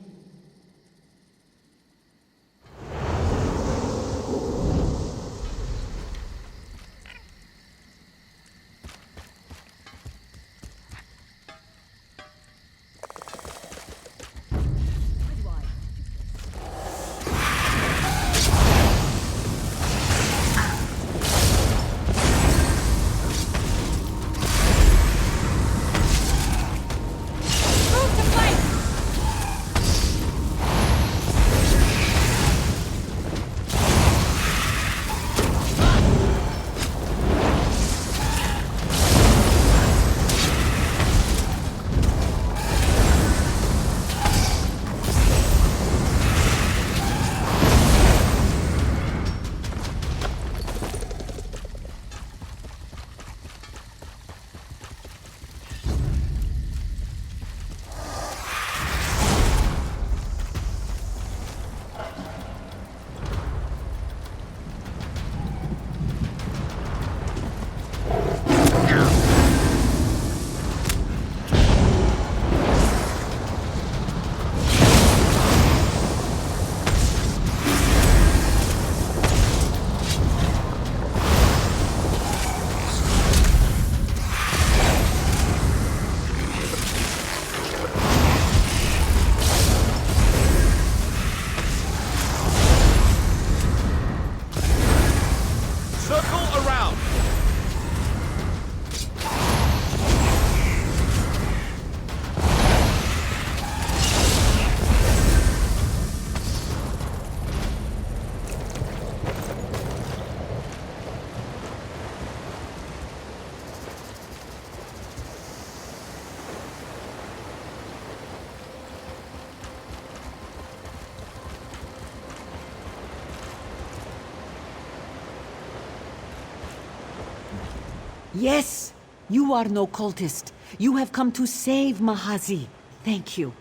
Yes! You are no cultist. You have come to save Mahazi. Thank you.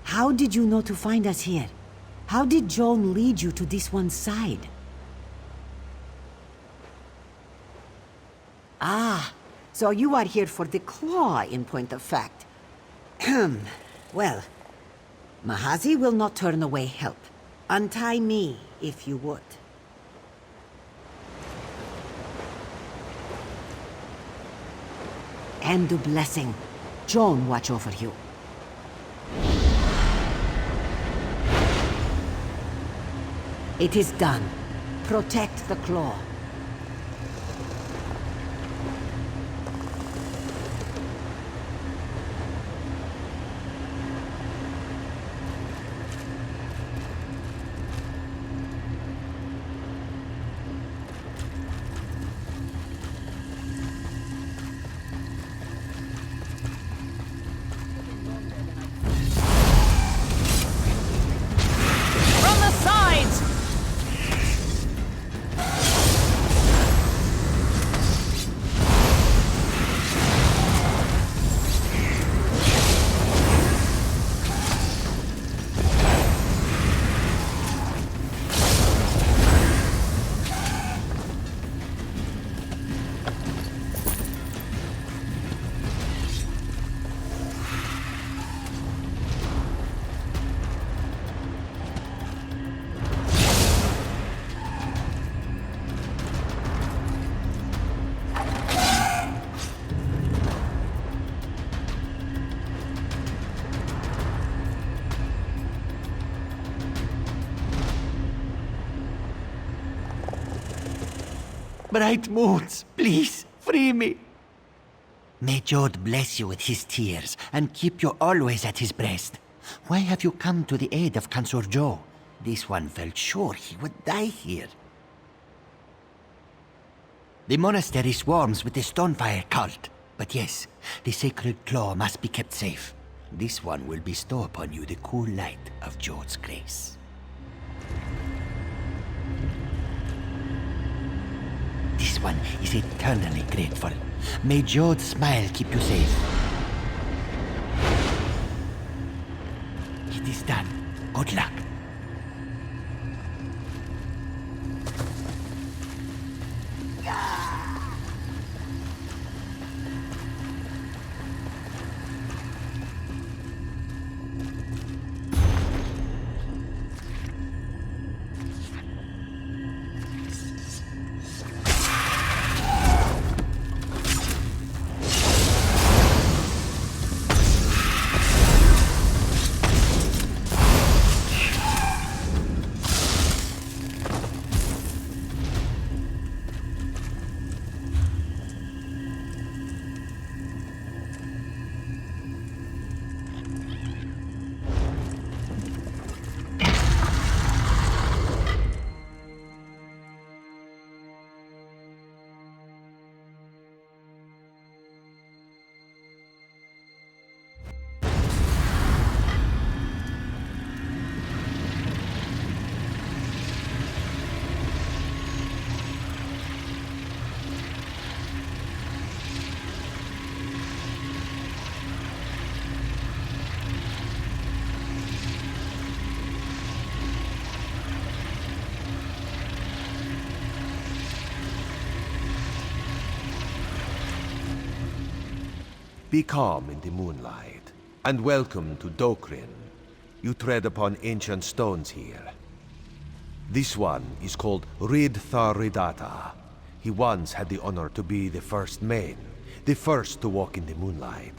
How did you know to find us here? How did Joan lead you to this one side? Ah, so you are here for the claw, in point of fact. Well, Mahazi will not turn away help. Untie me, if you would. And the blessing. Joan watch over you. It is done. Protect the claw. Bright moons, please, free me. May Jod bless you with his tears and keep you always at his breast. Why have you come to the aid of Consort Jo? This one felt sure he would die here. The monastery swarms with the Stonefire cult. But yes, the sacred claw must be kept safe. This one will bestow upon you the cool light of Jod's grace. This one is eternally grateful. May Jod's smile keep you safe. It is done. Good luck. Be calm in the moonlight, and welcome to Dokrin. You tread upon ancient stones here. This one is called Rid Thar Ridata. He once had the honor to be the first man, the first to walk in the moonlight.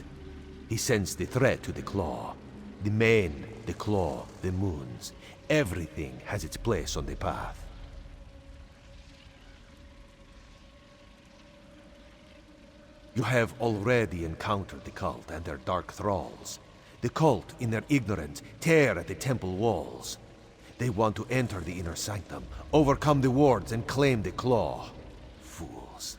He sensed the threat to the claw. The mane, the claw, the moons. Everything has its place on the path. You have already encountered the cult and their dark thralls. The cult, in their ignorance, tear at the temple walls. They want to enter the inner sanctum, overcome the wards, and claim the claw. Fools.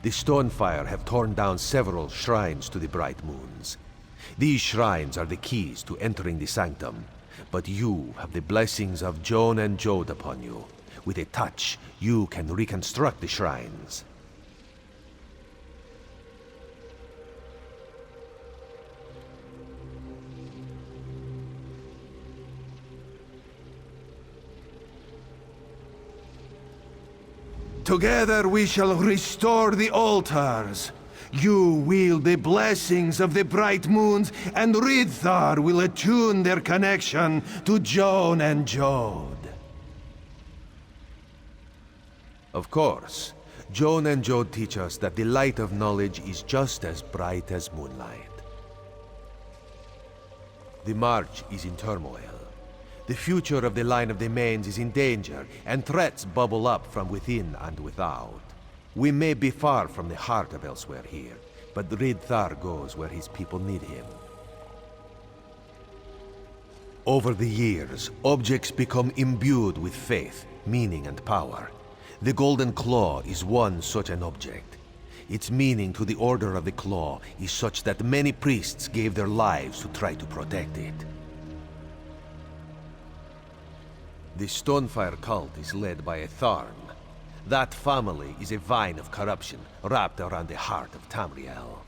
The Stonefire have torn down several shrines to the Bright Moons. These shrines are the keys to entering the sanctum. But you have the blessings of Joan and Jod upon you. With a touch, you can reconstruct the shrines. Together we shall restore the altars. You wield the blessings of the Bright Moons, and Ridthar will attune their connection to Joan and Jod. Of course, Joan and Jod teach us that the light of knowledge is just as bright as moonlight. The March is in turmoil. The future of the line of the Mains is in danger, and threats bubble up from within and without. We may be far from the heart of elsewhere here, but Ridthar goes where his people need him. Over the years, objects become imbued with faith, meaning and power. The Golden Claw is one such an object. Its meaning to the Order of the Claw is such that many priests gave their lives to try to protect it. The Stonefire cult is led by a Tharn. That family is a vine of corruption wrapped around the heart of Tamriel.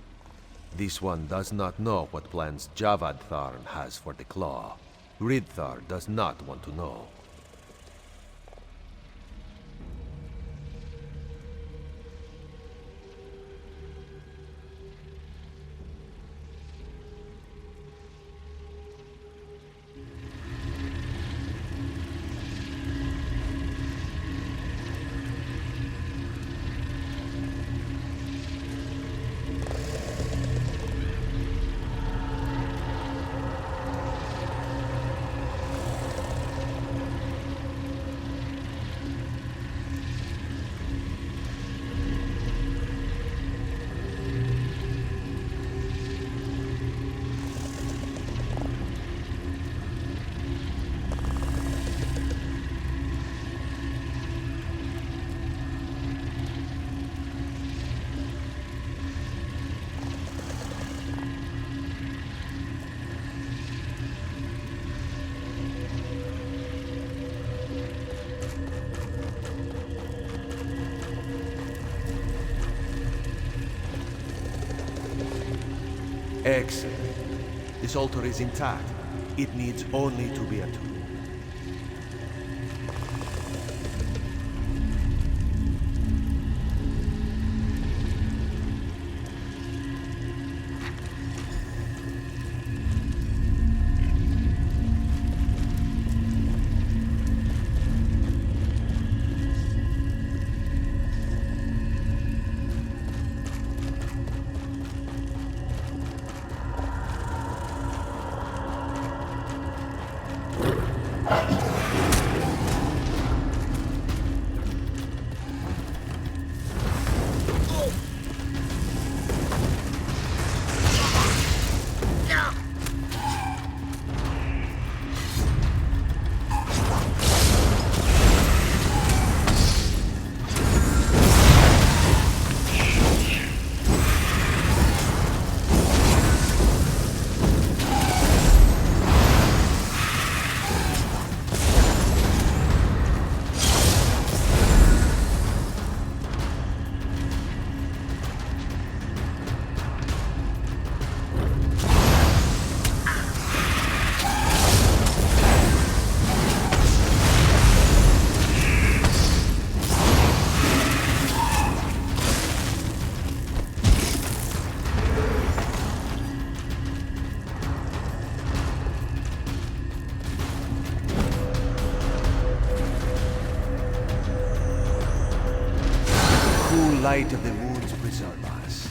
This one does not know what plans Javad Tharn has for the Claw. Ridthar does not want to know. Excellent. This altar is intact. It needs only to be attuned. Light of the moons preserve us.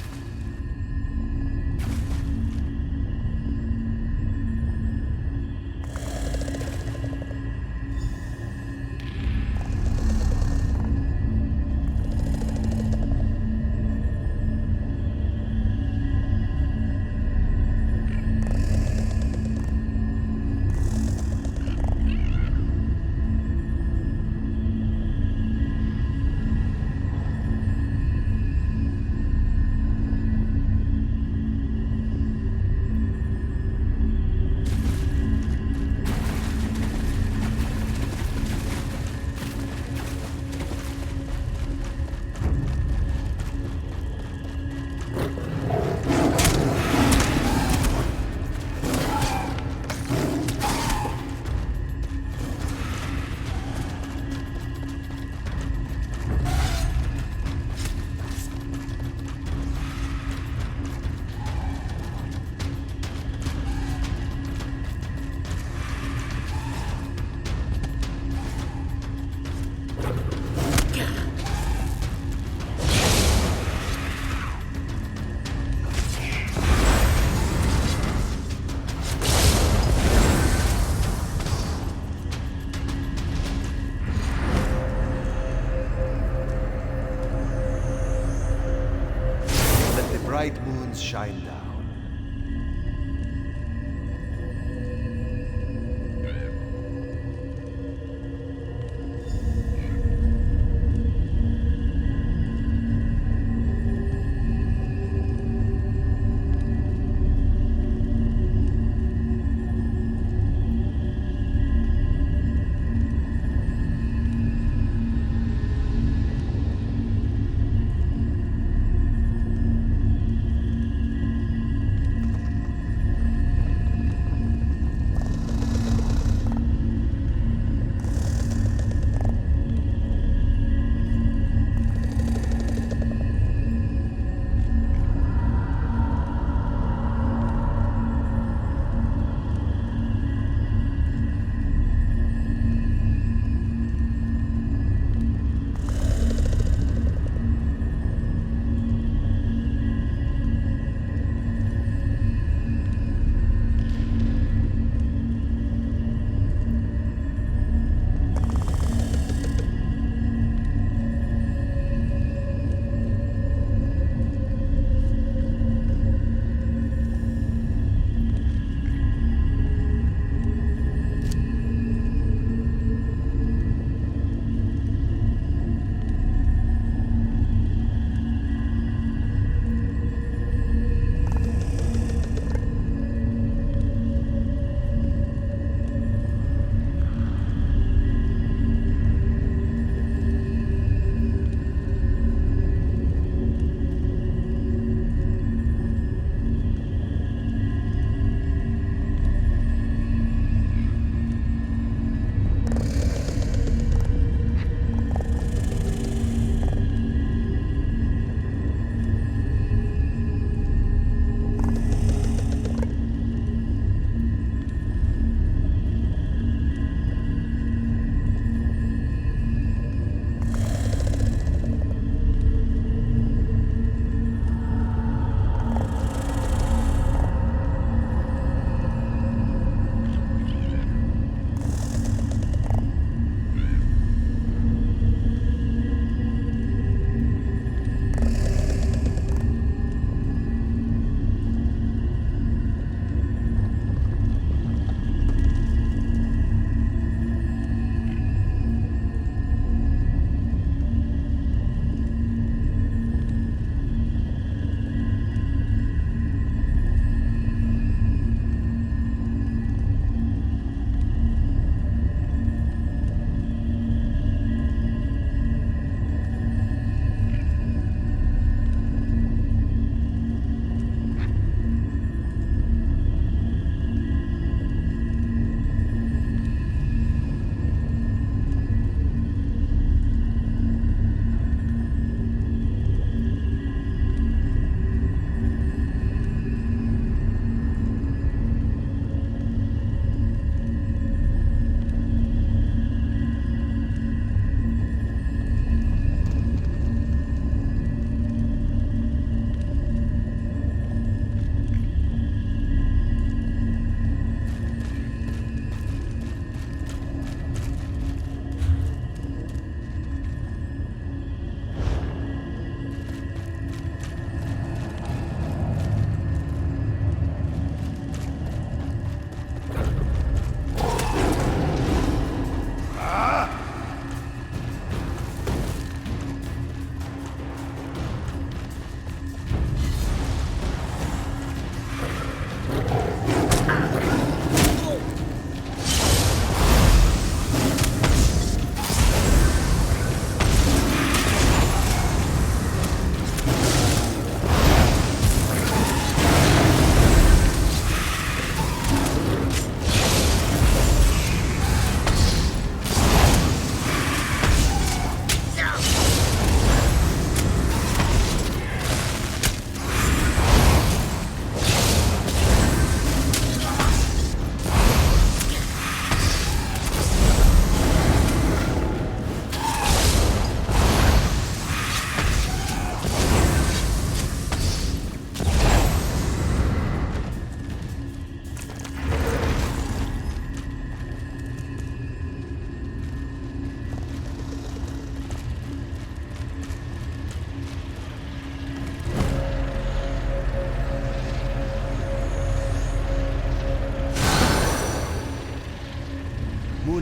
Bright moons shine down.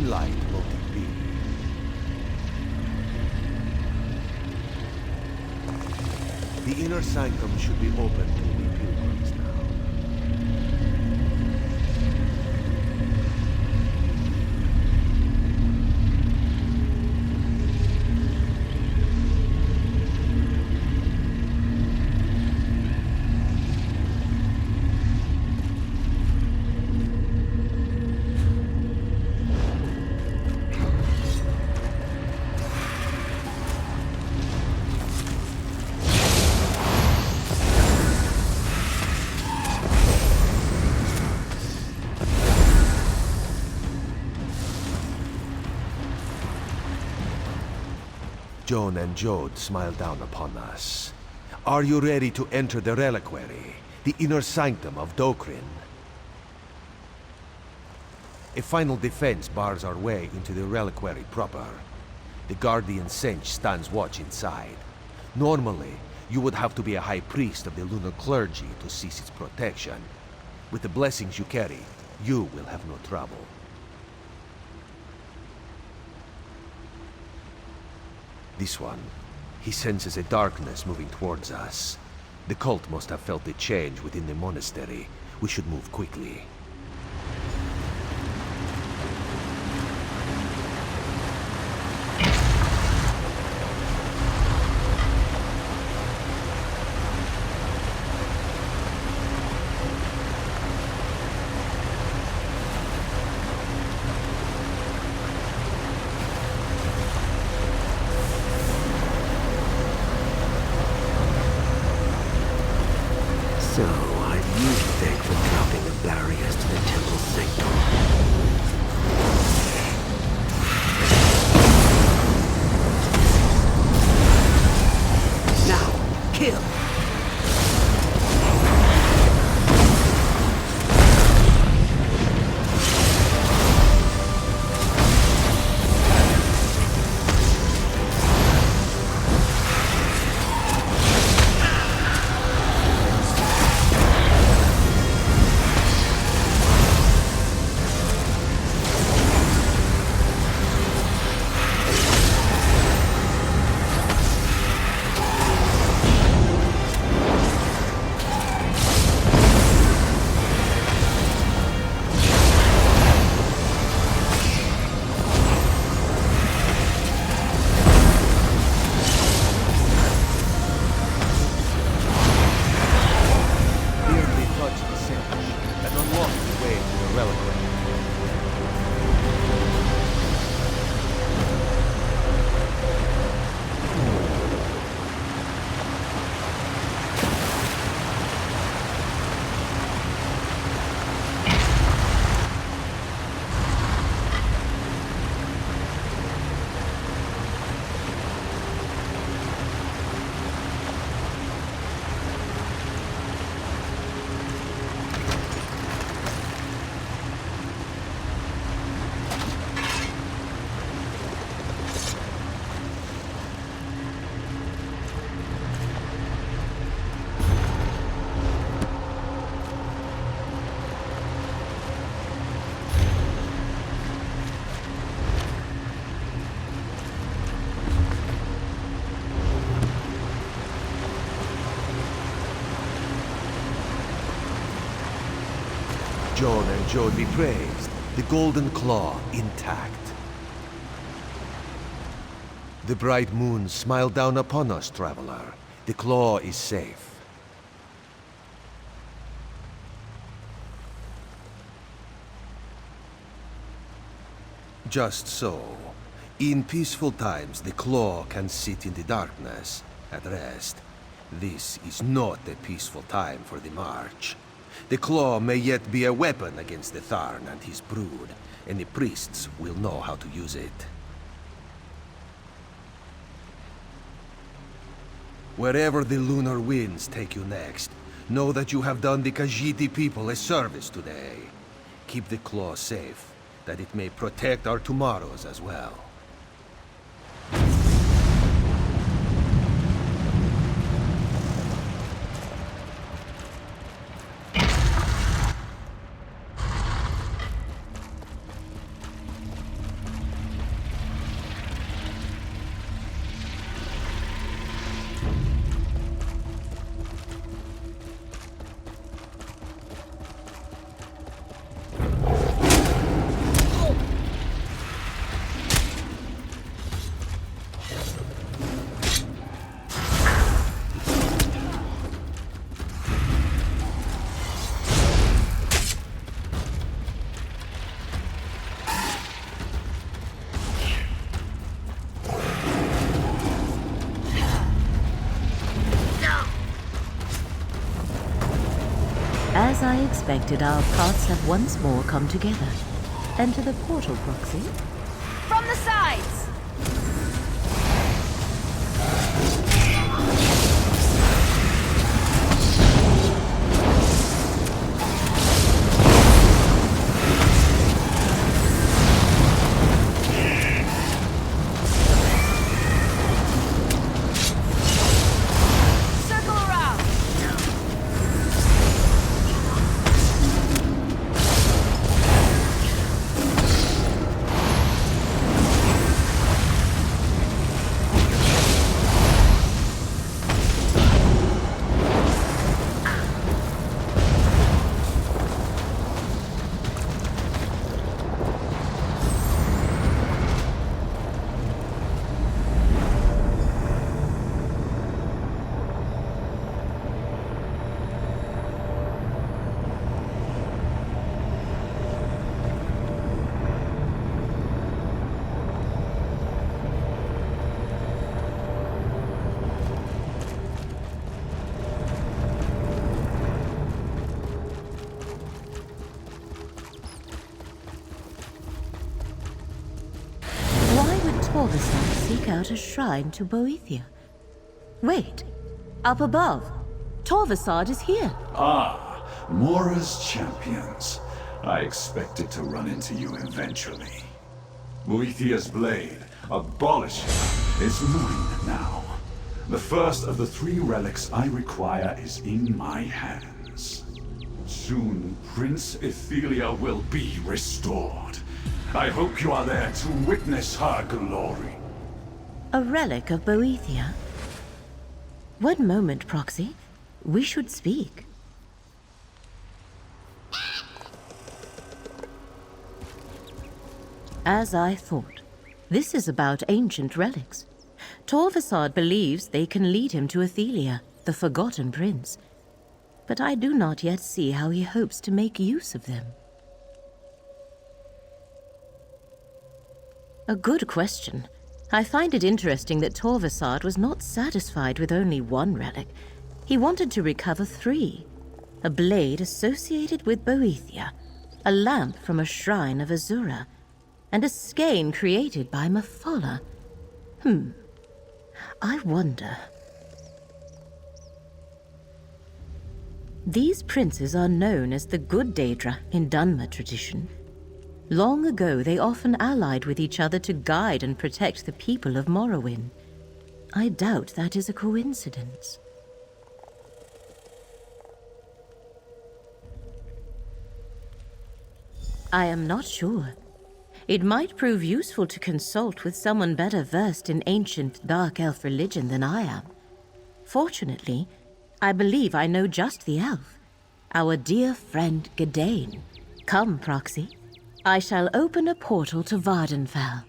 moonlight won't it be? The inner sanctum should be open to the pilgrims now. Joan and Jode smile down upon us. Are you ready to enter the reliquary, the inner sanctum of Dokrin? A final defense bars our way into the reliquary proper. The guardian Sench stands watch inside. Normally, you would have to be a high priest of the lunar clergy to cease its protection. With the blessings you carry, you will have no trouble. This one, he senses a darkness moving towards us. The cult must have felt the change within the monastery. We should move quickly. So, I've used Veg for dropping the barriers to the temple sanctum. Now, kill! Joan and Jode be praised, the golden claw intact. The bright moon smiled down upon us, traveler. The claw is safe. Just so. In peaceful times, the claw can sit in the darkness, at rest. This is not a peaceful time for the march. The claw may yet be a weapon against the Tharn and his brood, and the priests will know how to use it. Wherever the lunar winds take you next, know that you have done the Khajiit people a service today. Keep the claw safe, that it may protect our tomorrows as well. unexpected, our paths have once more come together. Enter the portal, Proxy. From the sides! Torvasad seek out a shrine to Boethia. Wait, up above, Torvasad is here. Ah, Mora's champions. I expected to run into you eventually. Boethia's blade, abolish it, is mine now. The first of the 3 relics I require is in my hands. Soon, Prince Ethelia will be restored. I hope you are there to witness her glory. A relic of Boethia? One moment, Proxy. We should speak. As I thought, this is about ancient relics. Torvasad believes they can lead him to Ethelia, the Forgotten Prince. But I do not yet see how he hopes to make use of them. A good question. I find it interesting that Torvasad was not satisfied with only 1 relic. He wanted to recover 3. A blade associated with Boethia, a lamp from a shrine of Azura, and a skein created by Mephala. I wonder. These princes are known as the Good Daedra in Dunmer tradition. Long ago, they often allied with each other to guide and protect the people of Morrowind. I doubt that is a coincidence. I am not sure. It might prove useful to consult with someone better versed in ancient dark elf religion than I am. Fortunately, I believe I know just the elf, our dear friend Gadain. Come, Proxy. I shall open a portal to Vardenfell.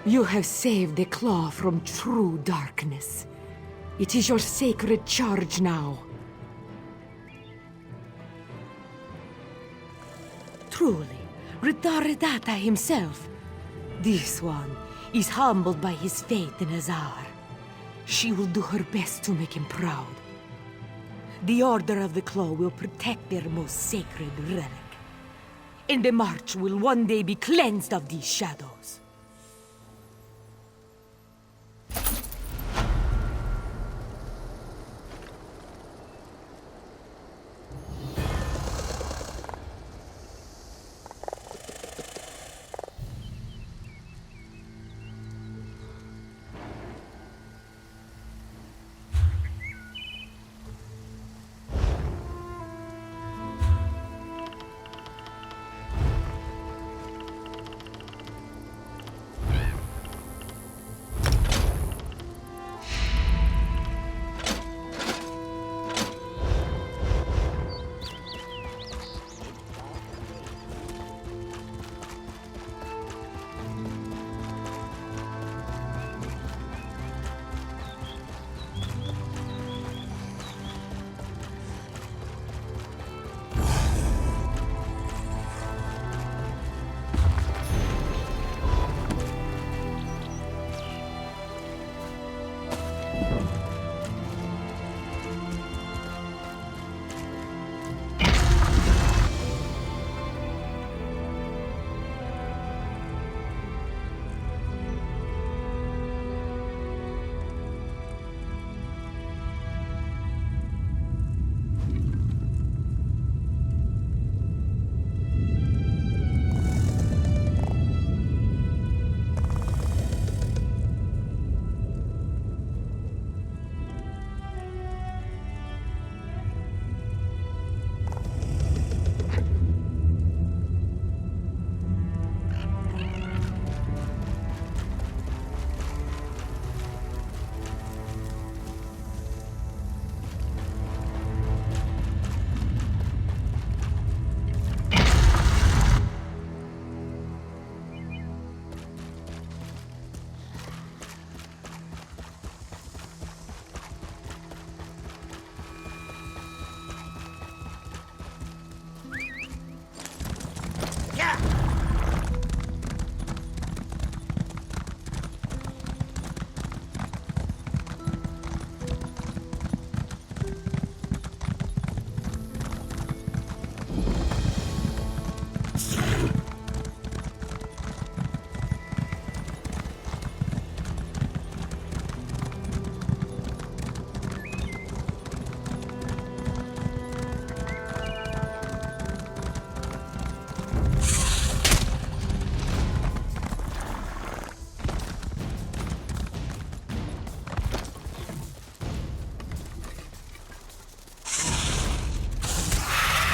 You have saved the claw from true darkness. It is your sacred charge now. Truly, Ritaridata himself. This one is humbled by his faith in Azar. She will do her best to make him proud. The Order of the Claw will protect their most sacred relic. And the March will one day be cleansed of these shadows.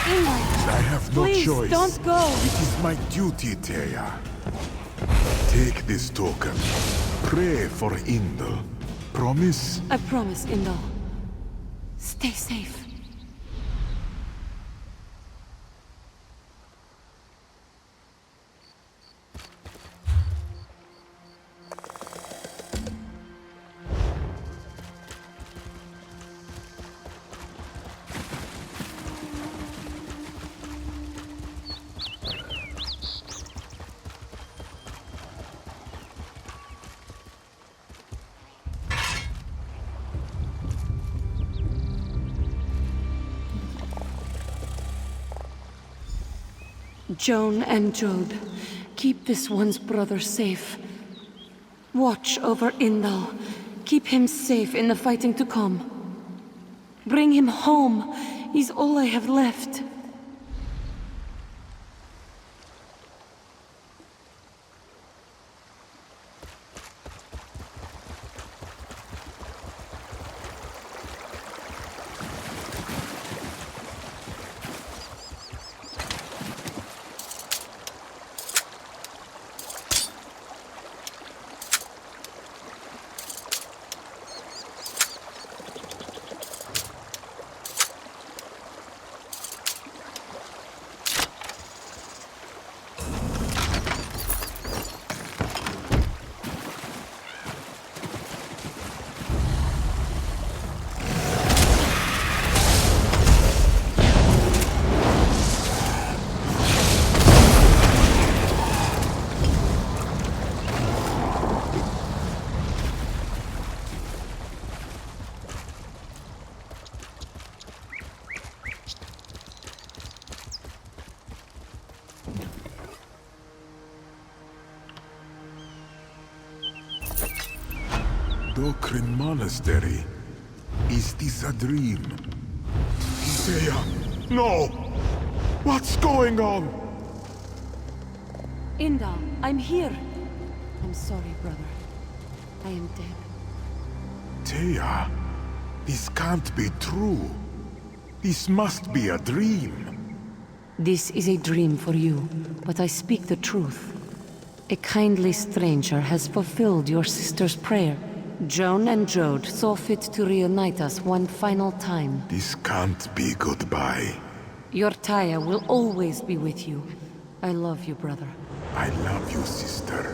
I have no Please, choice. don't go. It is my duty, Teya. Take this token. Pray for Indel. Promise? I promise, Indal. Stay safe. Joan and Jode, keep this one's brother safe. Watch over Indal. Keep him safe in the fighting to come. Bring him home. He's all I have left. Dokrin Monastery. Is this a dream? Thea, no! What's going on? Indal, I'm here. I'm sorry, brother. I am dead. Thea, this can't be true. This must be a dream. This is a dream for you, but I speak the truth. A kindly stranger has fulfilled your sister's prayer. Joan and Jode saw fit to reunite us one final time. This can't be goodbye. Your Taya will always be with you. I love you, brother. I love you, sister.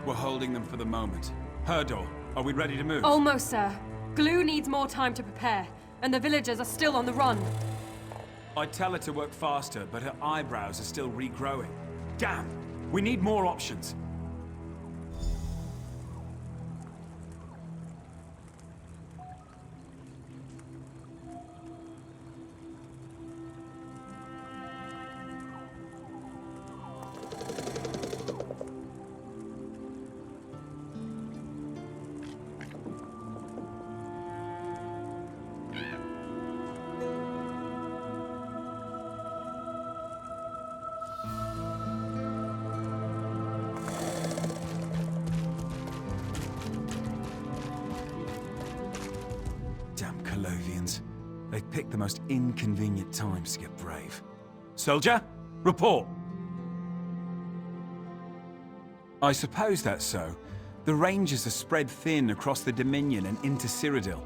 We're holding them for the moment. Herdor, are we ready to move? Almost, sir. Glue needs more time to prepare, and the villagers are still on the run. I'd tell her to work faster, but her eyebrows are still regrowing. Damn! We need more options. Damn Colovians. They've picked the most inconvenient times to get brave. Soldier, report! I suppose that's so. The Rangers are spread thin across the Dominion and into Cyrodiil.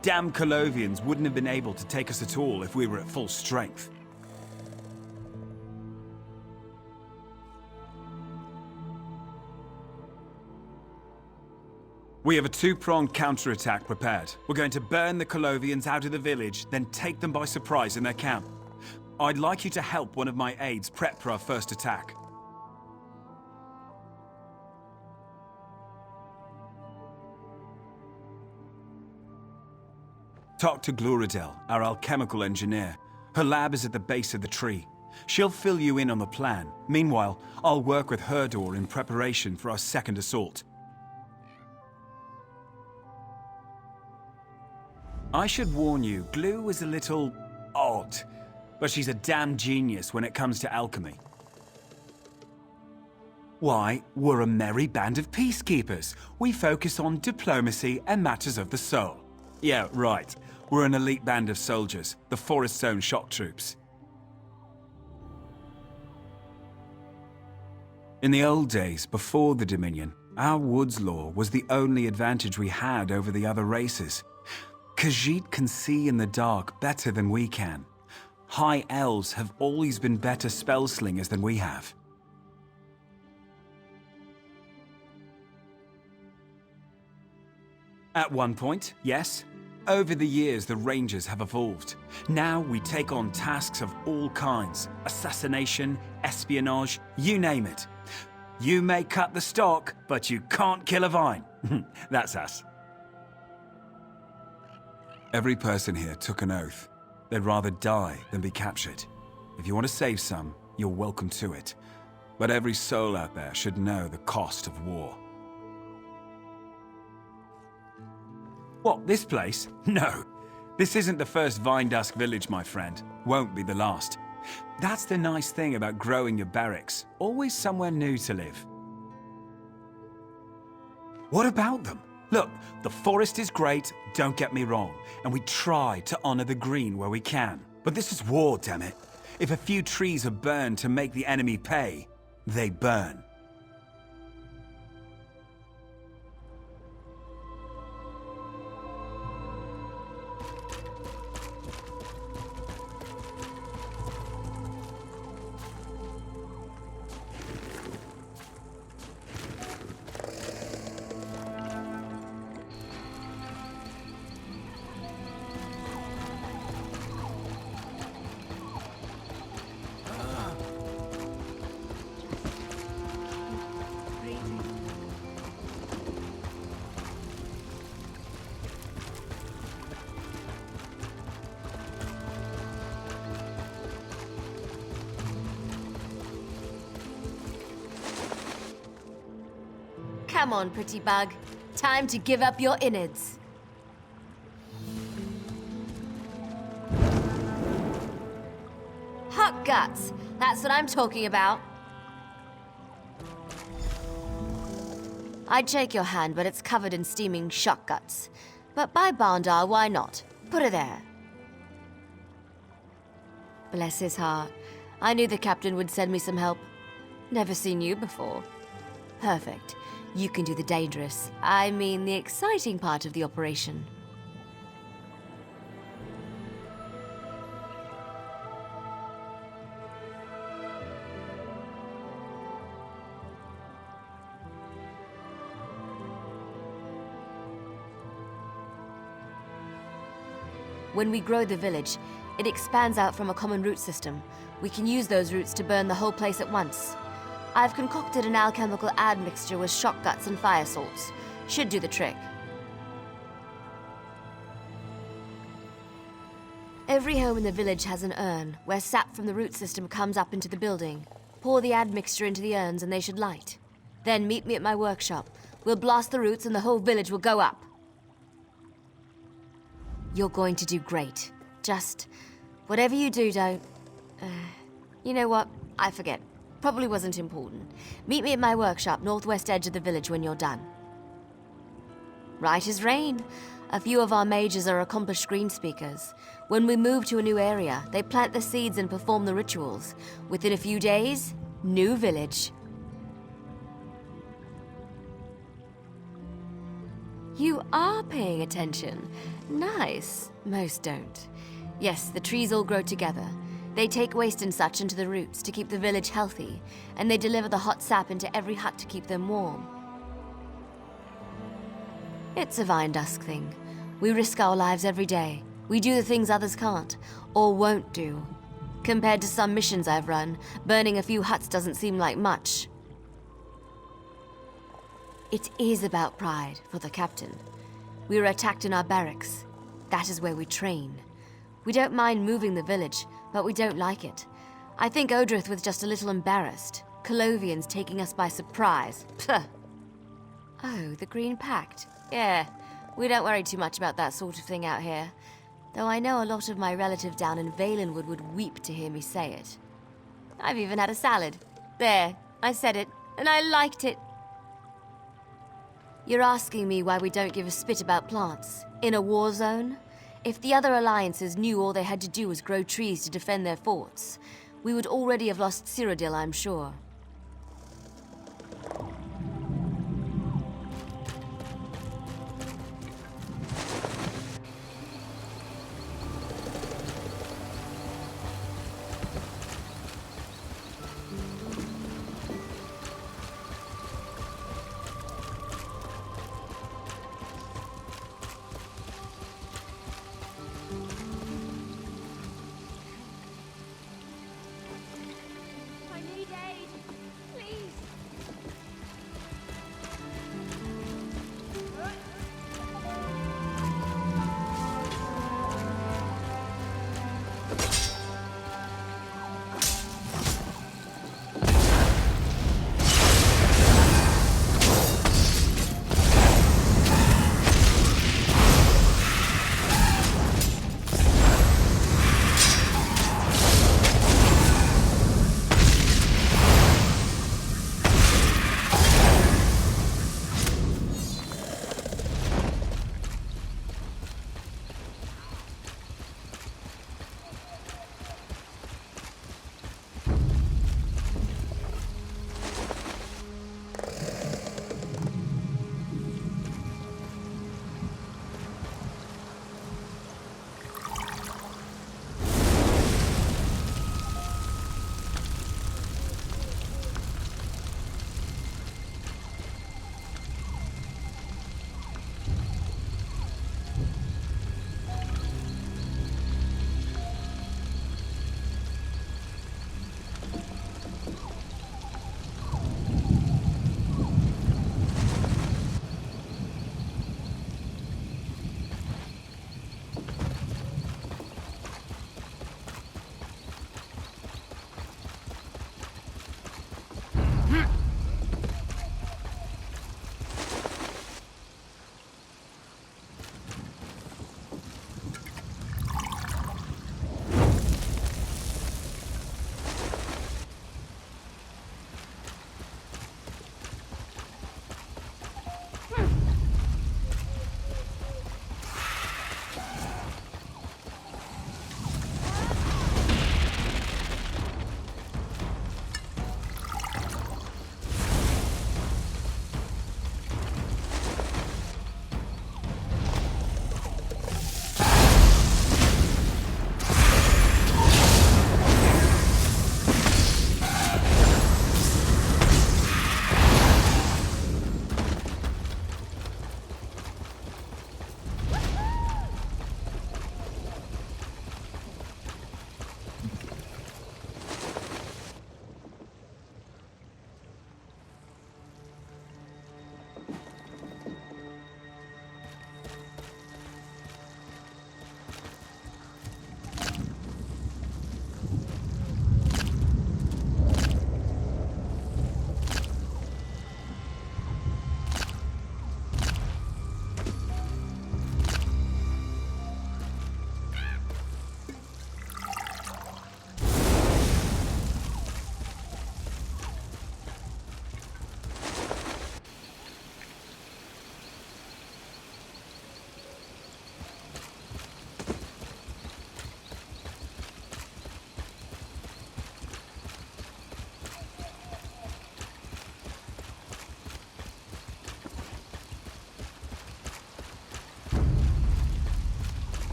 Damn Colovians wouldn't have been able to take us at all if we were at full strength. We have a two-pronged counterattack prepared. We're going to burn the Colovians out of the village, then take them by surprise in their camp. I'd like you to help one of my aides prep for our first attack. Talk to Gluradel, our alchemical engineer. Her lab is at the base of the tree. She'll fill you in on the plan. Meanwhile, I'll work with Herdor in preparation for our second assault. I should warn you, Glue is a little odd, but she's a damn genius when it comes to alchemy. Why, we're a merry band of peacekeepers. We focus on diplomacy and matters of the soul. Yeah, right. We're an elite band of soldiers, the Forest Zone shock troops. In the old days, before the Dominion, Our woods lore was the only advantage we had over the other races. Khajiit can see in the dark better than we can. High elves have always been better spellslingers than we have. At one point, yes. Over the years, the Rangers have evolved. Now we take on tasks of all kinds. Assassination, espionage, you name it. You may cut the stock, but you can't kill a vine. That's us. Every person here took an oath. They'd rather die than be captured. If you want to save some, you're welcome to it. But every soul out there should know the cost of war. What, this place? No. This isn't the first Vine Dusk village, my friend. Won't be the last. That's the nice thing about growing your barracks. Always somewhere new to live. What about them? Look, the forest is great, don't get me wrong, and we try to honor the green where we can. But this is war, damn it. If a few trees are burned to make the enemy pay, they burn. Come on, pretty bug. Time to give up your innards. Hot guts. That's what I'm talking about. I'd shake your hand, but it's covered in steaming shock guts. But by Bandar, why not? Put her there. Bless his heart. I knew the captain would send me some help. Never seen you before. Perfect. You can do the dangerous, I mean the exciting part of the operation. When we grow the village, it expands out from a common root system. We can use those roots to burn the whole place at once. I've concocted an alchemical admixture with shock guts and fire salts. Should do the trick. Every home in the village has an urn, where sap from the root system comes up into the building. Pour the admixture into the urns and they should light. Then meet me at my workshop. We'll blast the roots and the whole village will go up. You're going to do great. Just, whatever you do, don't... you know what? I forget. Probably wasn't important. Meet me at my workshop, northwest edge of the village when you're done. Right as rain. A few of our mages are accomplished green speakers. When we move to a new area, they plant the seeds and perform the rituals. Within a few days, new village. You are paying attention. Nice. Most don't. Yes, the trees all grow together. They take waste and such into the roots to keep the village healthy, and they deliver the hot sap into every hut to keep them warm. It's a Vine Dusk thing. We risk our lives every day. We do the things others can't, or won't do. Compared to some missions I've run, burning a few huts doesn't seem like much. It is about pride for the captain. We were attacked in our barracks. That is where we train. We don't mind moving the village, but we don't like it. I think Odrith was just a little embarrassed. Colovians taking us by surprise. Pugh. Oh, the Green Pact. Yeah, we don't worry too much about that sort of thing out here. Though I know a lot of my relatives down in Valenwood would weep to hear me say it. I've even had a salad. There, I said it, and I liked it. You're asking me why we don't give a spit about plants? In a war zone? If the other alliances knew all they had to do was grow trees to defend their forts, we would already have lost Cyrodiil, I'm sure.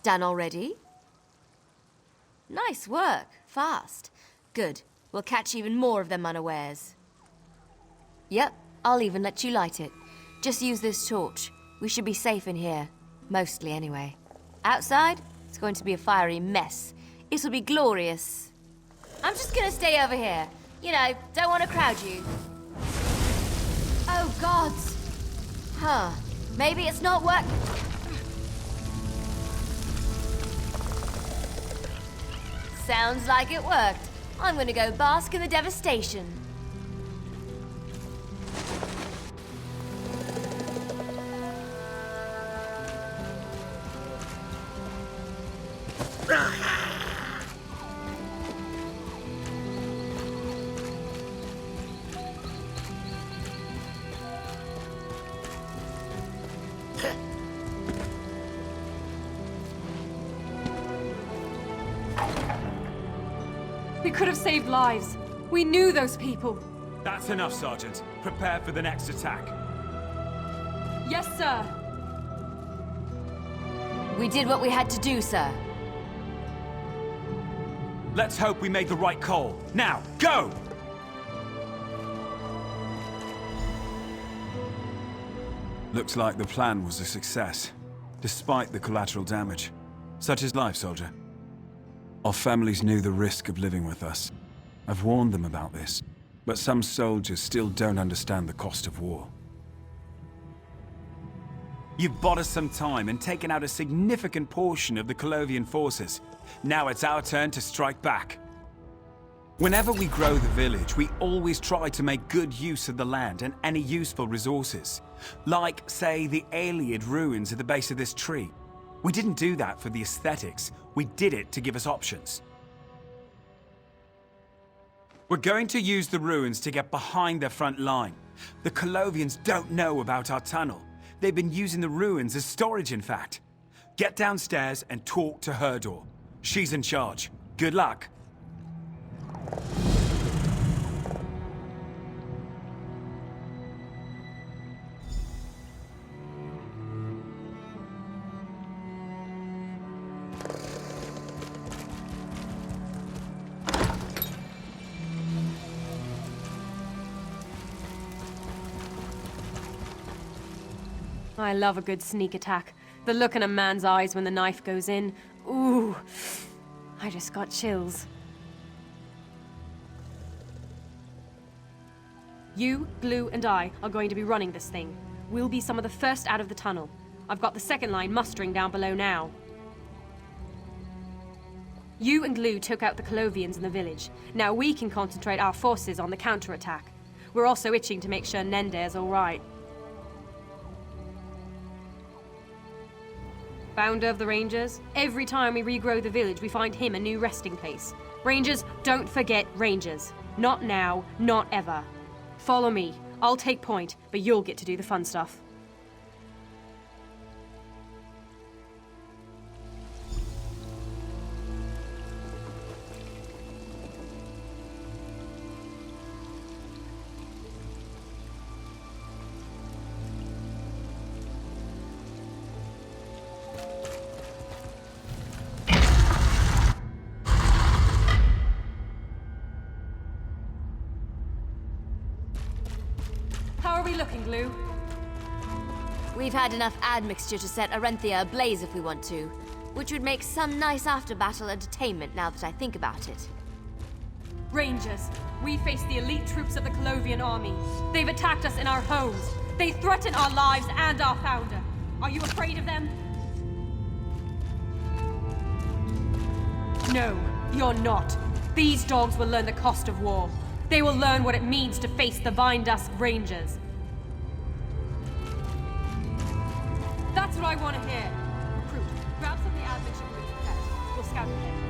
Done already? Nice work. Fast. Good. We'll catch even more of them unawares. Yep, I'll even let you light it. Just use this torch. We should be safe in here. Mostly, anyway. Outside, it's going to be a fiery mess. It'll be glorious. I'm just gonna stay over here. You know, don't want to crowd you. Oh, gods! Huh. Maybe it's not work... Sounds like it worked. I'm gonna go bask in the devastation. We could have saved lives. We knew those people. That's enough, Sergeant. Prepare for the next attack. Yes, sir. We did what we had to do, sir. Let's hope we made the right call. Now, go! Looks like the plan was a success, despite the collateral damage. Such is life, soldier. Our families knew the risk of living with us. I've warned them about this, but some soldiers still don't understand the cost of war. You've bought us some time and taken out a significant portion of the Colovian forces. Now it's our turn to strike back. Whenever we grow the village, we always try to make good use of the land and any useful resources. Like, say, the Aeliad ruins at the base of this tree. We didn't do that for the aesthetics. We did it to give us options. We're going to use the ruins to get behind their front line. The Colovians don't know about our tunnel. They've been using the ruins as storage, in fact. Get downstairs and talk to Herdor. She's in charge. Good luck. I love a good sneak attack. The look in a man's eyes when the knife goes in. Ooh, I just got chills. You, Glue, and I are going to be running this thing. We'll be some of the first out of the tunnel. I've got the second line mustering down below now. You and Glue took out the Colovians in the village. Now we can concentrate our forces on the counterattack. We're also itching to make sure Nender's all right. Founder of the Rangers, every time we regrow the village, we find him a new resting place. Rangers, don't forget Rangers. Not now, not ever. Follow me. I'll take point, but you'll get to do the fun stuff. How are we looking, Glue? We've had enough admixture to set Arenthia ablaze if we want to, which would make some nice after-battle entertainment now that I think about it. Rangers, we face the elite troops of the Colovian army. They've attacked us in our homes. They threaten our lives and our founder. Are you afraid of them? No, you're not. These dogs will learn the cost of war. They will learn what it means to face the Vine Dusk Rangers. That's what I want to hear. Recruit, grab some of the admixture groups prepared. We'll scout ahead.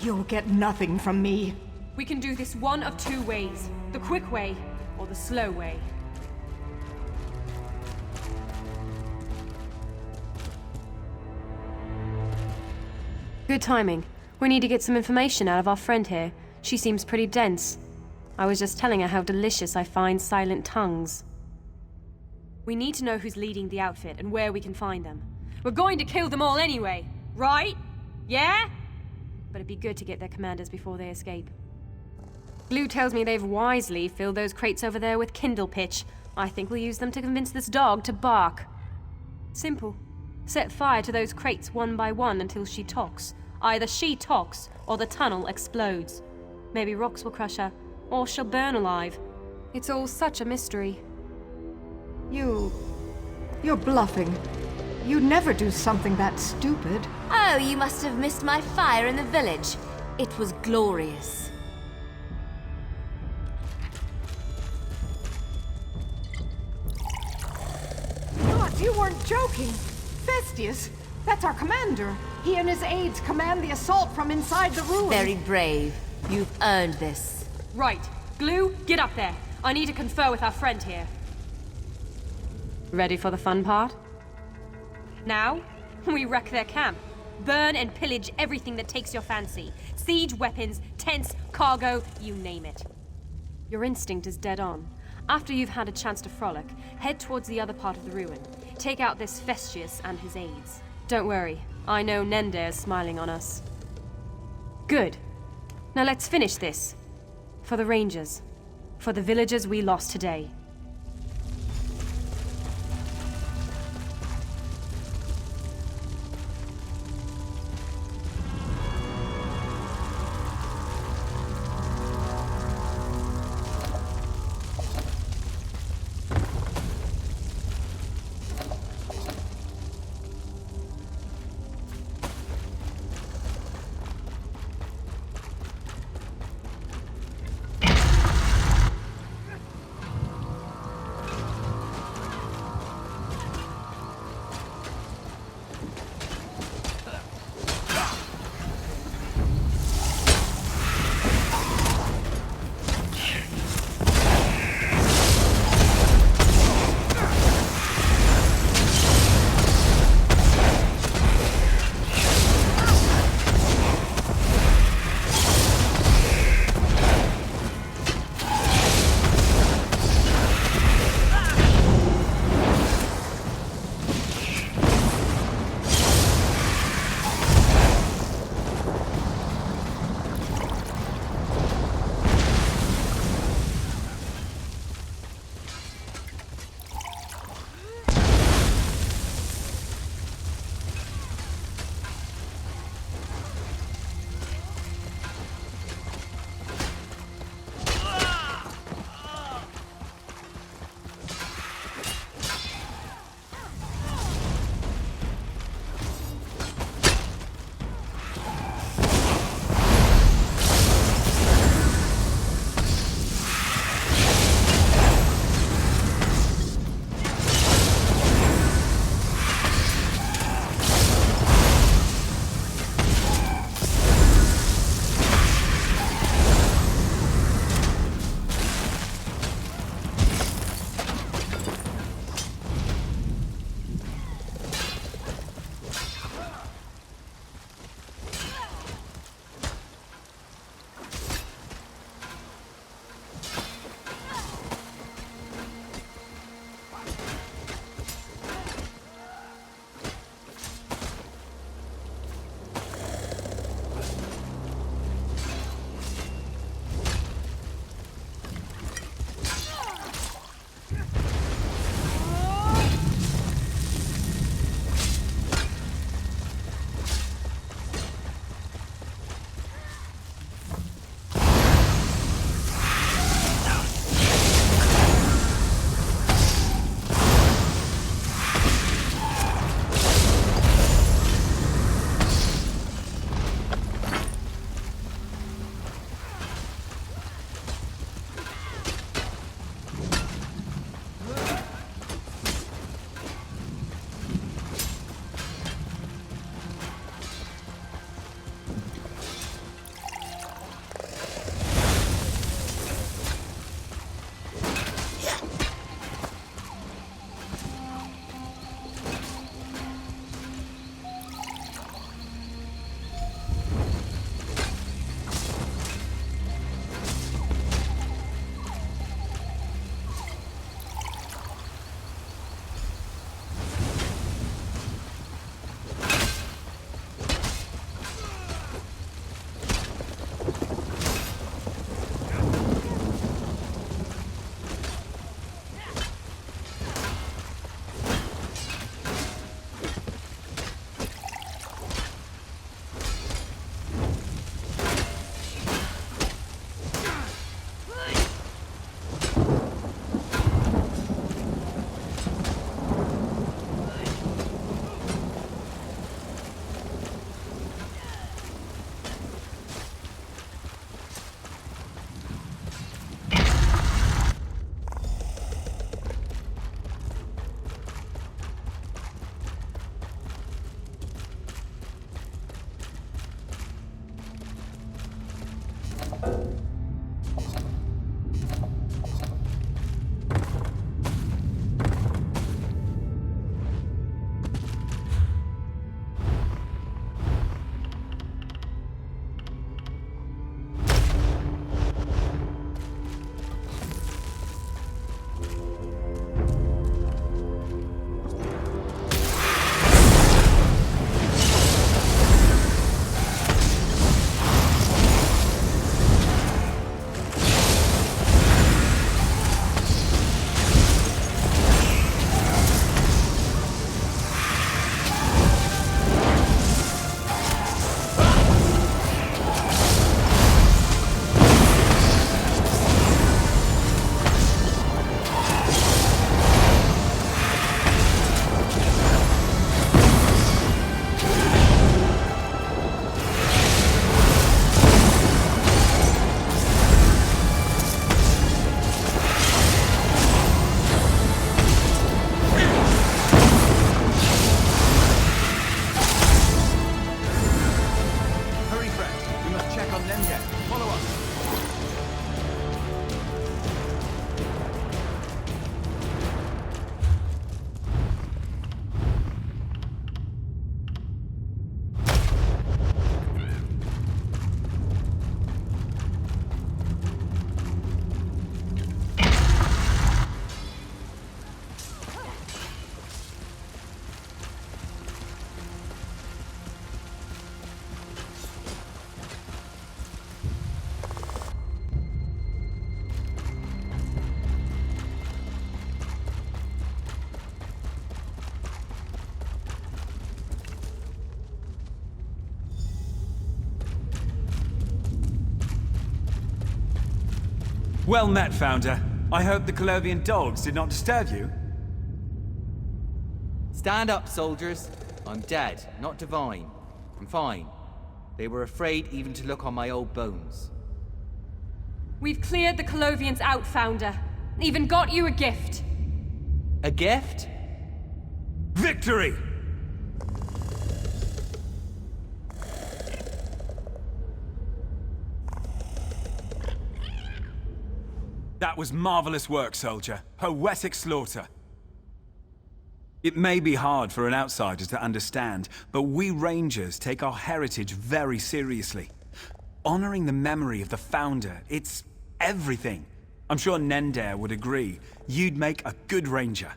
You'll get nothing from me. We can do this one of two ways. The quick way, or the slow way. Good timing. We need to get some information out of our friend here. She seems pretty dense. I was just telling her how delicious I find silent tongues. We need to know who's leading the outfit and where we can find them. We're going to kill them all anyway, right? Yeah? But it'd be good to get their commanders before they escape. Blue tells me they've wisely filled those crates over there with kindle pitch. I think we'll use them to convince this dog to bark. Simple. Set fire to those crates one by one until she talks. Either she talks, or the tunnel explodes. Maybe rocks will crush her, or she'll burn alive. It's all such a mystery. You're bluffing. You'd never do something that stupid. Oh, you must have missed my fire in the village. It was glorious. God, you weren't joking. Vestius, that's our commander. He and his aides command the assault from inside the ruin. Very brave. You've earned this. Right. Glue, get up there. I need to confer with our friend here. Ready for the fun part? Now, we wreck their camp. Burn and pillage everything that takes your fancy. Siege weapons, tents, cargo, you name it. Your instinct is dead on. After you've had a chance to frolic, head towards the other part of the ruin. Take out this Vestius and his aides. Don't worry, I know Nender's smiling on us. Good. Now let's finish this. For the Rangers. For the villagers we lost today. Well met, Founder. I hope the Colovian dogs did not disturb you. Stand up, soldiers. I'm dead, not divine. I'm fine. They were afraid even to look on my old bones. We've cleared the Colovians out, Founder. Even got you a gift. A gift? Victory! That was marvelous work, soldier. Poetic slaughter. It may be hard for an outsider to understand, but we Rangers take our heritage very seriously. Honoring the memory of the Founder, it's everything. I'm sure Nendare would agree. You'd make a good Ranger.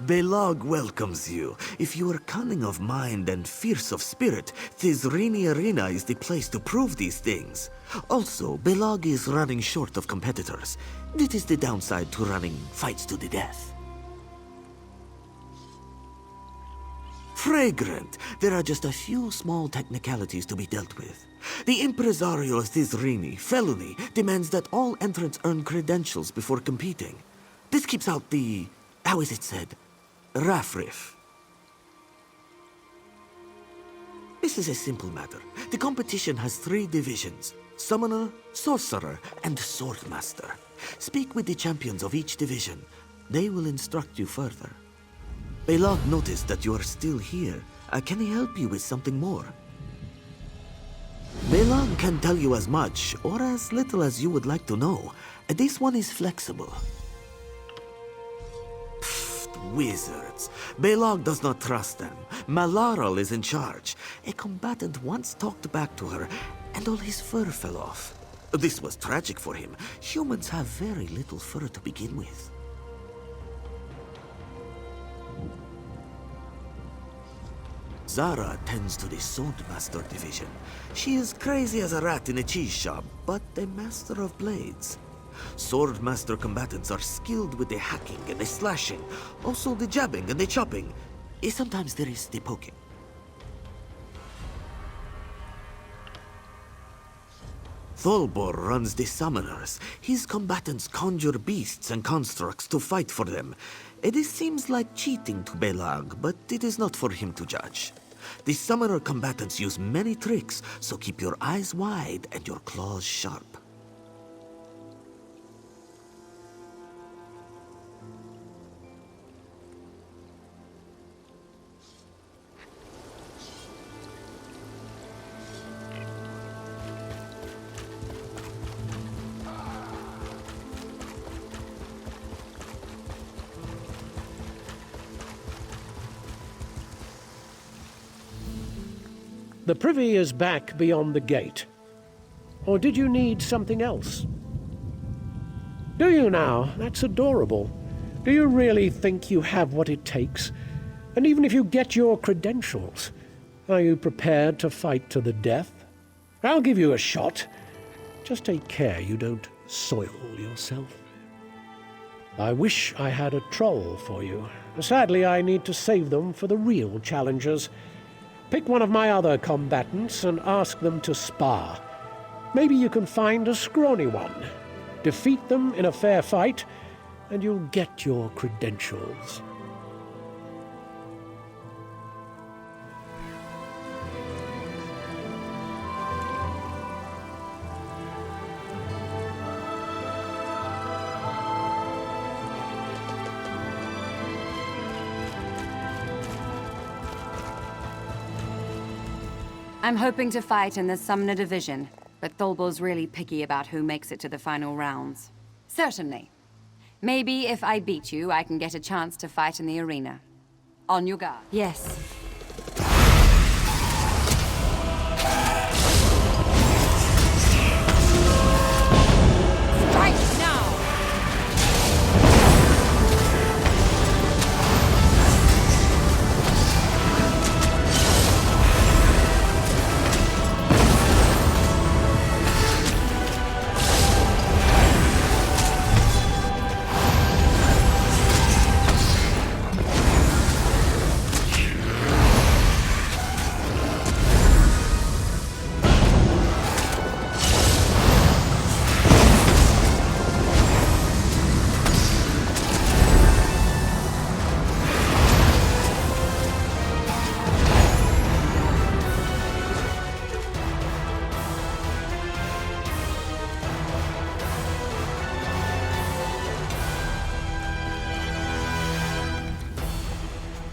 Belag welcomes you. If you are cunning of mind and fierce of spirit, Thizrini Arena is the place to prove these things. Also, Belag is running short of competitors. This is the downside to running fights to the death. Fragrant. There are just a few small technicalities to be dealt with. The Impresario of Thizrini, Felony, demands that all entrants earn credentials before competing. This keeps out the... how is it said? Raffriff. This is a simple matter. The competition has 3 divisions: Summoner, Sorcerer, and Swordmaster. Speak with the champions of each division. They will instruct you further. Belag noticed that you are still here. Can he help you with something more? Belag can tell you as much, or as little as you would like to know. This one is flexible. Wizards. Belag does not trust them. Malaral is in charge. A combatant once talked back to her, and all his fur fell off. This was tragic for him. Humans have very little fur to begin with. Zara tends to the Swordmaster division. She is crazy as a rat in a cheese shop, but a master of blades. Swordmaster combatants are skilled with the hacking and the slashing, also the jabbing and the chopping. Sometimes there is the poking. Tholbor runs the summoners. His combatants conjure beasts and constructs to fight for them. This seems like cheating to Belag, but it is not for him to judge. The summoner combatants use many tricks, so keep your eyes wide and your claws sharp. The privy is back beyond the gate. Or did you need something else? Do you now? That's adorable. Do you really think you have what it takes? And even if you get your credentials, are you prepared to fight to the death? I'll give you a shot. Just take care you don't soil yourself. I wish I had a troll for you. Sadly, I need to save them for the real challengers. Pick one of my other combatants and ask them to spar. Maybe you can find a scrawny one. Defeat them in a fair fight, and you'll get your credentials. I'm hoping to fight in the Summoner Division, but Tholbor's really picky about who makes it to the final rounds. Certainly. Maybe if I beat you, I can get a chance to fight in the arena. On your guard. Yes. Strike now!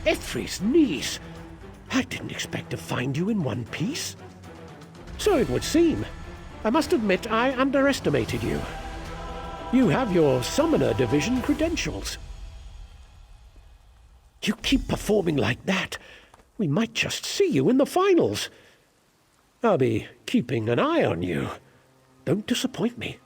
Ithri's niece! I didn't expect to find you in one piece. So it would seem. I must admit I underestimated you. You have your Summoner Division credentials. You keep performing like that, we might just see you in the finals. I'll be keeping an eye on you. Don't disappoint me.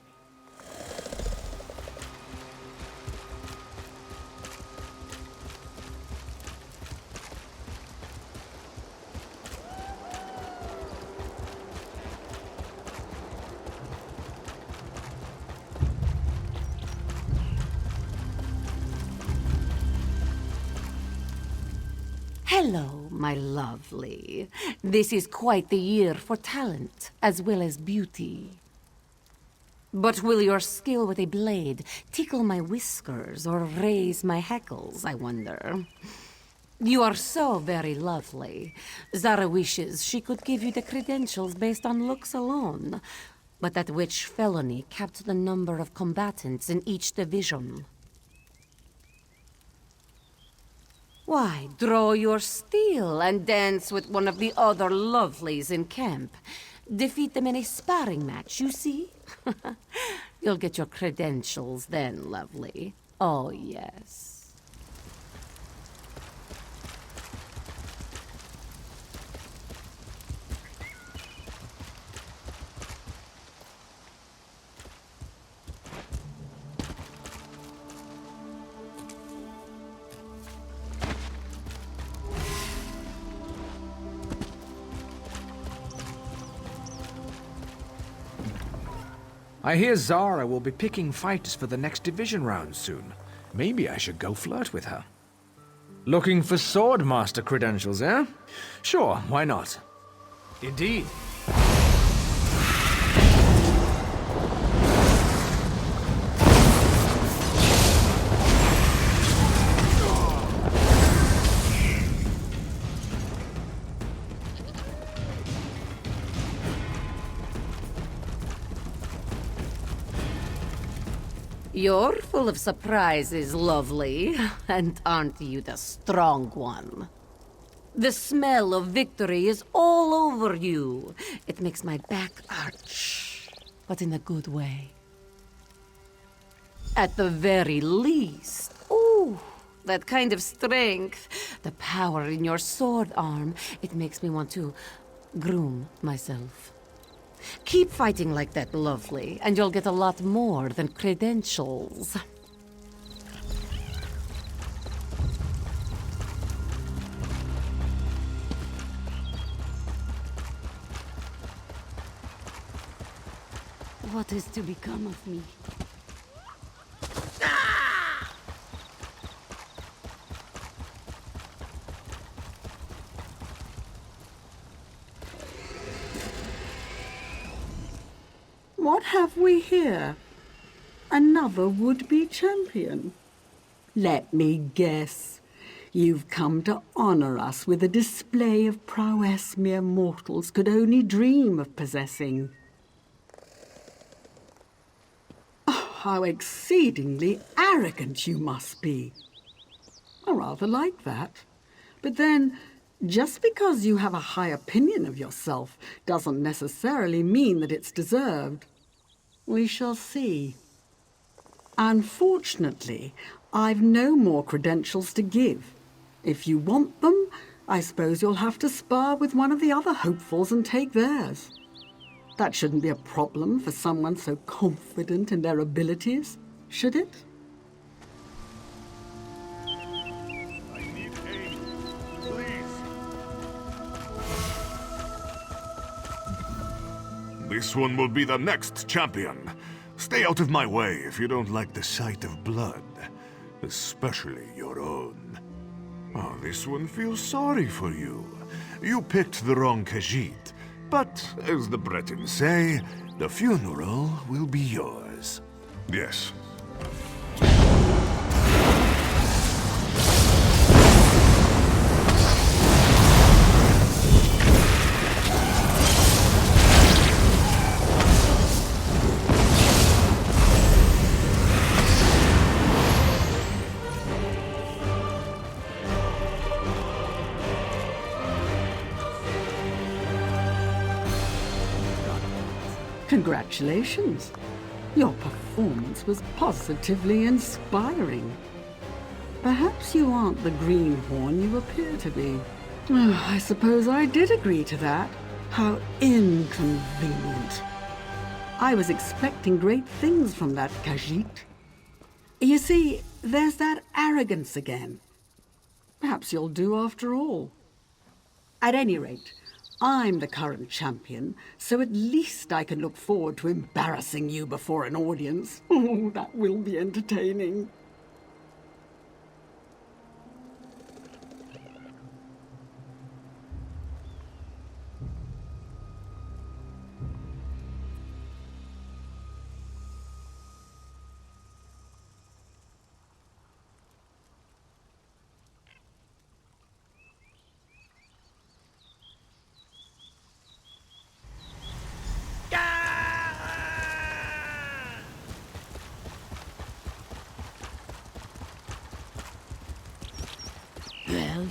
Hello, my lovely. This is quite the year for talent, as well as beauty. But will your skill with a blade tickle my whiskers or raise my hackles, I wonder? You are so very lovely. Zara wishes she could give you the credentials based on looks alone. But that witch felony capped the number of combatants in each division. Why, draw your steel and dance with one of the other lovelies in camp. Defeat them in a sparring match, you see? You'll get your credentials then, lovely. Oh, yes. I hear Zara will be picking fighters for the next division round soon. Maybe I should go flirt with her. Looking for Swordmaster credentials, eh? Sure, why not? Indeed. You're full of surprises, lovely. And aren't you the strong one? The smell of victory is all over you. It makes my back arch, but in a good way. At the very least, ooh, that kind of strength, the power in your sword arm, it makes me want to groom myself. Keep fighting like that, lovely, and you'll get a lot more than credentials. What is to become of me? What have we here? Another would-be champion? Let me guess. You've come to honor us with a display of prowess mere mortals could only dream of possessing. Oh, how exceedingly arrogant you must be. I rather like that. But then, just because you have a high opinion of yourself doesn't necessarily mean that it's deserved. We shall see. Unfortunately, I've no more credentials to give. If you want them, I suppose you'll have to spar with one of the other hopefuls and take theirs. That shouldn't be a problem for someone so confident in their abilities, should it? This one will be the next champion. Stay out of my way if you don't like the sight of blood. Especially your own. Oh, this one feels sorry for you. You picked the wrong Khajiit. But, as the Bretons say, the funeral will be yours. Yes. Congratulations. Your performance was positively inspiring. Perhaps you aren't the greenhorn you appear to be. Oh, I suppose I did agree to that. How inconvenient. I was expecting great things from that Khajiit. You see, there's that arrogance again. Perhaps you'll do after all. At any rate, I'm the current champion, so at least I can look forward to embarrassing you before an audience. Oh, that will be entertaining. Well?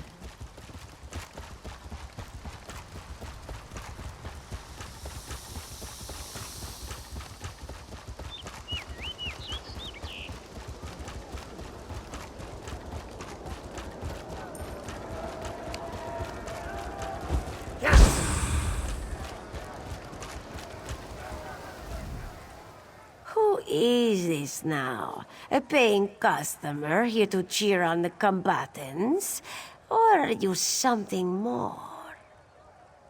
Who is this now? A paying customer here to cheer on the combatants? Or are you something more?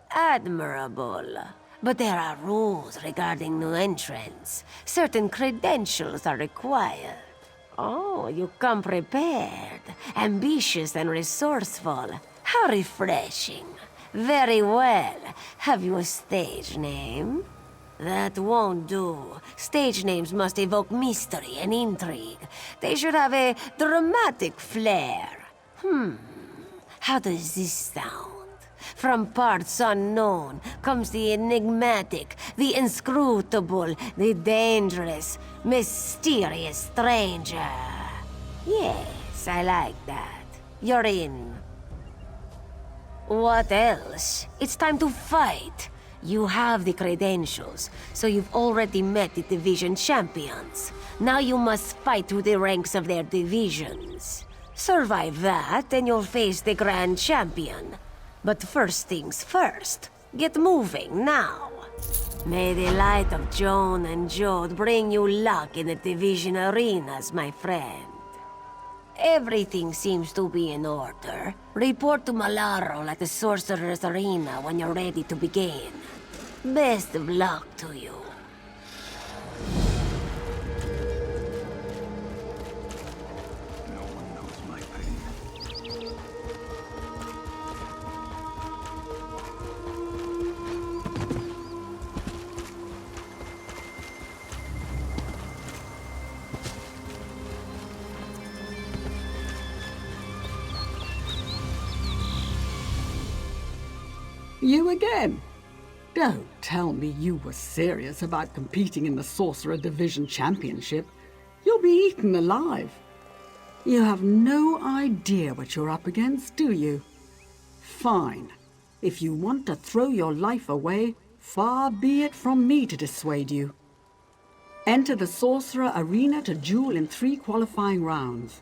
Admirable. But there are rules regarding new entrants. Certain credentials are required. Oh, you come prepared. Ambitious and resourceful. How refreshing. Very well. Have you a stage name? That won't do. Stage names must evoke mystery and intrigue. They should have a dramatic flair. How does this sound? From parts unknown comes the enigmatic, the inscrutable, the dangerous, mysterious stranger. Yes, I like that. You're in. What else? It's time to fight. You have the credentials, so you've already met the division champions. Now you must fight through the ranks of their divisions. Survive that, and you'll face the Grand Champion. But first things first, get moving now. May the light of Joan and Jode bring you luck in the division arenas, my friend. Everything seems to be in order. Report to Malaro at the Sorcerer's Arena when you're ready to begin. Best of luck to you. No one knows my pain. You again? Don't tell me you were serious about competing in the Sorcerer Division Championship. You'll be eaten alive. You have no idea what you're up against, do you? Fine. If you want to throw your life away, far be it from me to dissuade you. Enter the Sorcerer Arena to duel in 3 qualifying rounds.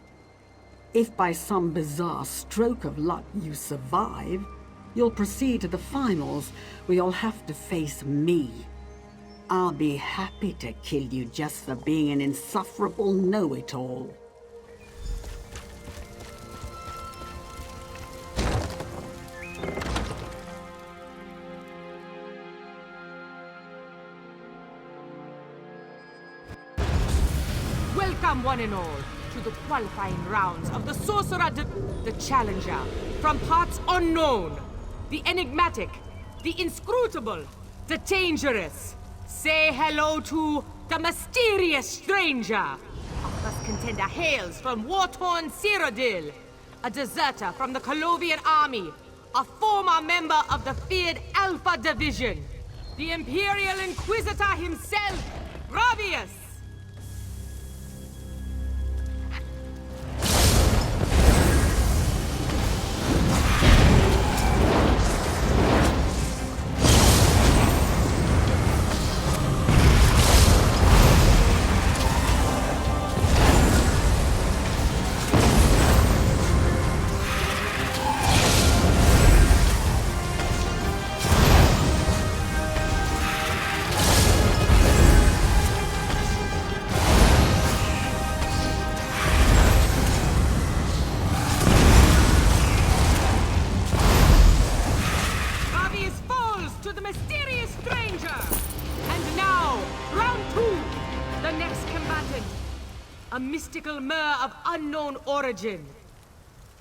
If by some bizarre stroke of luck you survive, you'll proceed to the finals, where you'll have to face me. I'll be happy to kill you just for being an insufferable know-it-all. Welcome, one and all, to the qualifying rounds of the the Challenger, from parts unknown. The enigmatic, the inscrutable, the dangerous. Say hello to the mysterious stranger. Our first contender hails from war-torn Cyrodiil, a deserter from the Colovian army, a former member of the feared Alpha Division, the Imperial Inquisitor himself, Gravius. A mystical mer of unknown origin.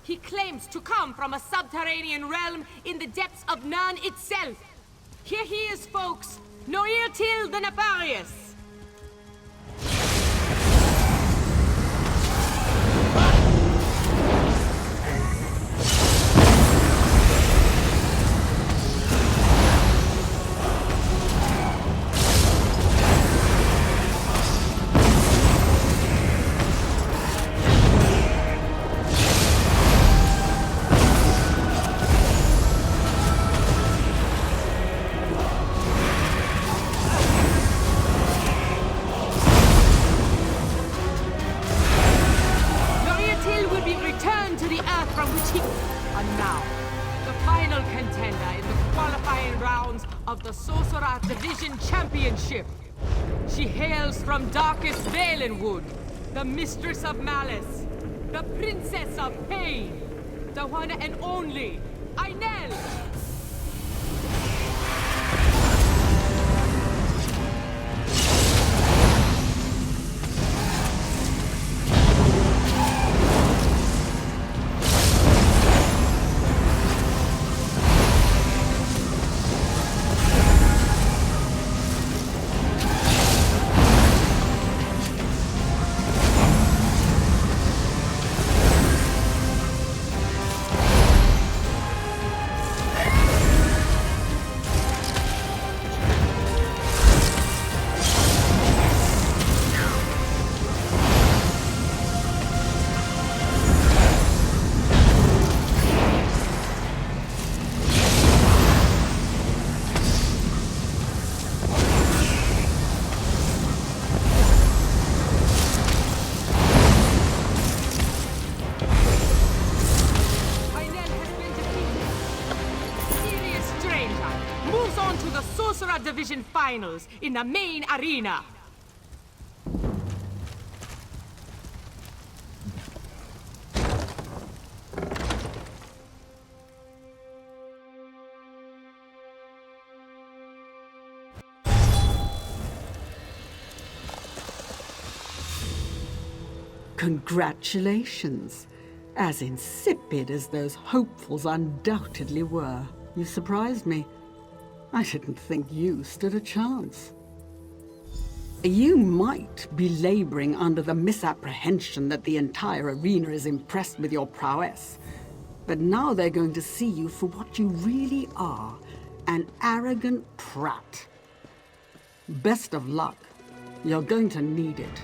He claims to come from a subterranean realm in the depths of Nirn itself. Here he is, folks. Noirtil the Nefarious. now. The final contender in the qualifying rounds of the Sorcerer Division Championship. She hails from darkest Valenwood, the Mistress of Malice, the Princess of Pain, the one and only Ainel! Division Finals in the main arena. Congratulations. As insipid as those hopefuls undoubtedly were. You surprised me. I didn't think you stood a chance. You might be laboring under the misapprehension that the entire arena is impressed with your prowess. But now they're going to see you for what you really are, an arrogant prat. Best of luck. You're going to need it.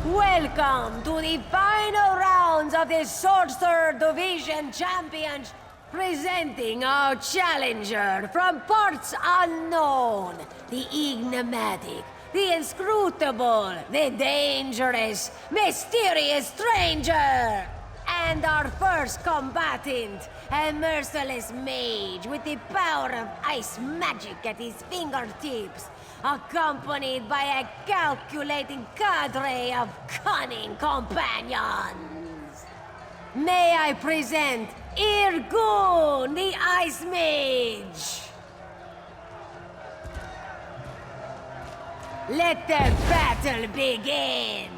Welcome to the final rounds of the Sorcerer Division Championship. Presenting our challenger from parts unknown, the enigmatic, the inscrutable, the dangerous, mysterious stranger. And our first combatant, a merciless mage with the power of ice magic at his fingertips, accompanied by a calculating cadre of cunning companions. May I present Irgun, the Ice Mage. Let the battle begin.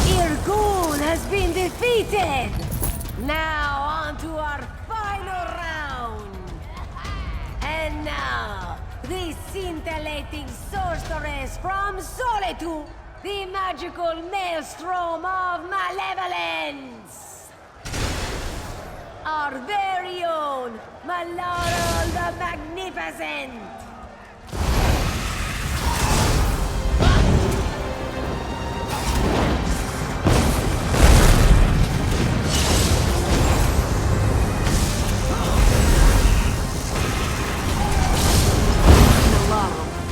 Irgun has been defeated. Now on to our final round. And now, the scintillating sorceress from Solitude, the magical maelstrom of malevolence. Our very own Maloro the Magnificent.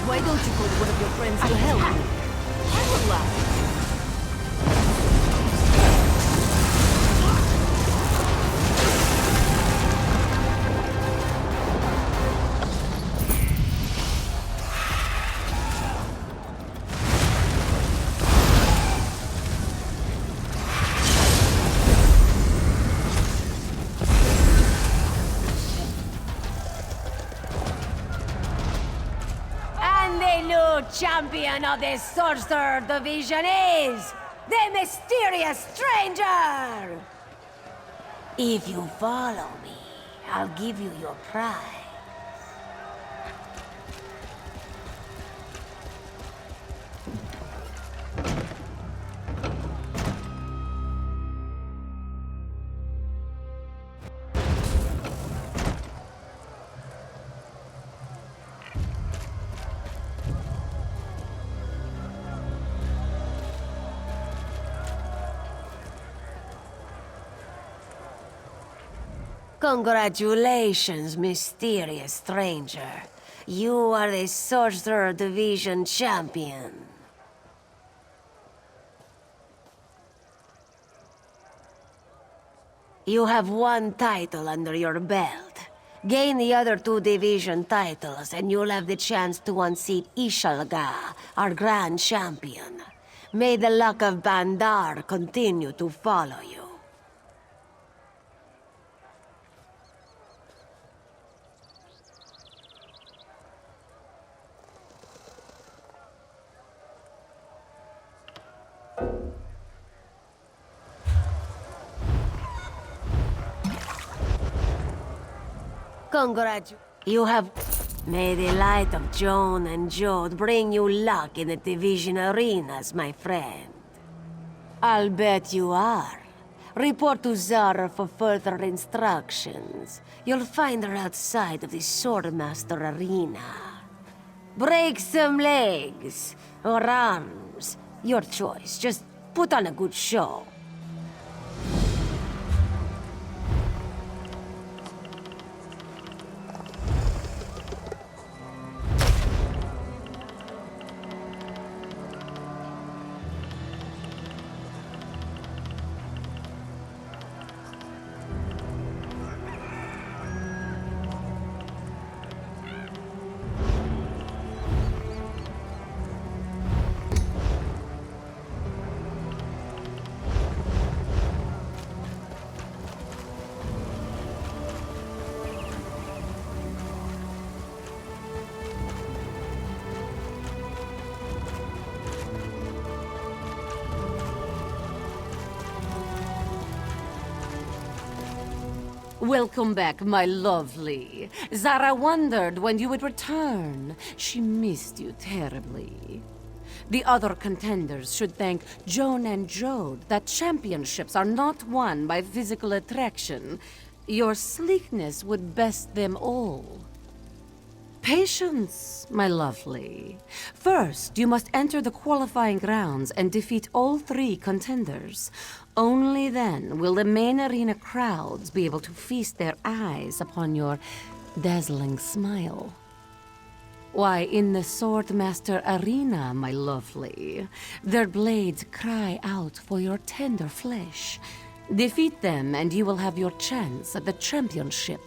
Why don't you call one of your friends to help you? I will laugh. champion of the Sorcerer Division is the mysterious stranger! If you follow me, I'll give you your prize. Congratulations, mysterious stranger. You are the Sorcerer Division champion. You have one title under your belt. Gain the other 2 division titles, and you'll have the chance to unseat Ishalga, our grand champion. May the luck of Bandar continue to follow you. You have... May the light of Joan and Jode bring you luck in the division arenas, my friend. I'll bet you are. Report to Zara for further instructions. You'll find her outside of the Swordmaster Arena. Break some legs, or arms. Your choice. Just put on a good show. Welcome back, my lovely. Zara wondered when you would return. She missed you terribly. The other contenders should thank Joan and Jode that championships are not won by physical attraction. Your sleekness would best them all. Patience, my lovely. First, you must enter the qualifying rounds and defeat all 3 contenders. Only then will the main arena crowds be able to feast their eyes upon your dazzling smile. Why, in the Swordmaster Arena, my lovely, their blades cry out for your tender flesh. Defeat them and you will have your chance at the championship.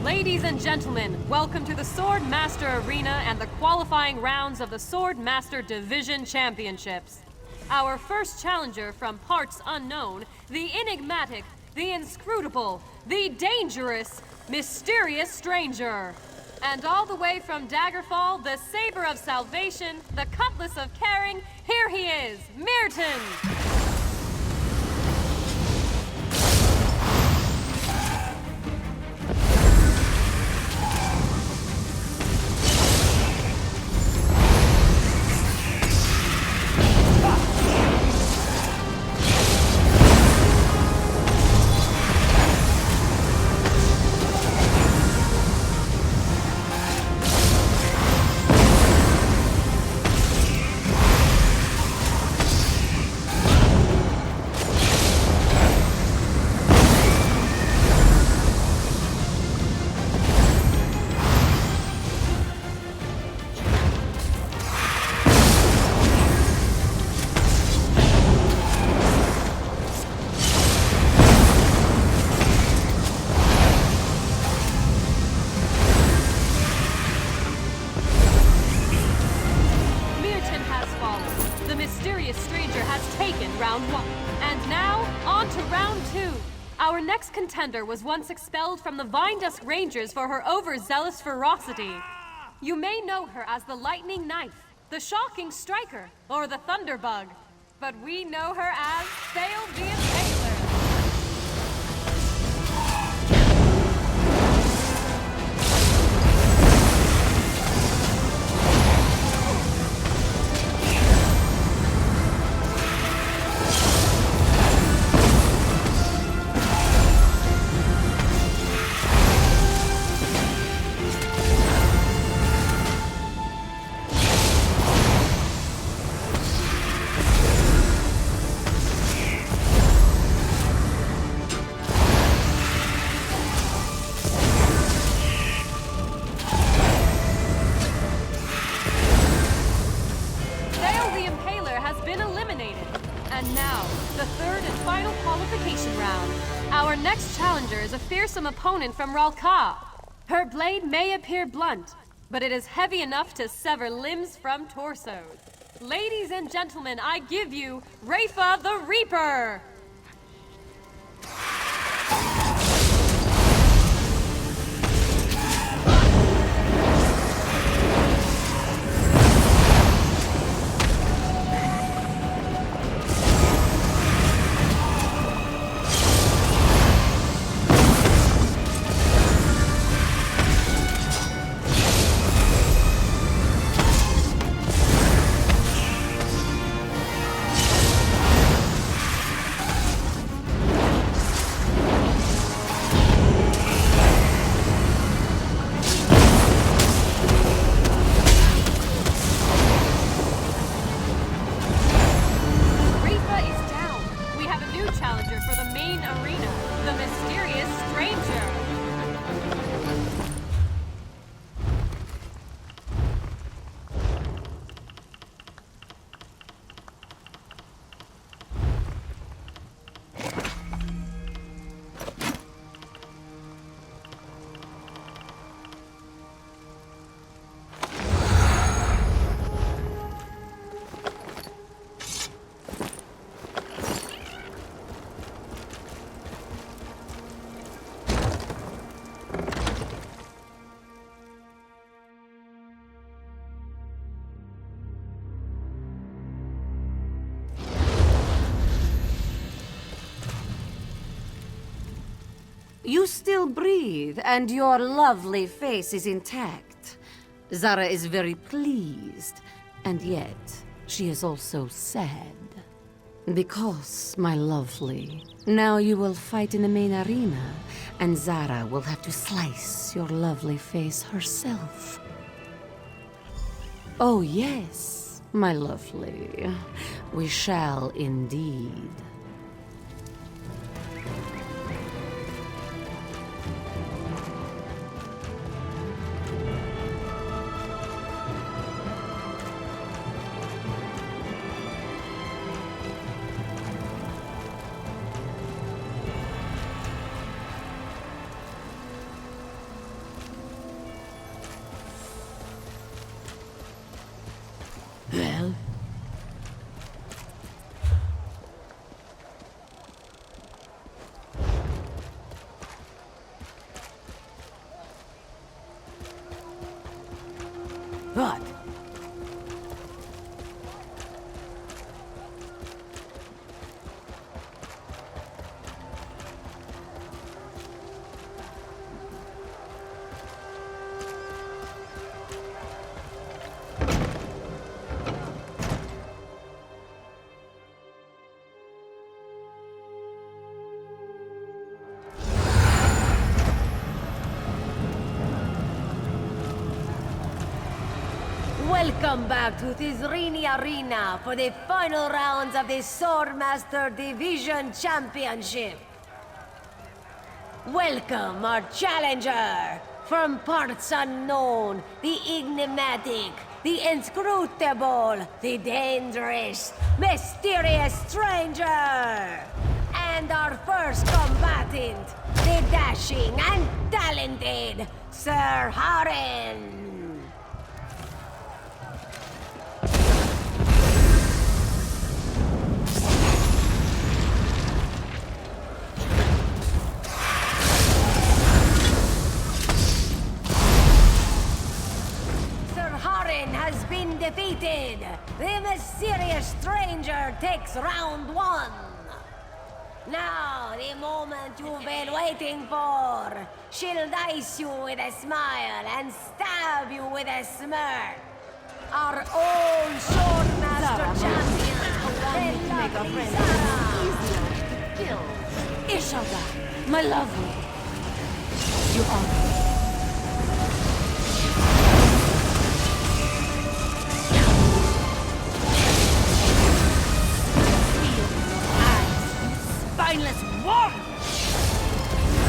Ladies and gentlemen, welcome to the Swordmaster Arena and the qualifying rounds of the Swordmaster Division Championships. Our first challenger from parts unknown, the enigmatic, the inscrutable, the dangerous, mysterious stranger. And all the way from Daggerfall, the saber of salvation, the cutlass of caring, here he is, Mirton! mysterious stranger has taken round 1. And now, on to round 2. Our next contender was once expelled from the Vindusk Rangers for her overzealous ferocity. You may know her as the Lightning Knife, the Shocking Striker, or the Thunderbug. But we know her as Thale the Impaler. Fearsome opponent from Ralka. Her blade may appear blunt, but it is heavy enough to sever limbs from torsos. Ladies and gentlemen, I give you Rafa the Reaper! You still breathe, and your lovely face is intact. Zara is very pleased, and yet she is also sad. Because, my lovely, now you will fight in the main arena, and Zara will have to slice your lovely face herself. Oh yes, my lovely, we shall indeed. Well? What? Welcome back to Tizrini Arena for the final rounds of the Swordmaster Division Championship. Welcome our challenger from parts unknown, the enigmatic, the inscrutable, the dangerous, mysterious stranger. And our first combatant, the dashing and talented Sir Haren. 「defeated! The mysterious stranger takes round 1. Now, the moment you've been waiting for. She'll dice you with a smile and stab you with a smirk. Our own Swordmaster champion, the lovely Zara. Ishalga, my lovely. You are... Spineless warg!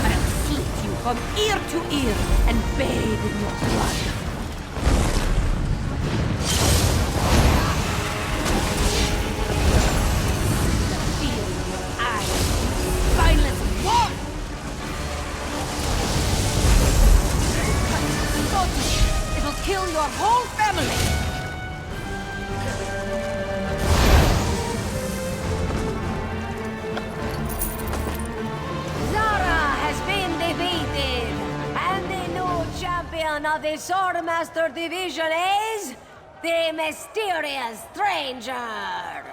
I'll slit you from ear to ear and bathe in your blood. Feel your eyes, spineless warg! It'll kill your whole family! Champion of the Swordmaster Division is the mysterious stranger.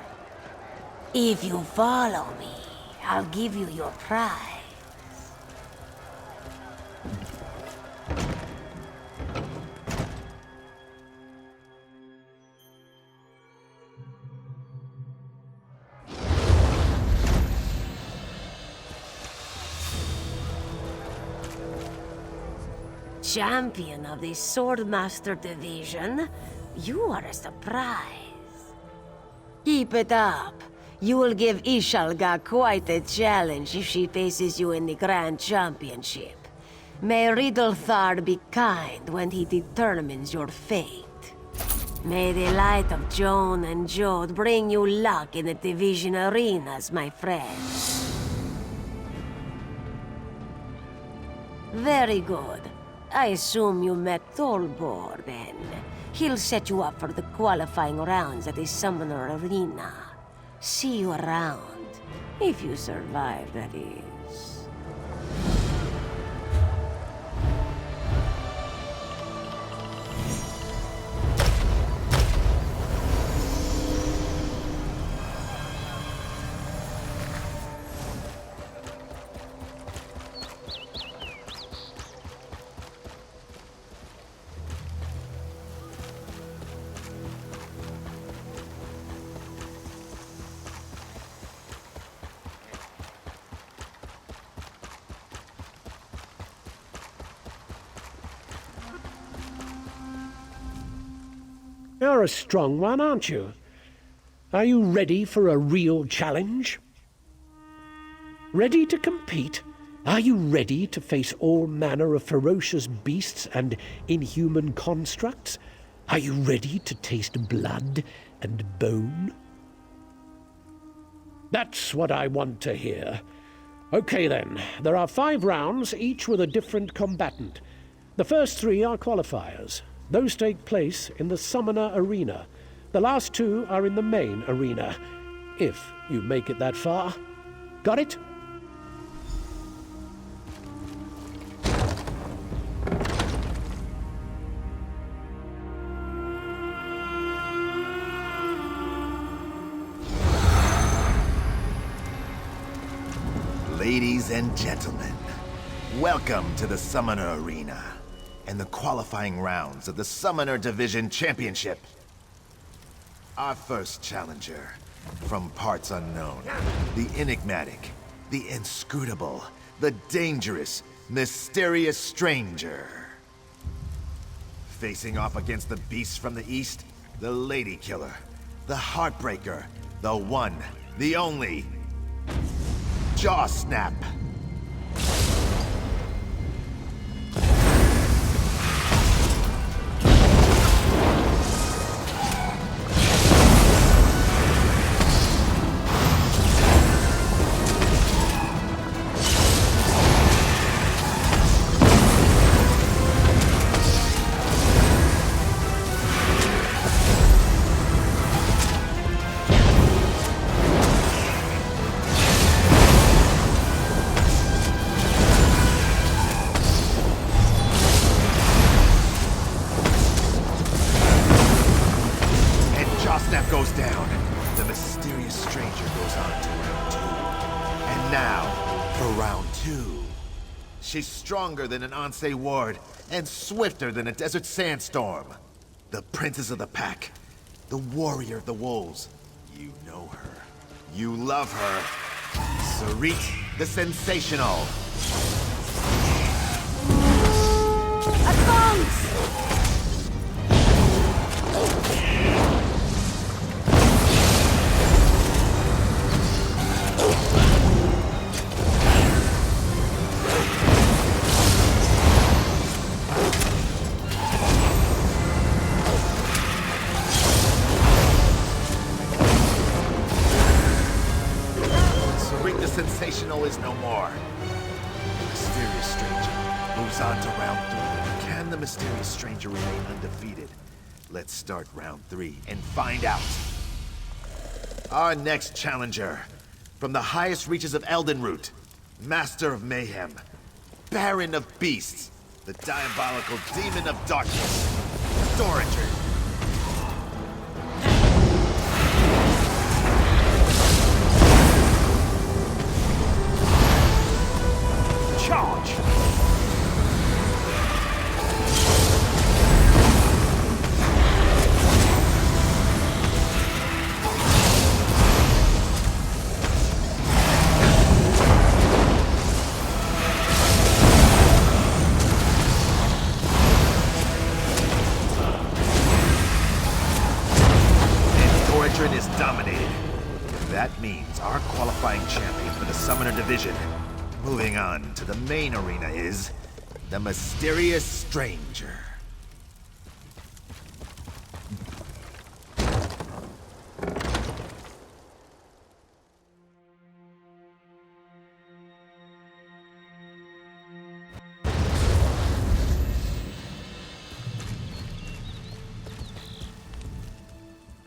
If you follow me, I'll give you your prize. Champion of the Swordmaster Division, you are a surprise. Keep it up. You will give Ishalga quite a challenge if she faces you in the Grand Championship. May Riddlethard be kind when he determines your fate. May the light of Joan and Jode bring you luck in the Division arenas, my friend. Very good. I assume you met Tholbor, then. He'll set you up for the qualifying rounds at the Summoner Arena. See you around. If you survive, that is. You're a strong one, aren't you? Are you ready for a real challenge? Ready to compete? Are you ready to face all manner of ferocious beasts and inhuman constructs? Are you ready to taste blood and bone? That's what I want to hear. Okay then, there are 5 rounds, each with a different combatant. The first 3 are qualifiers. Those take place in the Summoner Arena. The last 2 are in the main arena, if you make it that far. Got it? Ladies and gentlemen, welcome to the Summoner Arena and the qualifying rounds of the Summoner Division Championship. Our first challenger, from parts unknown, the enigmatic, the inscrutable, the dangerous, mysterious stranger. Facing off against the beasts from the east, the Lady Killer, the Heartbreaker, the one, the only, Jaw Snap. stranger goes on to round 2. And now, for round 2. She's stronger than an Ansei ward, and swifter than a desert sandstorm. The princess of the pack, the warrior of the wolves. You know her. You love her. Sarit the Sensational. Advance! Sensational is no more. The mysterious stranger moves on to round 3. Can the mysterious stranger remain undefeated? Let's start round 3 and find out. Our next challenger, from the highest reaches of Eldenroot, Master of Mayhem, Baron of Beasts, the diabolical Demon of Darkness, Dorager. Charge! Dorager is dominated. That means our qualifying champion for the Summoner Division. Moving on to the main arena is the Mysterious Stranger.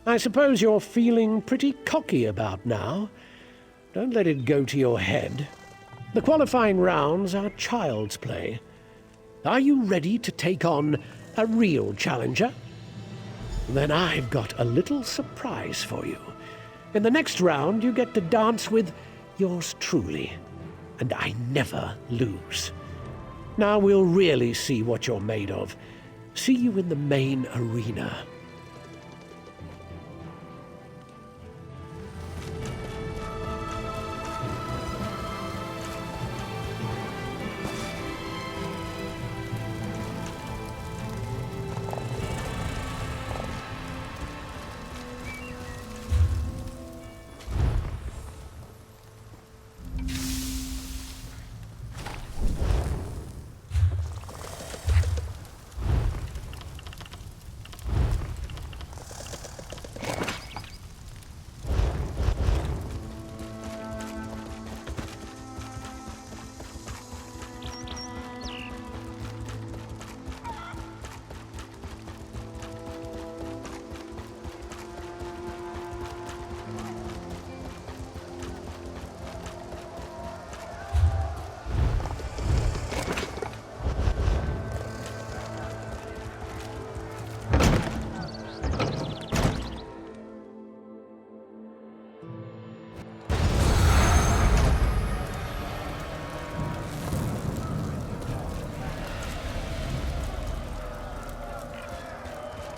I suppose you're feeling pretty cocky about now. Don't let it go to your head. The qualifying rounds are child's play. Are you ready to take on a real challenger? Then I've got a little surprise for you. In the next round, you get to dance with yours truly. And I never lose. Now we'll really see what you're made of. See you in the main arena.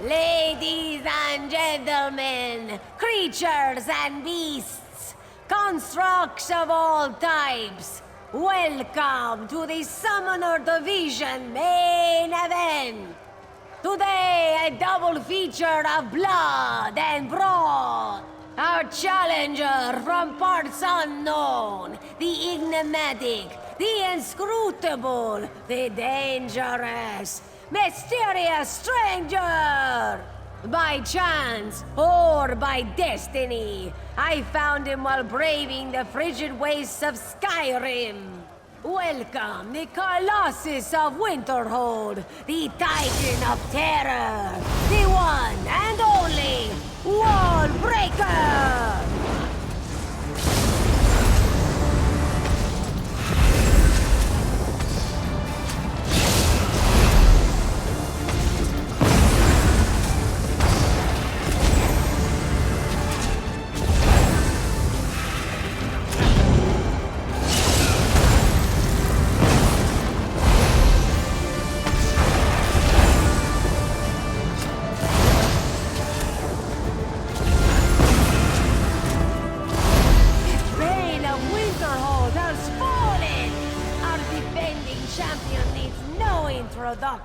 Ladies and gentlemen, creatures and beasts, constructs of all types, welcome to the Summoner Division main event. Today, a double feature of blood and brawn. Our challenger from parts unknown, the enigmatic, the inscrutable, the dangerous, mysterious stranger! By chance, or by destiny, I found him while braving the frigid wastes of Skyrim. Welcome, the Colossus of Winterhold, the Titan of Terror, the one and only Wall Breaker!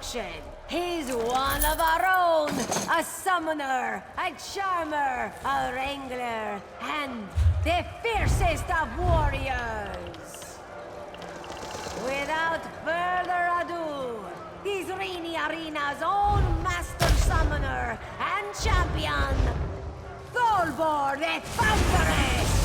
destruction. He's one of our own. A summoner, a charmer, a wrangler, and the fiercest of warriors. Without further ado, he's Rini Arena's own master summoner and champion, Tholbor the Thunderous!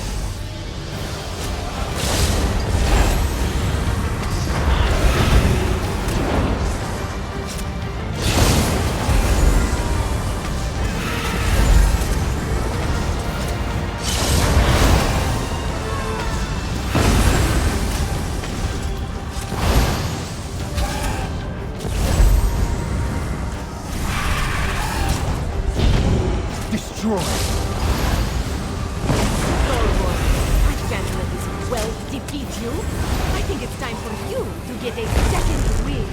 Destroy! Tholbor, I can't let this wealth defeat you. I think it's time for you to get a second wind.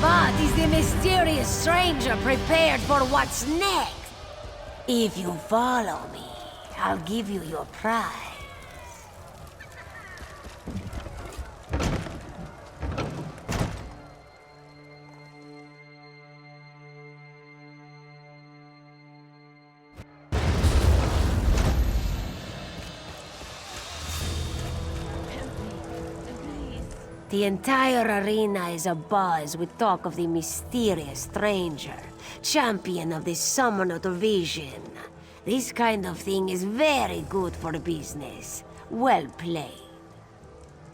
But is the mysterious stranger prepared for what's next? If you follow me, I'll give you your prize. The entire arena is abuzz with talk of the mysterious stranger, champion of the Summoner Division. This kind of thing is very good for business. Well played.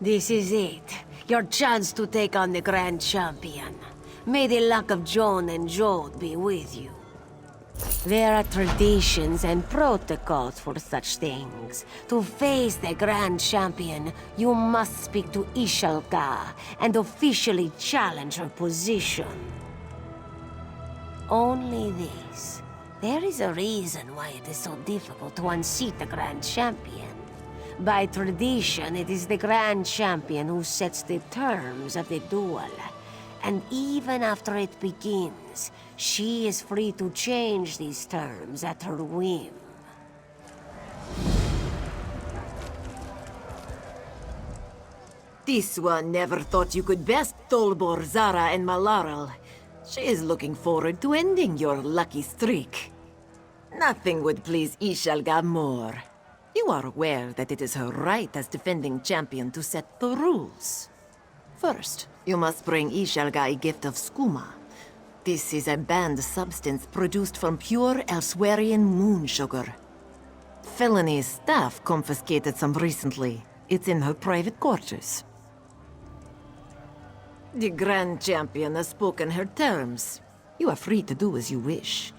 This is it. Your chance to take on the Grand Champion. May the luck of Joan and Jode be with you. There are traditions and protocols for such things. To face the Grand Champion, you must speak to Ishalka and officially challenge her position. Only this. There is a reason why it is so difficult to unseat the Grand Champion. By tradition, it is the Grand Champion who sets the terms of the duel. And even after it begins, she is free to change these terms at her whim. This one never thought you could best Tholbor, Zara, and Malaral. She is looking forward to ending your lucky streak. Nothing would please Ishalga more. You are aware that it is her right as defending champion to set the rules. First, you must bring Ishalga a gift of skooma. This is a banned substance produced from pure Elswerian moon sugar. Felony's staff confiscated some recently. It's in her private quarters. The Grand Champion has spoken her terms. You are free to do as you wish.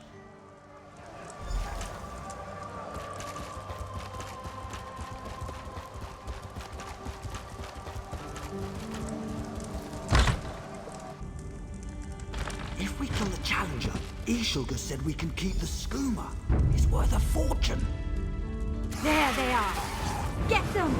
If we kill the challenger, Ishilga said we can keep the skooma. It's worth a fortune. There they are. Get them!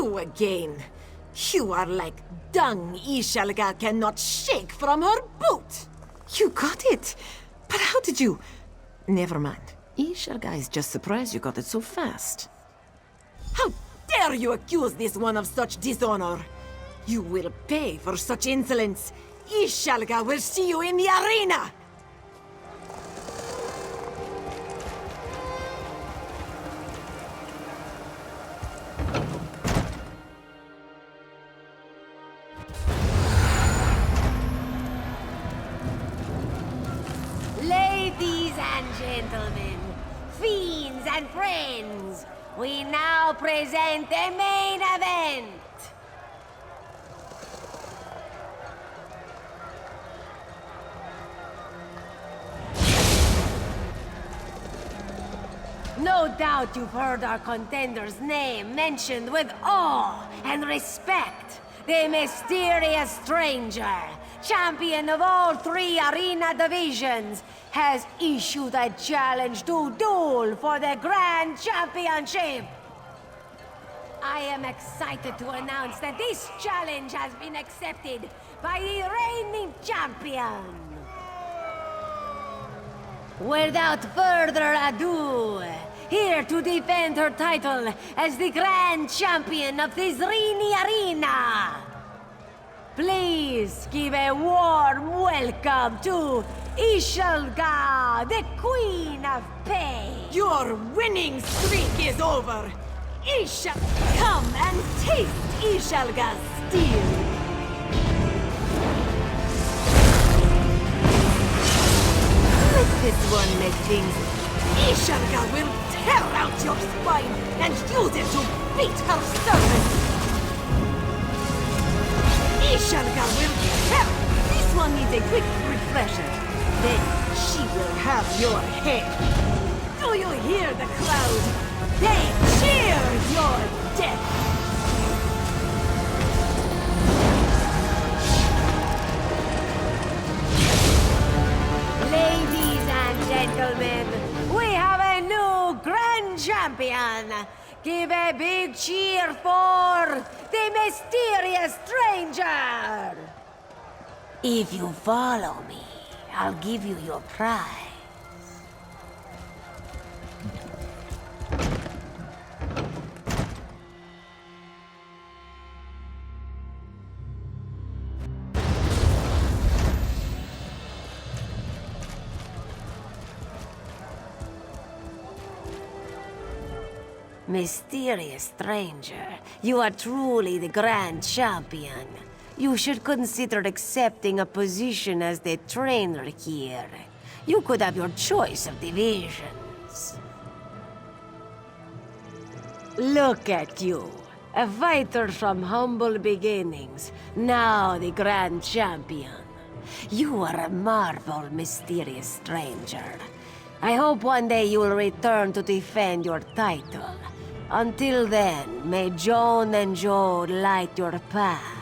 You again. You are like dung Ishalga cannot shake from her boot. You got it. But how did you... Never mind. Ishalga is just surprised you got it so fast. How dare you accuse this one of such dishonor? You will pay for such insolence. Ishalga will see you in the arena! Ladies and gentlemen, fiends and friends, we now present the main event. No doubt you've heard our contender's name mentioned with awe and respect. The mysterious stranger, champion of all 3 arena divisions, has issued a challenge to duel for the Grand Championship. I am excited to announce that this challenge has been accepted by the reigning champion. Without further ado, here to defend her title as the Grand Champion of the Zrini Arena, please give a warm welcome to Ishalga, the Queen of Pain. Your winning streak is over. Come and taste Ishalga's steel. Let this one make things. Ishalga will tear out your spine and use it to beat her servant. Ishalga will tear. This one needs a quick refresher. Then she will have your head. Do you hear the crowd? They cheer your death! Ladies and gentlemen, we have a new Grand Champion. Give a big cheer for the mysterious stranger. If you follow me, I'll give you your prize. Mysterious stranger, you are truly the Grand Champion. You should consider accepting a position as the trainer here. You could have your choice of divisions. Look at you, a fighter from humble beginnings, now the Grand Champion. You are a marvel, mysterious stranger. I hope one day you will return to defend your title. Until then, may Joan and Joe light your path.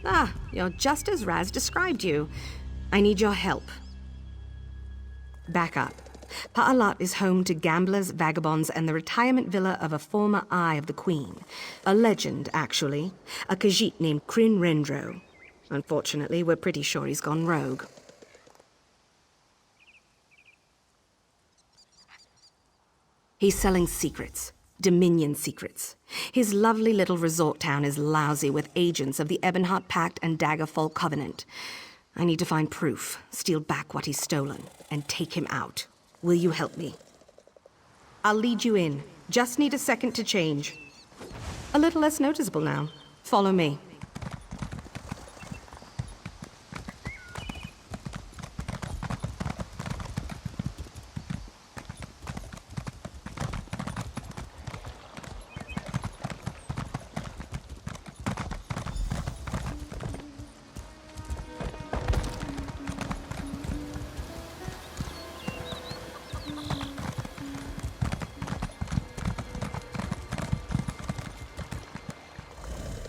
Ah, you're just as Raz described you. I need your help. Back up. Pa'alat is home to gamblers, vagabonds, and the retirement villa of a former Eye of the Queen. A legend, actually. A Khajiit named Kryn Rendro. Unfortunately, we're pretty sure he's gone rogue. He's selling secrets. Dominion secrets. His lovely little resort town is lousy with agents of the Ebonheart Pact and Daggerfall Covenant. I need to find proof, steal back what he's stolen, and take him out. Will you help me? I'll lead you in. Just need a second to change. A little less noticeable now. Follow me.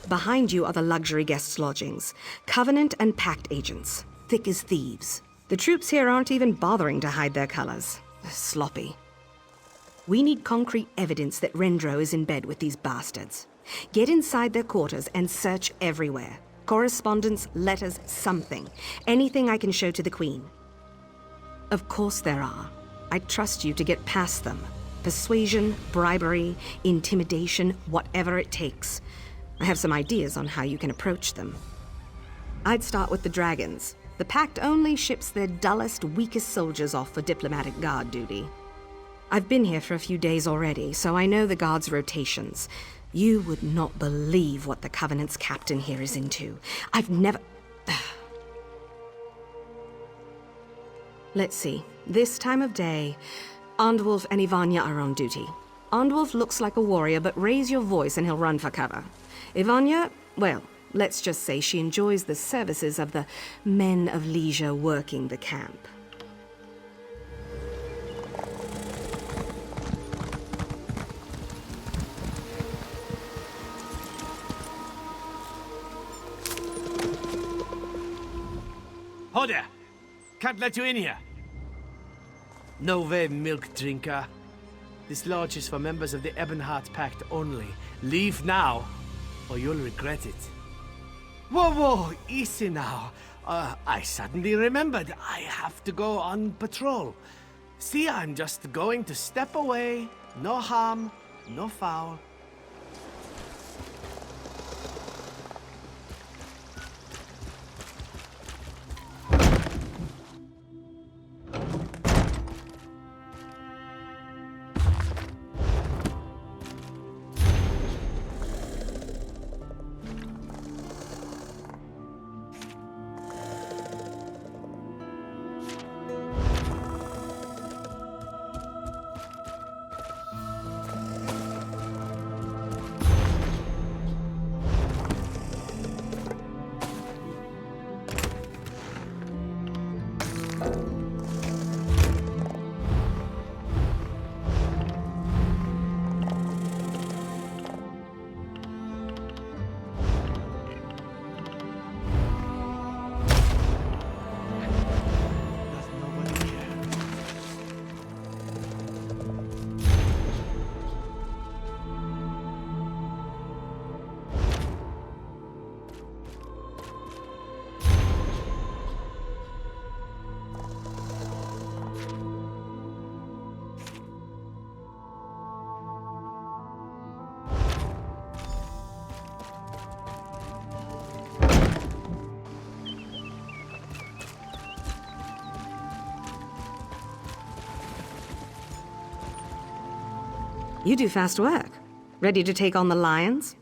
Behind you are the luxury guests' lodgings. Covenant and Pact agents. Thick as thieves. The troops here aren't even bothering to hide their colors. They're sloppy. We need concrete evidence that Rendro is in bed with these bastards. Get inside their quarters and search everywhere. Correspondence, letters, something. Anything I can show to the Queen. Of course there are. I trust you to get past them. Persuasion, bribery, intimidation, whatever it takes. I have some ideas on how you can approach them. I'd start with the dragons. The Pact only ships their dullest, weakest soldiers off for diplomatic guard duty. I've been here for a few days already, so I know the guards' rotations. You would not believe what the Covenant's captain here is into. I've never... Let's see. This time of day, Andwulf and Ivania are on duty. Andwulf looks like a warrior, but raise your voice and he'll run for cover. Ivania, well, let's just say she enjoys the services of the men of leisure working the camp. Hold there! Can't let you in here. No way, milk drinker. This lodge is for members of the Ebonheart Pact only. Leave now, or you'll regret it. Whoa, whoa, easy now. I suddenly remembered I have to go on patrol. See, I'm just going to step away. No harm, no foul. You do fast work. Ready to take on the lions?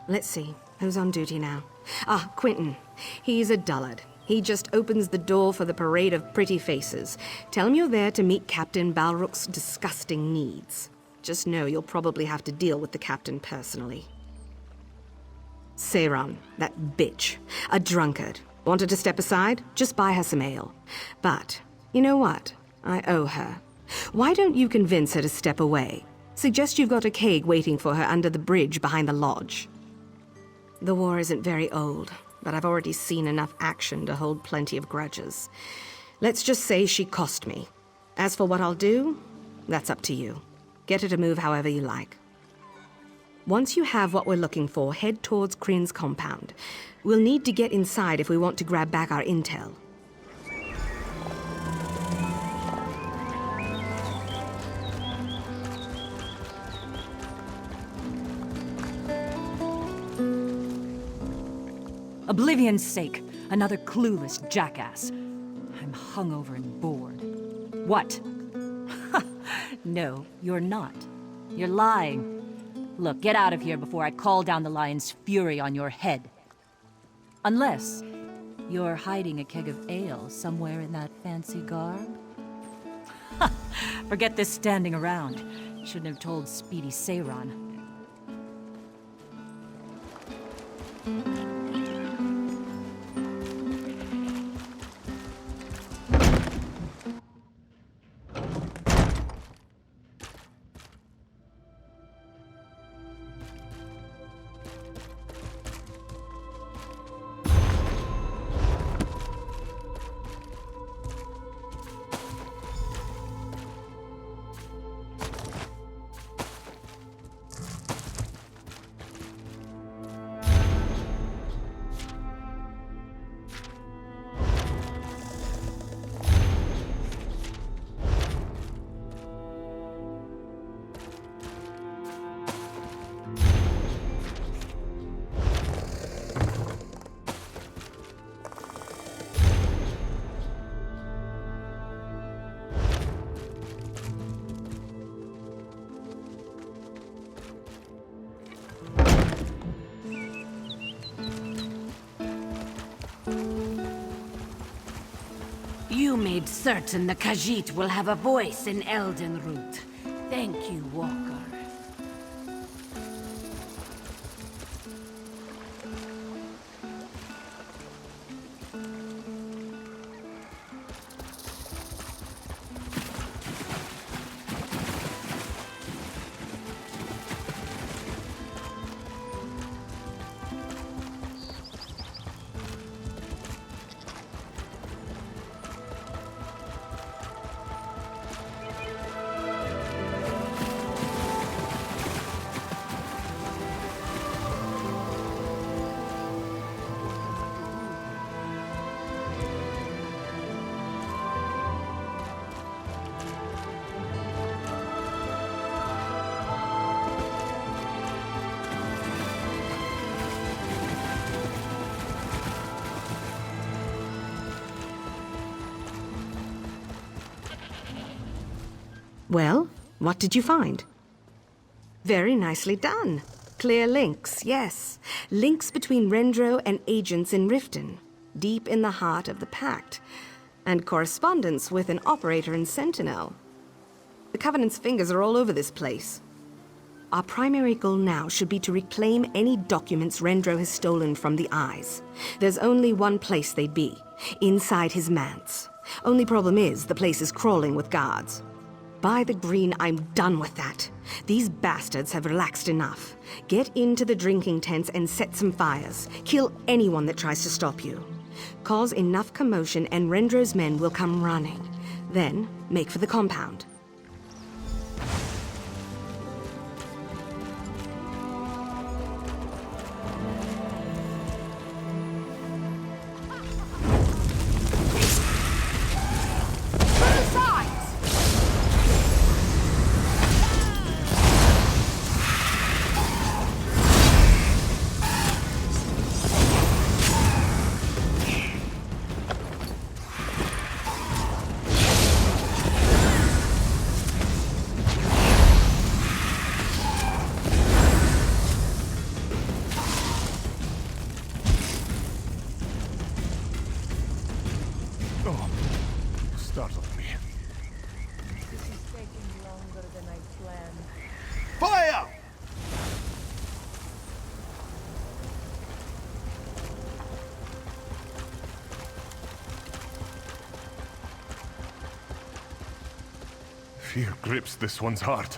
Let's see, who's on duty now? Ah, Quentin. He's a dullard. He just opens the door for the parade of pretty faces. Tell him you're there to meet Captain Balruk's disgusting needs. Just know you'll probably have to deal with the captain personally. Seiran, that bitch. A drunkard. Wanted to step aside? Just buy her some ale. But, you know what? I owe her. Why don't you convince her to step away? Suggest you've got a keg waiting for her under the bridge behind the lodge. The war isn't very old, but I've already seen enough action to hold plenty of grudges. Let's just say she cost me. As for what I'll do, that's up to you. Get her to move however you like. Once you have what we're looking for, head towards Kryn's compound. We'll need to get inside if we want to grab back our intel. Oblivion's sake, another clueless jackass. I'm hungover and bored. What? No, you're not. You're lying. Look, get out of here before I call down the lion's fury on your head. Unless you're hiding a keg of ale somewhere in that fancy garb. Forget this standing around. Shouldn't have told Speedy Seiron. You made certain the Khajiit will have a voice in Eldenroot. Thank you, Walker. Well, what did you find? Very nicely done. Clear links, yes. Links between Rendro and agents in Riften, deep in the heart of the Pact, and correspondence with an operator in Sentinel. The Covenant's fingers are all over this place. Our primary goal now should be to reclaim any documents Rendro has stolen from the Eyes. There's only one place they'd be, inside his manse. Only problem is, the place is crawling with guards. By the green, I'm done with that. These bastards have relaxed enough. Get into the drinking tents and set some fires. Kill anyone that tries to stop you. Cause enough commotion and Rendro's men will come running. Then, make for the compound. Fear grips this one's heart.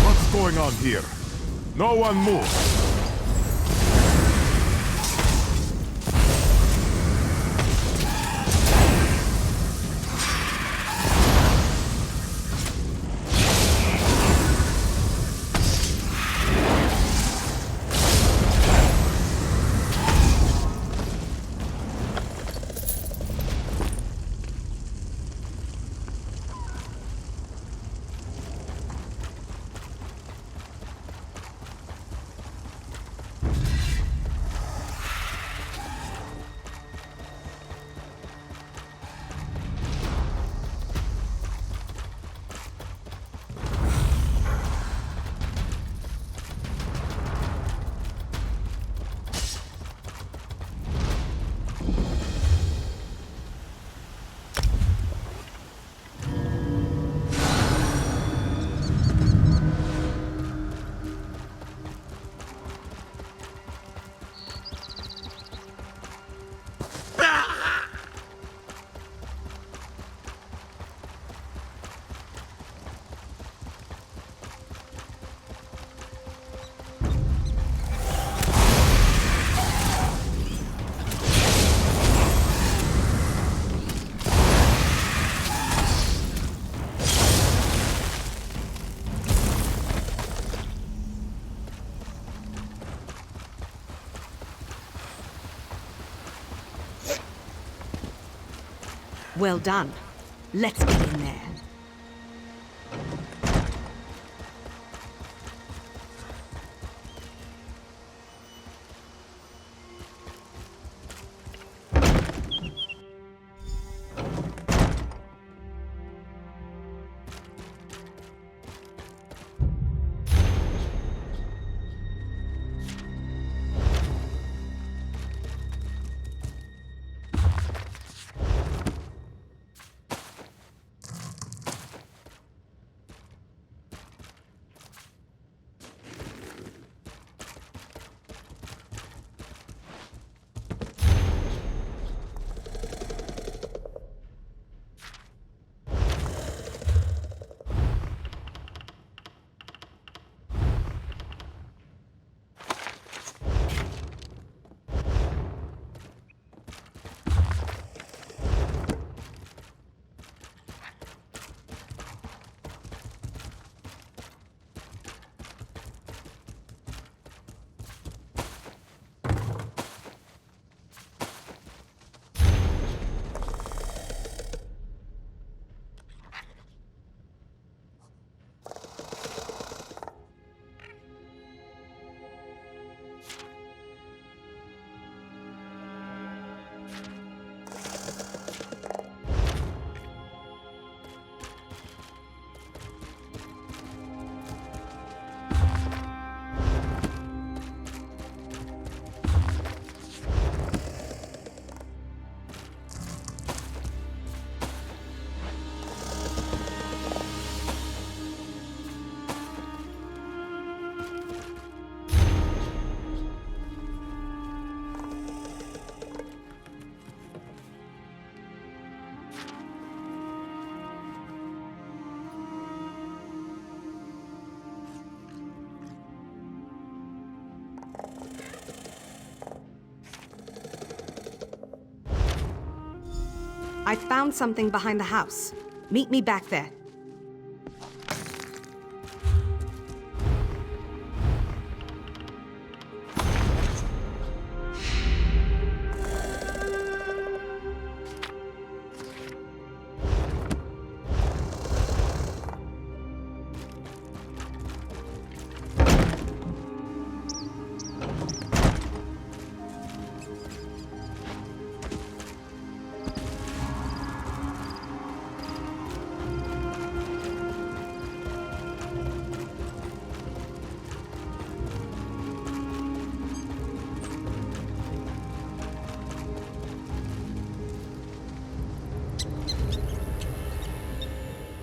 What's going on here? No one move! Well done. Let's get in there. I found something behind the house. Meet me back there.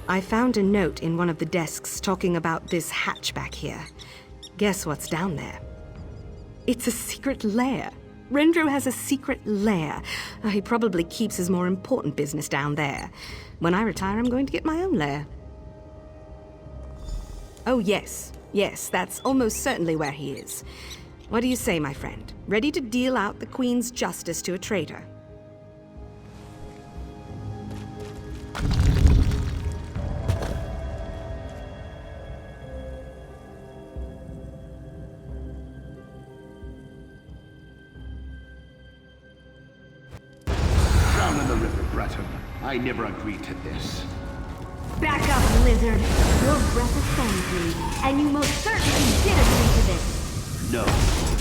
I found a note in one of the desks talking about this hatch back here. Guess what's down there? It's a secret lair. Rendro has a secret lair. He probably keeps his more important business down there. When I retire, I'm going to get my own lair. Oh, yes. Yes, that's almost certainly where he is. What do you say, my friend? Ready to deal out the Queen's justice to a traitor? Down in the river, Breton. I never agreed to this. Back up, lizard. Your breath offends me, and you most certainly did agree to this. No,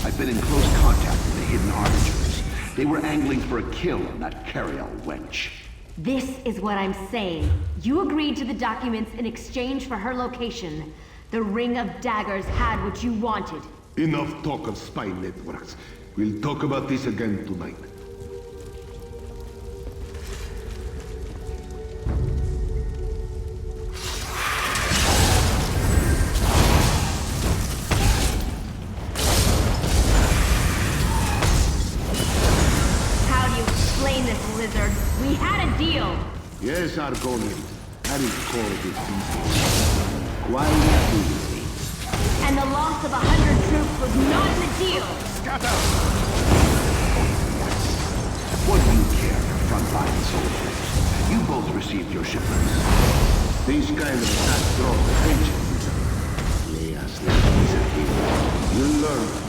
I've been in close contact with the hidden arbiters. They were angling for a kill on that Tamriel wench. This is what I'm saying. You agreed to the documents in exchange for her location. The Ring of Daggers had what you wanted. Enough talk of spy networks. We'll talk about this again tonight. Lizard. We had a deal. Yes, Argonian. That is called the peace. Quiet things. And the loss of 100 troops was not in the deal. Scatter! What do you care, frontline soldiers? You both received your shipments. These kind of attacks draw attention. Lay us easily. You learn.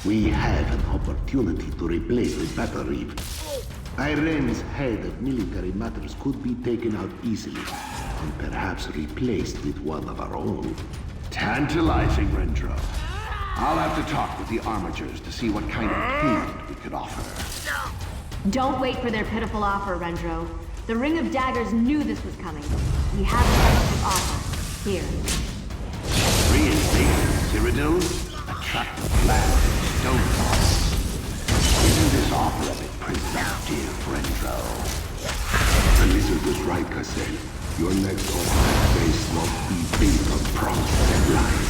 We have an opportunity to replace the battle reef. Irene's head of military matters could be taken out easily, and perhaps replaced with one of our own. Tantalizing, Rendro. I'll have to talk with the armatures to see what kind of payment we could offer. Don't wait for their pitiful offer, Rendro. The Ring of Daggers knew this was coming. We have a to offer. Here. Reinstatement, Cyrodiil? Attractive plan. Don't Isn't this offer a bit presumptive, Rendro? The lizard was right, Cassell. Your next offer base must be based on promises and lies.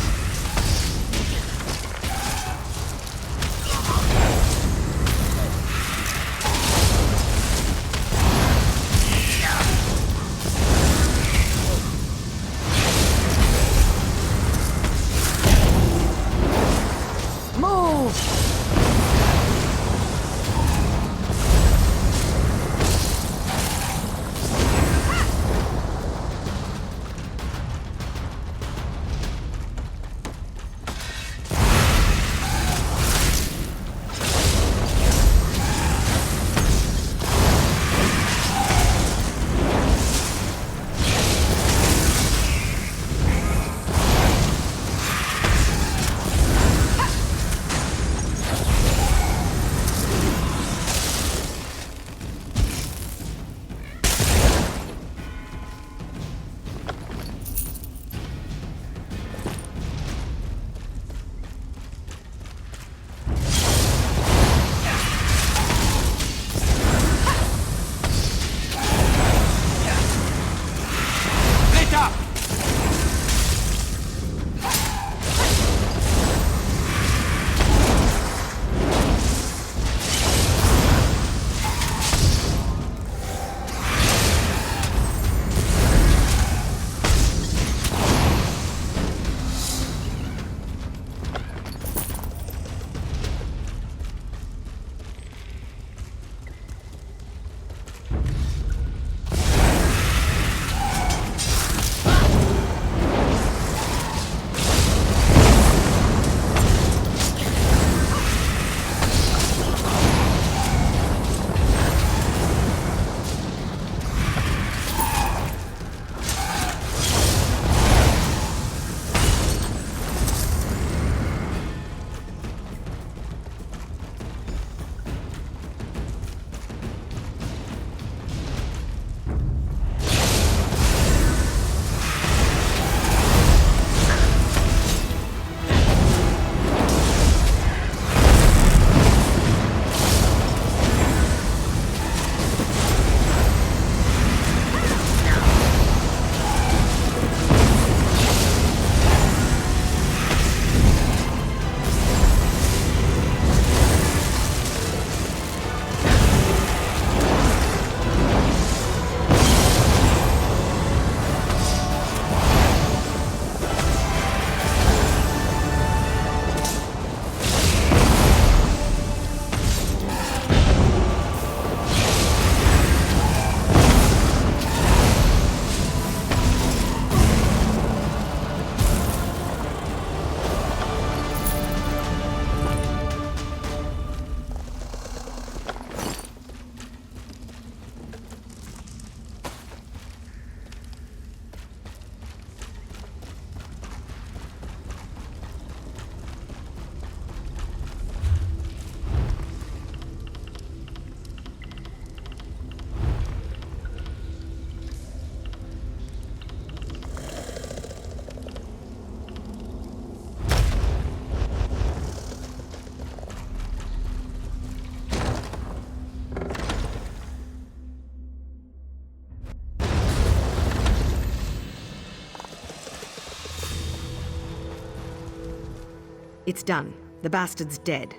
It's done. The bastard's dead.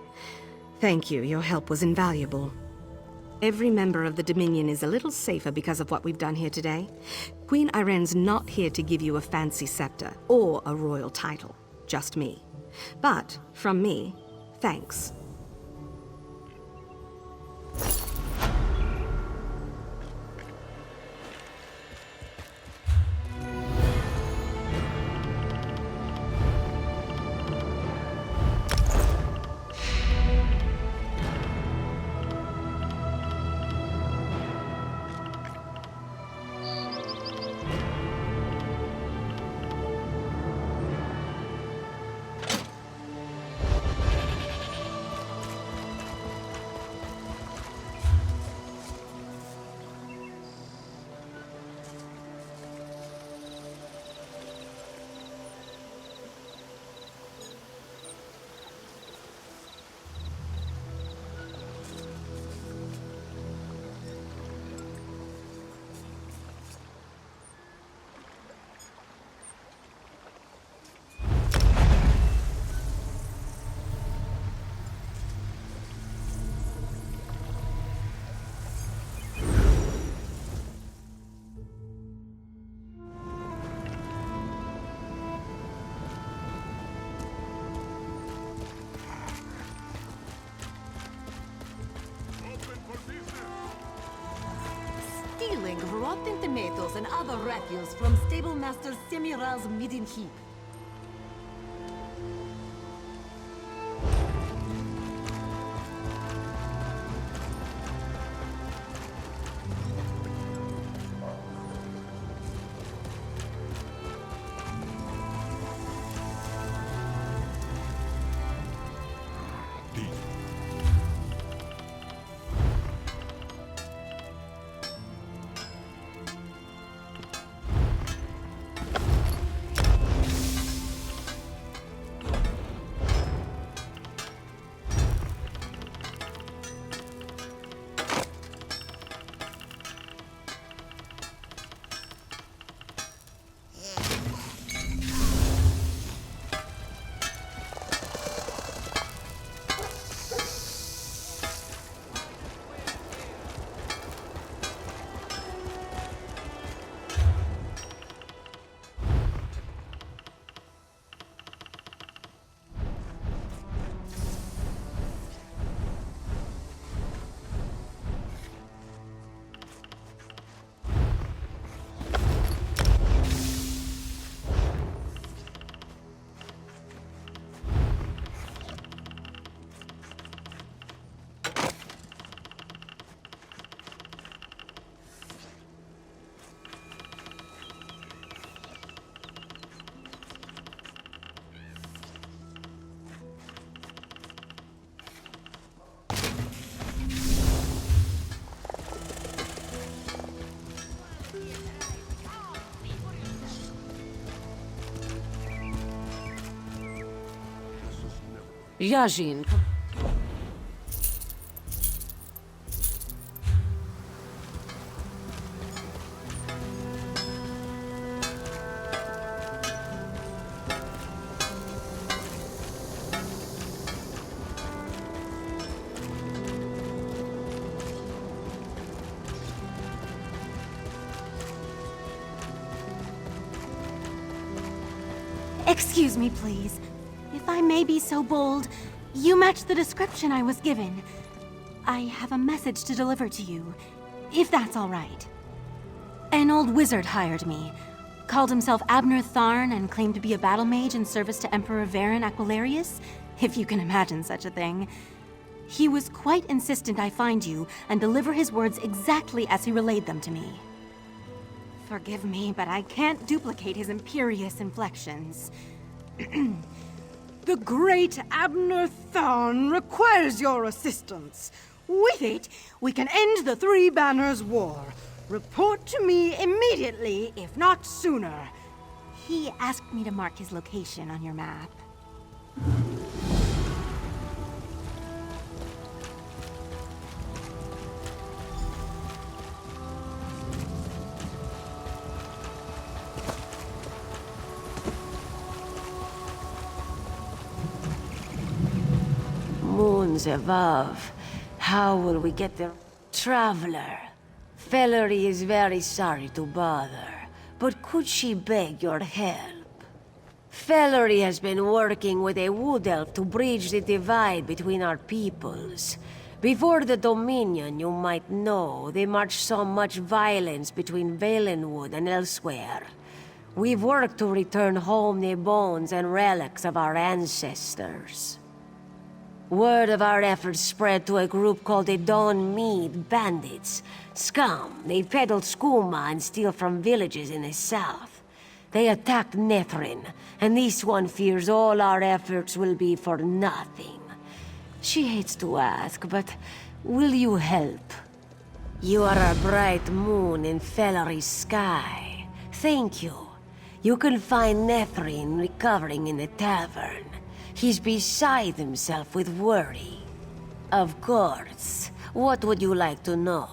Thank you, your help was invaluable. Every member of the Dominion is a little safer because of what we've done here today. Queen Irene's not here to give you a fancy scepter or a royal title. Just me. But, from me, thanks. Stealing rotten tomatoes and other refuse from Stable Master Semiral's midden heap. Yajin. Excuse me, please. If I may be so bold, you match the description I was given. I have a message to deliver to you, if that's all right. An old wizard hired me. Called himself Abner Tharn and claimed to be a battle mage in service to Emperor Varen Aquilarius, if you can imagine such a thing. He was quite insistent I find you and deliver his words exactly as he relayed them to me. Forgive me, but I can't duplicate his imperious inflections. The great Abner Tharn requires your assistance. With it, we can end the Three Banners War. Report to me immediately, if not sooner. He asked me to mark his location on your map. realms above. How will we get there? Traveler, Fellery is very sorry to bother, but could she beg your help? Fellery has been working with a wood elf to bridge the divide between our peoples. Before the Dominion, you might know, the March saw much violence between Valenwood and elsewhere. We've worked to return home the bones and relics of our ancestors. Word of our efforts spread to a group called the Dawn Mead Bandits. Scum, they peddle skooma and steal from villages in the south. They attacked Nethrin, and this one fears all our efforts will be for nothing. She hates to ask, but will you help? You are a bright moon in Fellery's sky. Thank you. You can find Nethrin recovering in the tavern. He's beside himself with worry. Of course. What would you like to know?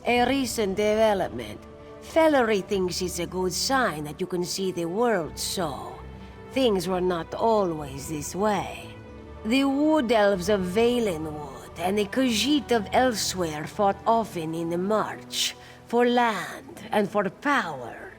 A recent development. Fellery thinks it's a good sign that you can see the world so. Things were not always this way. The Wood Elves of Valenwood and the Khajiit of elsewhere fought often in the March, for land and for power.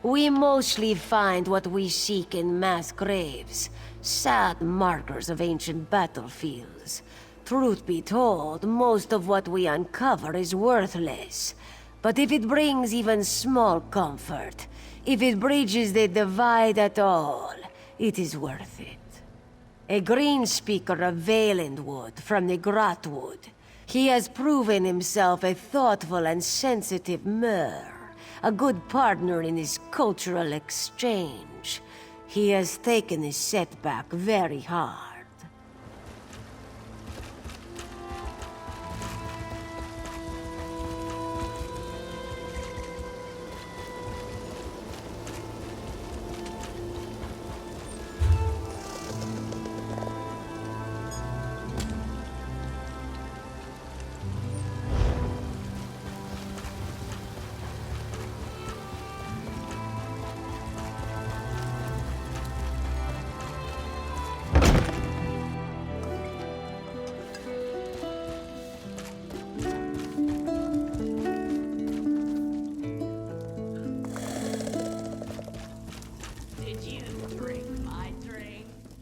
We mostly find what we seek in mass graves, sad markers of ancient battlefields. Truth be told, most of what we uncover is worthless. But if it brings even small comfort, if it bridges the divide at all, it is worth it. A green speaker of Valenwood from the Grotwood. He has proven himself a thoughtful and sensitive mer, a good partner in this cultural exchange. He has taken his setback very hard.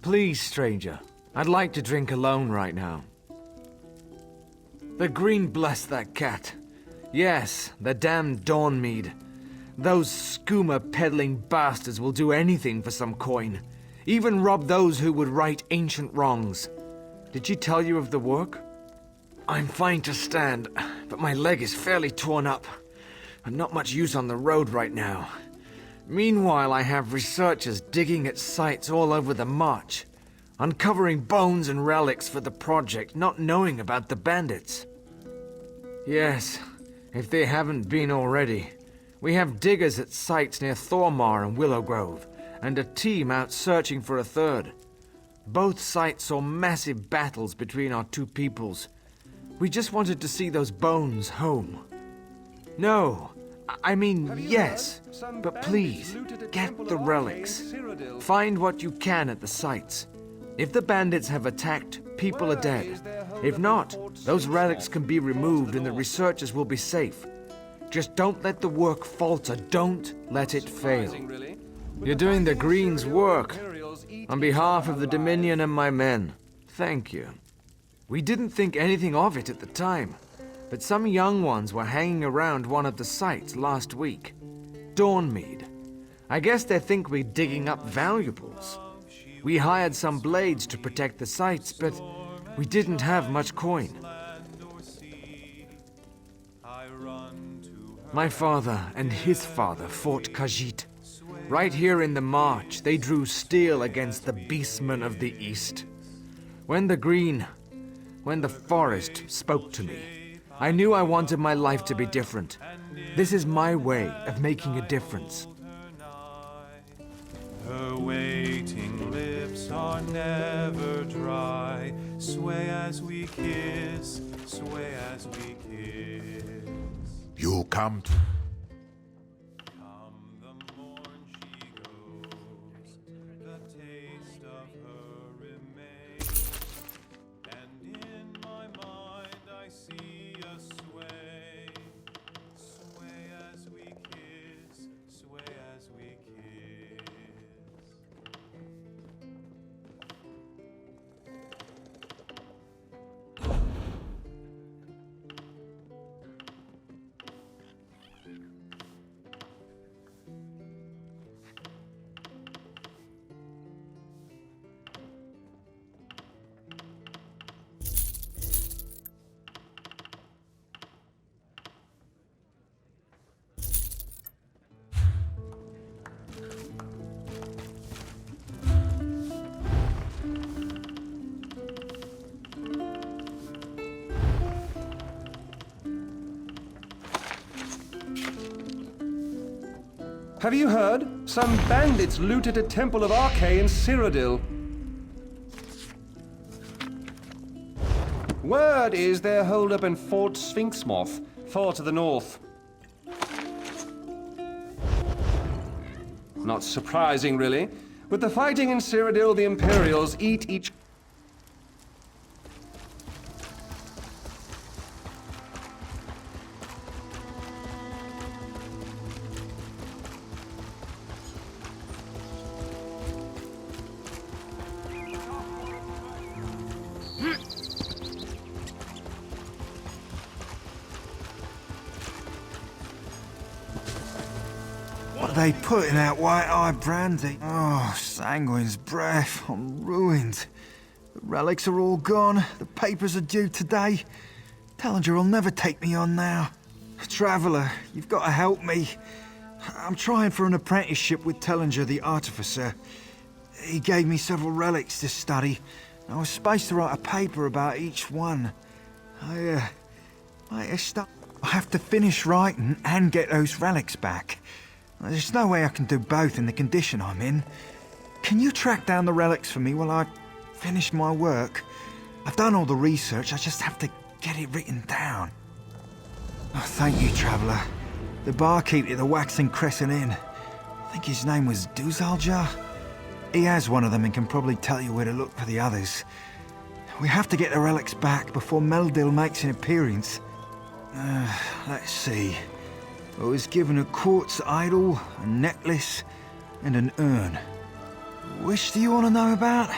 Please, stranger. I'd like to drink alone right now. The Green bless that cat. Yes, the damned Dawnmead. Those skooma-peddling bastards will do anything for some coin. Even rob those who would right ancient wrongs. Did she tell you of the work? I'm fine to stand, but my leg is fairly torn up. I'm not much use on the road right now. Meanwhile, I have researchers digging at sites all over the March, uncovering bones and relics for the project, not knowing about the bandits. Yes, if they haven't been already. We have diggers at sites near Thormar and Willow Grove, and a team out searching for a third. Both sites saw massive battles between our two peoples. We just wanted to see those bones home. No, I mean yes, but please, get the relics. Find what you can at the sites. If the bandits have attacked, people are dead. If not, those relics can be removed and the researchers will be safe. Just don't let the work falter. Don't let it fail. You're doing the Green's work. On behalf of the Dominion and my men, thank you. We didn't think anything of it at the time, but some young ones were hanging around one of the sites last week. Dawnmead. I guess they think we're digging up valuables. We hired some blades to protect the sites, but we didn't have much coin. My father and his father fought Khajiit. Right here in the March, they drew steel against the beastmen of the East. When the forest spoke to me, I knew I wanted my life to be different. This is my way of making a difference. Her waiting lips are never dry. Sway as we kiss, sway as we kiss. You come to... Have you heard? Some bandits looted a temple of Arche in Cyrodiil. Word is they're holed up in Fort Sphinxmoth, far to the north. Not surprising, really. With the fighting in Cyrodiil, the Imperials eat each... What are they putting that white-eye brandy? Oh, Sanguine's breath. I'm ruined. The relics are all gone. The papers are due today. Tellinger will never take me on now. Traveller, you've got to help me. I'm trying for an apprenticeship with Tellinger, the artificer. He gave me several relics to study. I was supposed to write a paper about each one. I have to finish writing and get those relics back. There's no way I can do both in the condition I'm in. Can you track down the relics for me while I finish my work? I've done all the research, I just have to get it written down. Oh, thank you, Traveller. The barkeep at the Waxing Crescent Inn. I think his name was Duzaljar. He has one of them and can probably tell you where to look for the others. We have to get the relics back before Meldil makes an appearance. Let's see. I was given a quartz idol, a necklace, and an urn. Which do you want to know about?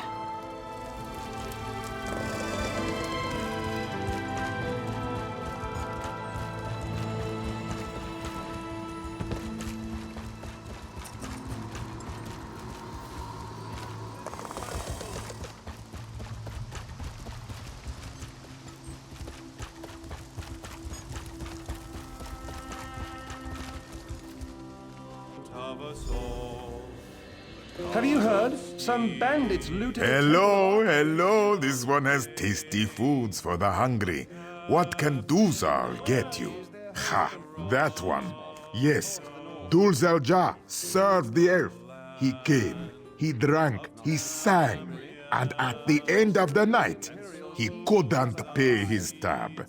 Have you heard? Some bandits looted... Hello. This one has tasty foods for the hungry. What can Dulzal get you? Ha, that one. Yes, Dulzaljar served the elf. He came, he drank, he sang, and at the end of the night, he couldn't pay his tab.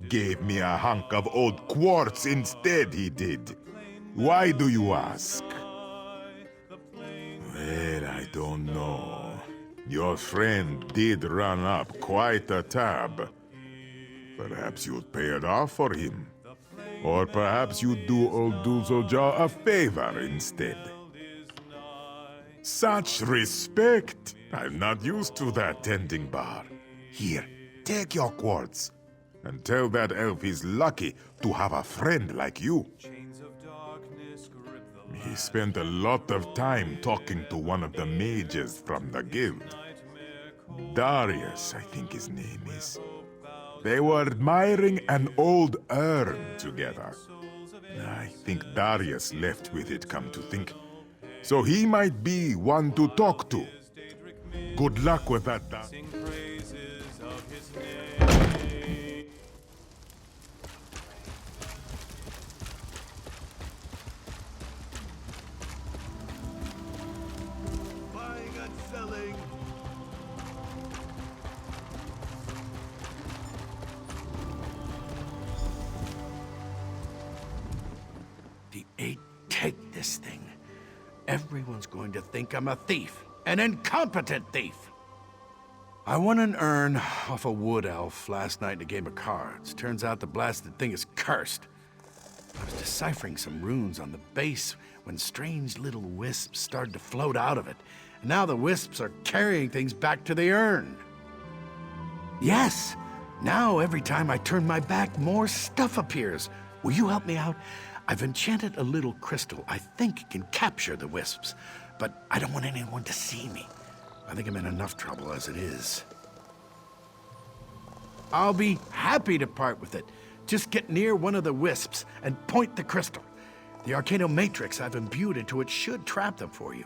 Gave me a hunk of old quartz instead, he did. Why do you ask? Well, I don't know. Your friend did run up quite a tab. Perhaps you'd pay it off for him. Or perhaps you'd do old Dulzaljar a favor instead. Such respect! I'm not used to that tending bar. Here, take your quartz. And tell that elf he's lucky to have a friend like you. He spent a lot of time talking to one of the mages from the guild. Darius, I think his name is. They were admiring an old urn together. I think Darius left with it, come to think. So he might be one to talk to. Good luck with that, Take this thing. Everyone's going to think I'm a thief. An incompetent thief. I won an urn off a wood elf last night in a game of cards. Turns out the blasted thing is cursed. I was deciphering some runes on the base when strange little wisps started to float out of it. And now the wisps are carrying things back to the urn. Yes! Now every time I turn my back, more stuff appears. Will you help me out? I've enchanted a little crystal I think can capture the wisps, but I don't want anyone to see me. I think I'm in enough trouble as it is. I'll be happy to part with it. Just get near one of the wisps and point the crystal. The Arcano Matrix I've imbued into it should trap them for you.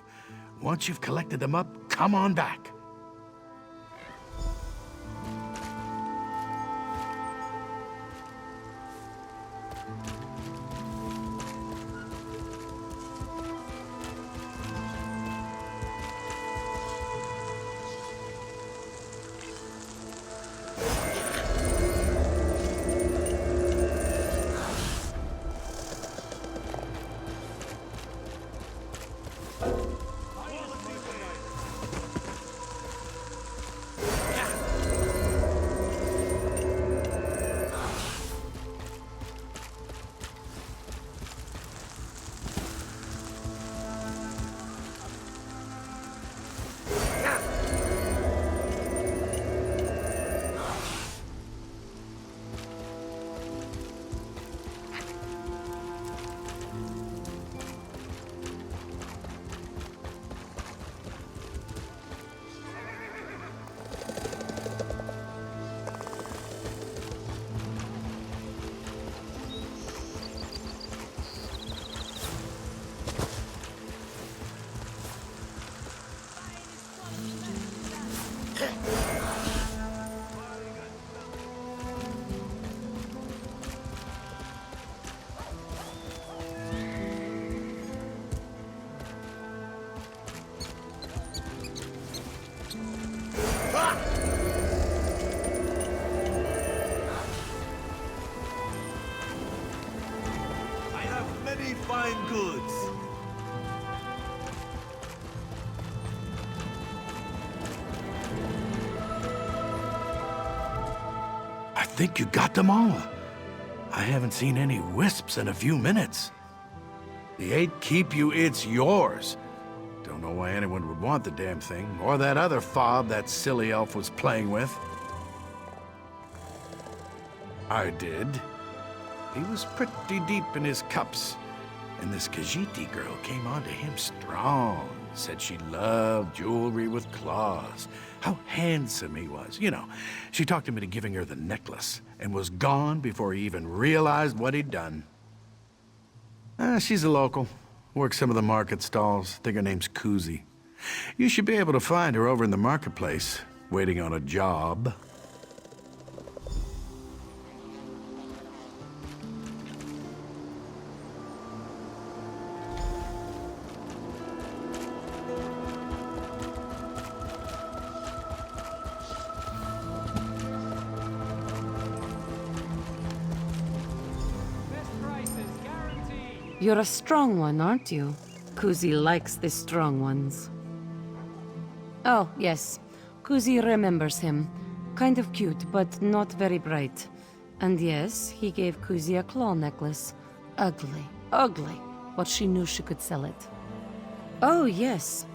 Once you've collected them up, come on back. fine goods. I think you got them all. I haven't seen any wisps in a few minutes. The 8 keep you, it's yours. Don't know why anyone would want the damn thing, or that other fob that silly elf was playing with. I did. He was pretty deep in his cups, and this Khajiiti girl came on to him strong. Said she loved jewelry with claws. How handsome he was. You know, she talked him into giving her the necklace, and was gone before he even realized what he'd done. She's a local. Works some of the market stalls. Think her name's Kuzi. You should be able to find her over in the marketplace, waiting on a job. You're a strong one, aren't you? Kuzi likes the strong ones. Oh, yes. Kuzi remembers him. Kind of cute, but not very bright. And yes, he gave Kuzi a claw necklace. Ugly, ugly. But she knew she could sell it. Oh, yes.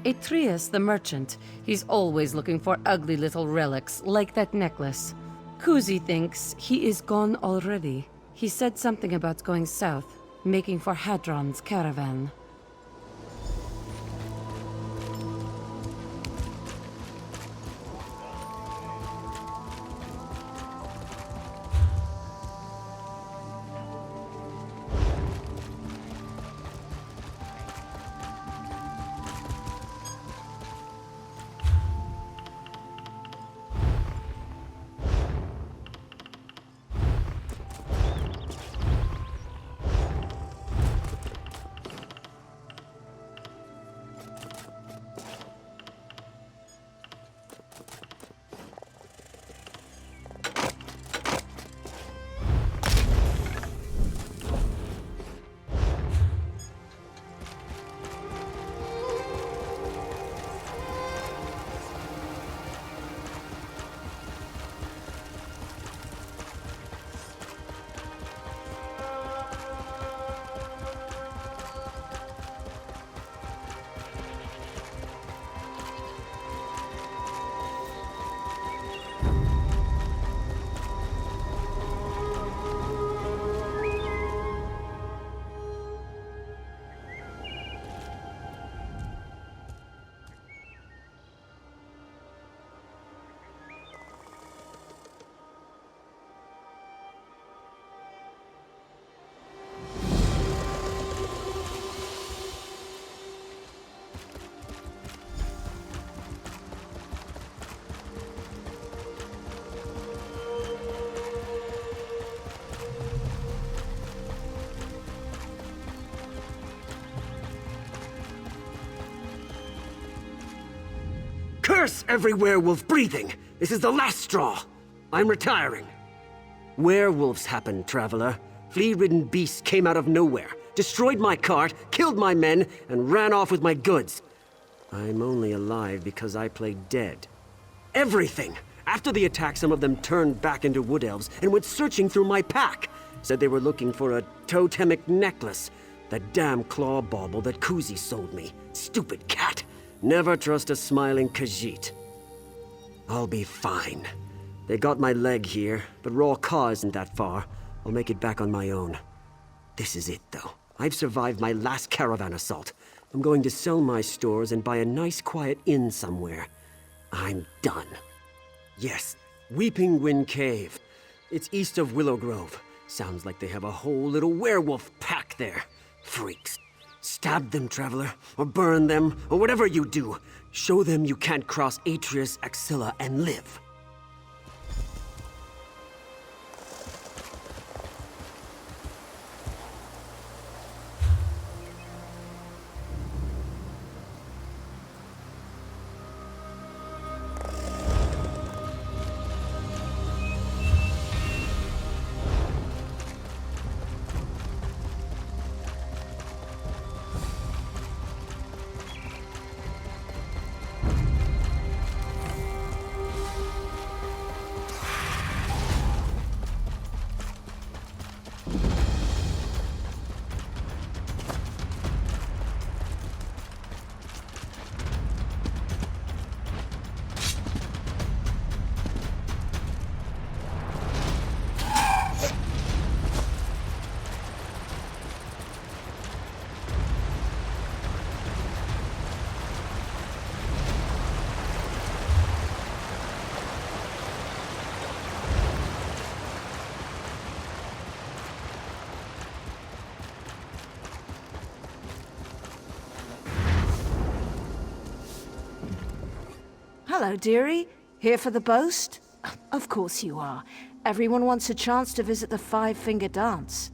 Atreus, the merchant, he's always looking for ugly little relics, like that necklace. Kuzi thinks he is gone already. He said something about going south, making for Hadron's caravan. Curse every werewolf breathing! This is the last straw! I'm retiring. Werewolves happen, traveler. Flea-ridden beasts came out of nowhere, destroyed my cart, killed my men, and ran off with my goods. I'm only alive because I played dead. Everything! After the attack, some of them turned back into wood elves and went searching through my pack. Said they were looking for a totemic necklace. That damn claw bauble that Kuzi sold me. Stupid cat. Never trust a smiling Khajiit. I'll be fine. They got my leg here, but Raw Ka isn't that far. I'll make it back on my own. This is it, though. I've survived my last caravan assault. I'm going to sell my stores and buy a nice quiet inn somewhere. I'm done. Yes, Weeping Wind Cave. It's east of Willow Grove. Sounds like they have a whole little werewolf pack there. Freaks. Stab them, traveler, or burn them, or whatever you do. Show them you can't cross Atreus Axilla and live. Hello, dearie. Here for the boast? Of course you are. Everyone wants a chance to visit the Five-Finger Dance.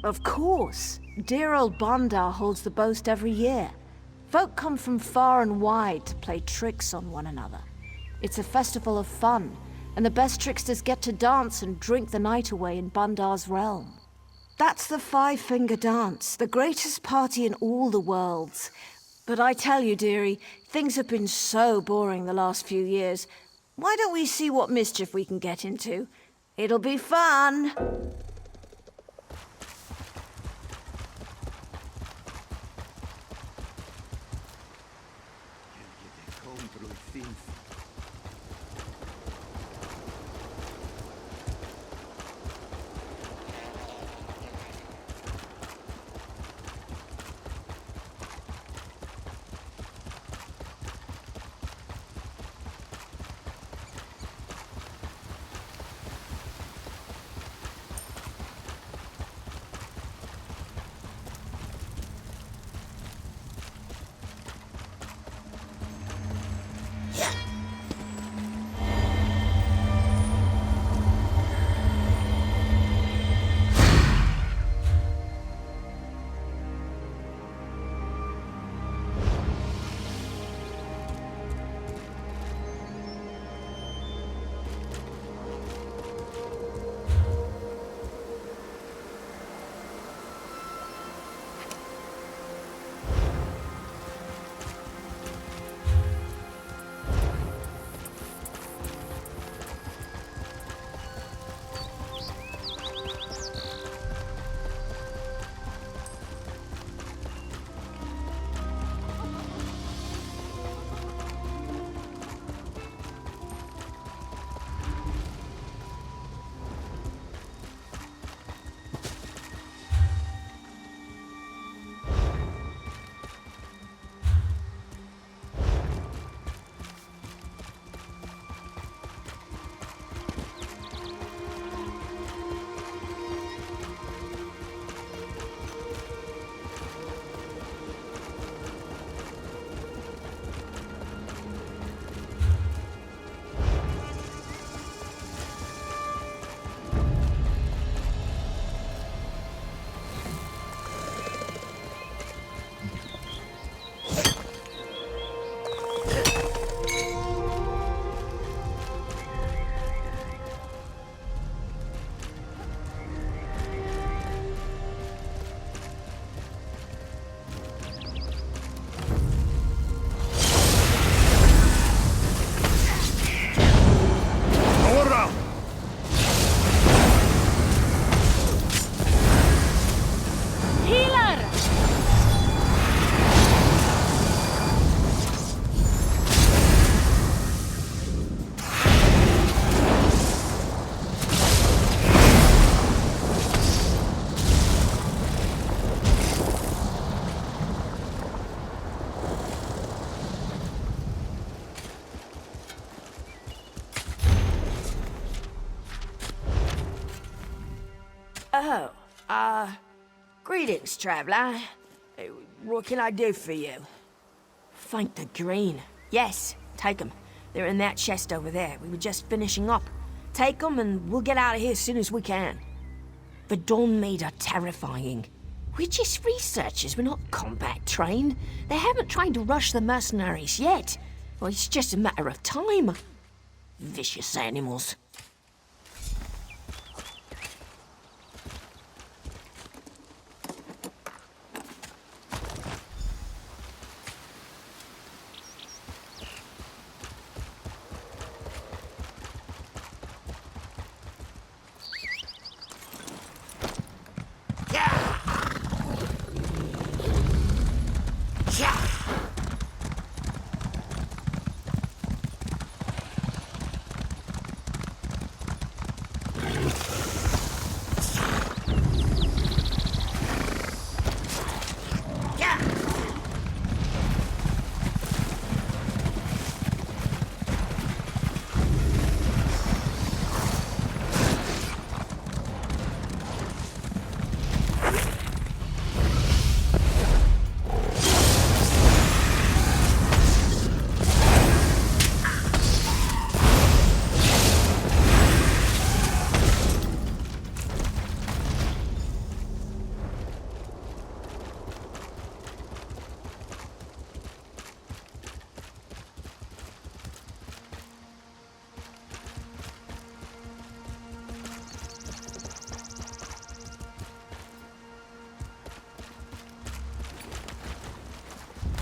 Of course. Dear old Bondar holds the boast every year. Folk come from far and wide to play tricks on one another. It's a festival of fun, and the best tricksters get to dance and drink the night away in Bundar's realm. That's the Five-Finger Dance, the greatest party in all the worlds. But I tell you, dearie, things have been so boring the last few years. Why don't we see what mischief we can get into? It'll be fun! Greetings, traveler. What can I do for you? Find the green. Yes, take them. They're in that chest over there. We were just finishing up. Take them and we'll get out of here as soon as we can. The Dawn Maid are terrifying. We're just researchers, we're not combat trained. They haven't tried to rush the mercenaries yet. Well, it's just a matter of time. Vicious animals.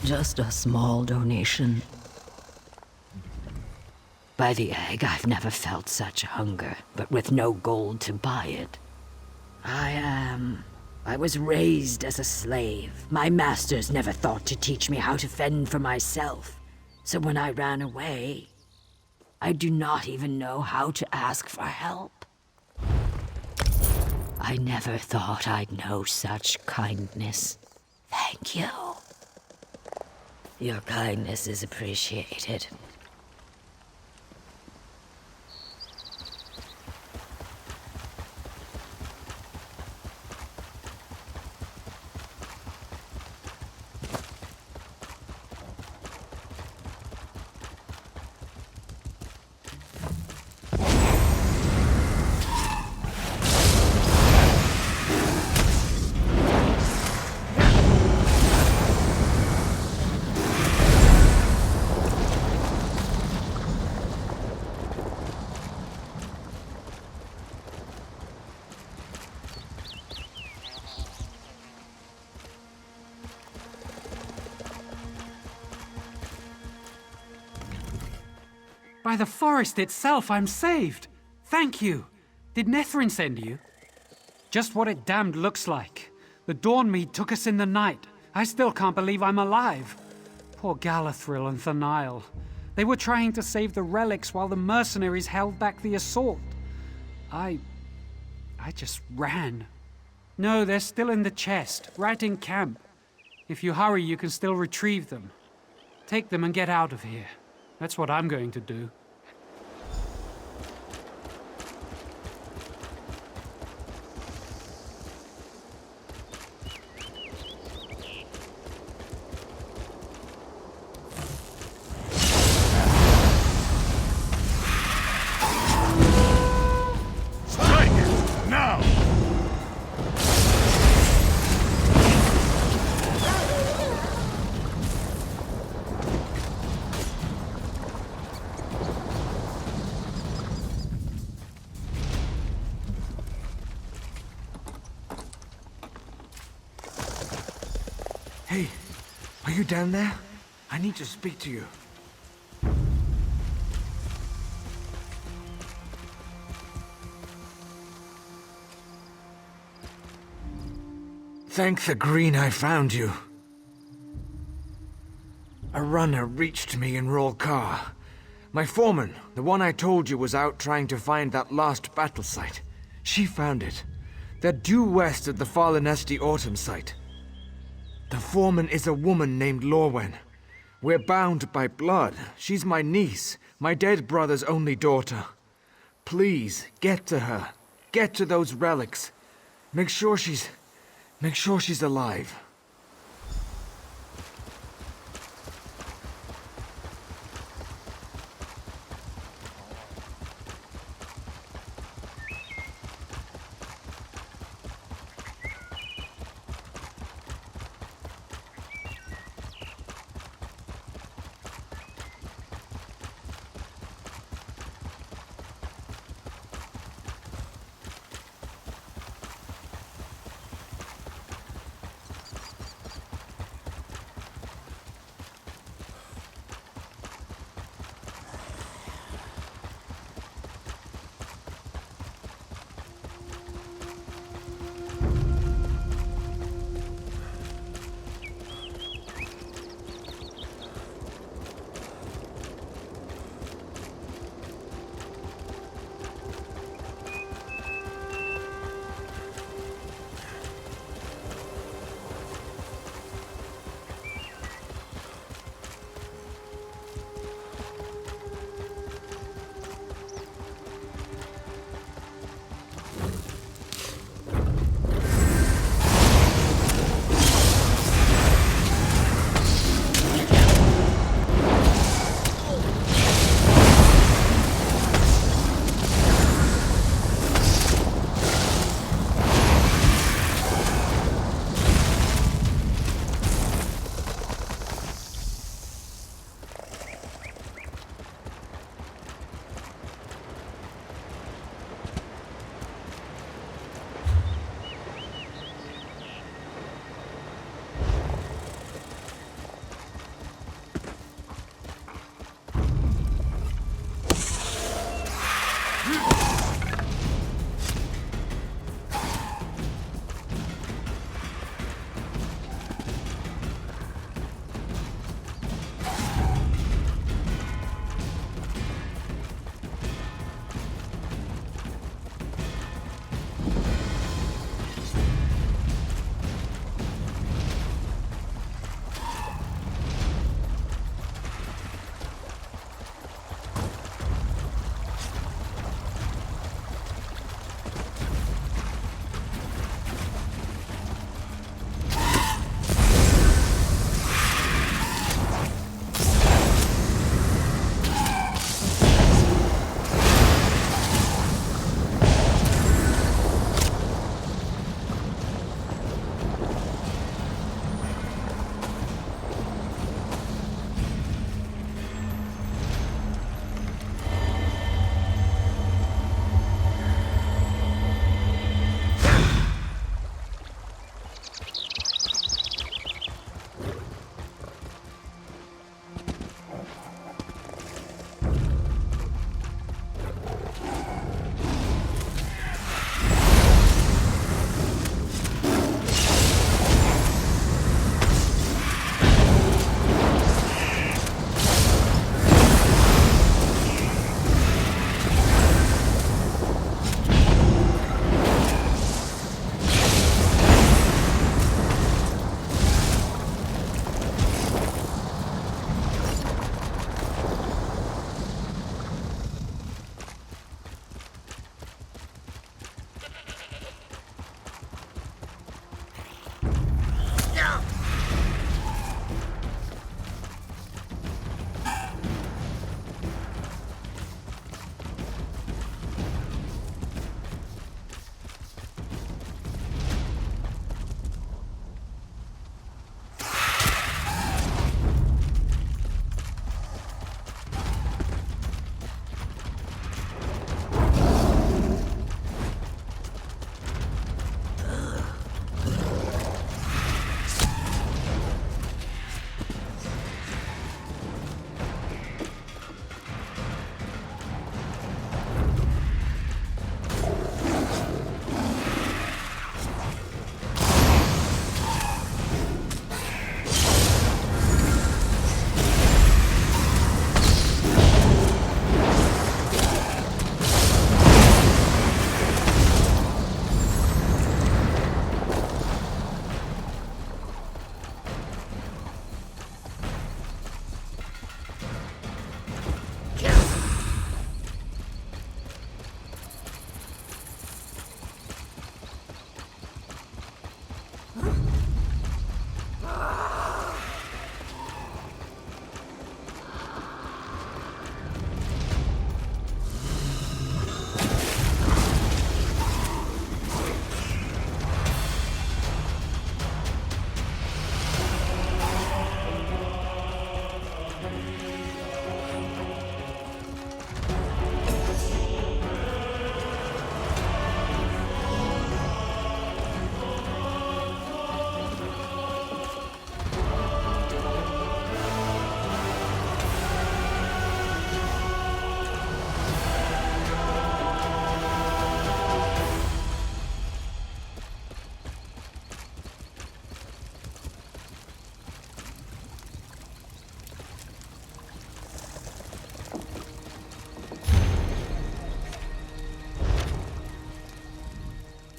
Just a small donation. By the egg, I've never felt such hunger, but with no gold to buy it. I was raised as a slave. My masters never thought to teach me how to fend for myself. So when I ran away, I do not even know how to ask for help. I never thought I'd know such kindness. Thank you. Your kindness is appreciated. By the forest itself, I'm saved. Thank you. Did Nethrin send you? Just what it damned looks like. The Dawnmead took us in the night. I still can't believe I'm alive. Poor Galathril and Thanael. They were trying to save the relics while the mercenaries held back the assault. I just ran. No, they're still in the chest, right in camp. If you hurry, you can still retrieve them. Take them and get out of here. That's what I'm going to do. Strike it! Now! Hey, are you down there? I need to speak to you. Thank the green I found you. A runner reached me in Rolkar. My foreman, the one I told you was out trying to find that lost battle site. She found it. They're due west of the Fallen Esti Autumn site. The foreman is a woman named Lorwen. We're bound by blood. She's my niece, my dead brother's only daughter. Please, get to her. Get to those relics. Make sure she's alive.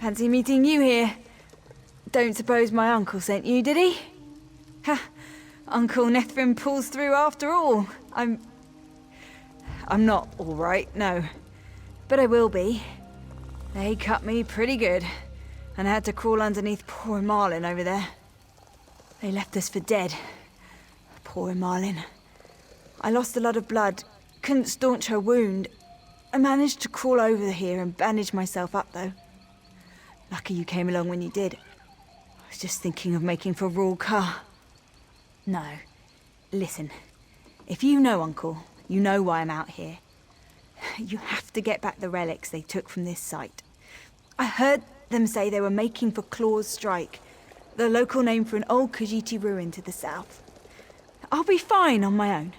Fancy meeting you here. Don't suppose my uncle sent you, did he? Ha! Uncle Nethrin pulls through after all. I'm not all right, no. But I will be. They cut me pretty good, and I had to crawl underneath poor Marlin over there. They left us for dead. Poor Marlin. I lost a lot of blood, couldn't staunch her wound. I managed to crawl over here and bandage myself up, though. Lucky you came along when you did. I was just thinking of making for Rulka. No. Listen. If you know, Uncle, you know why I'm out here. You have to get back the relics they took from this site. I heard them say they were making for Claw's Strike, the local name for an old Khajiit ruin to the south. I'll be fine on my own.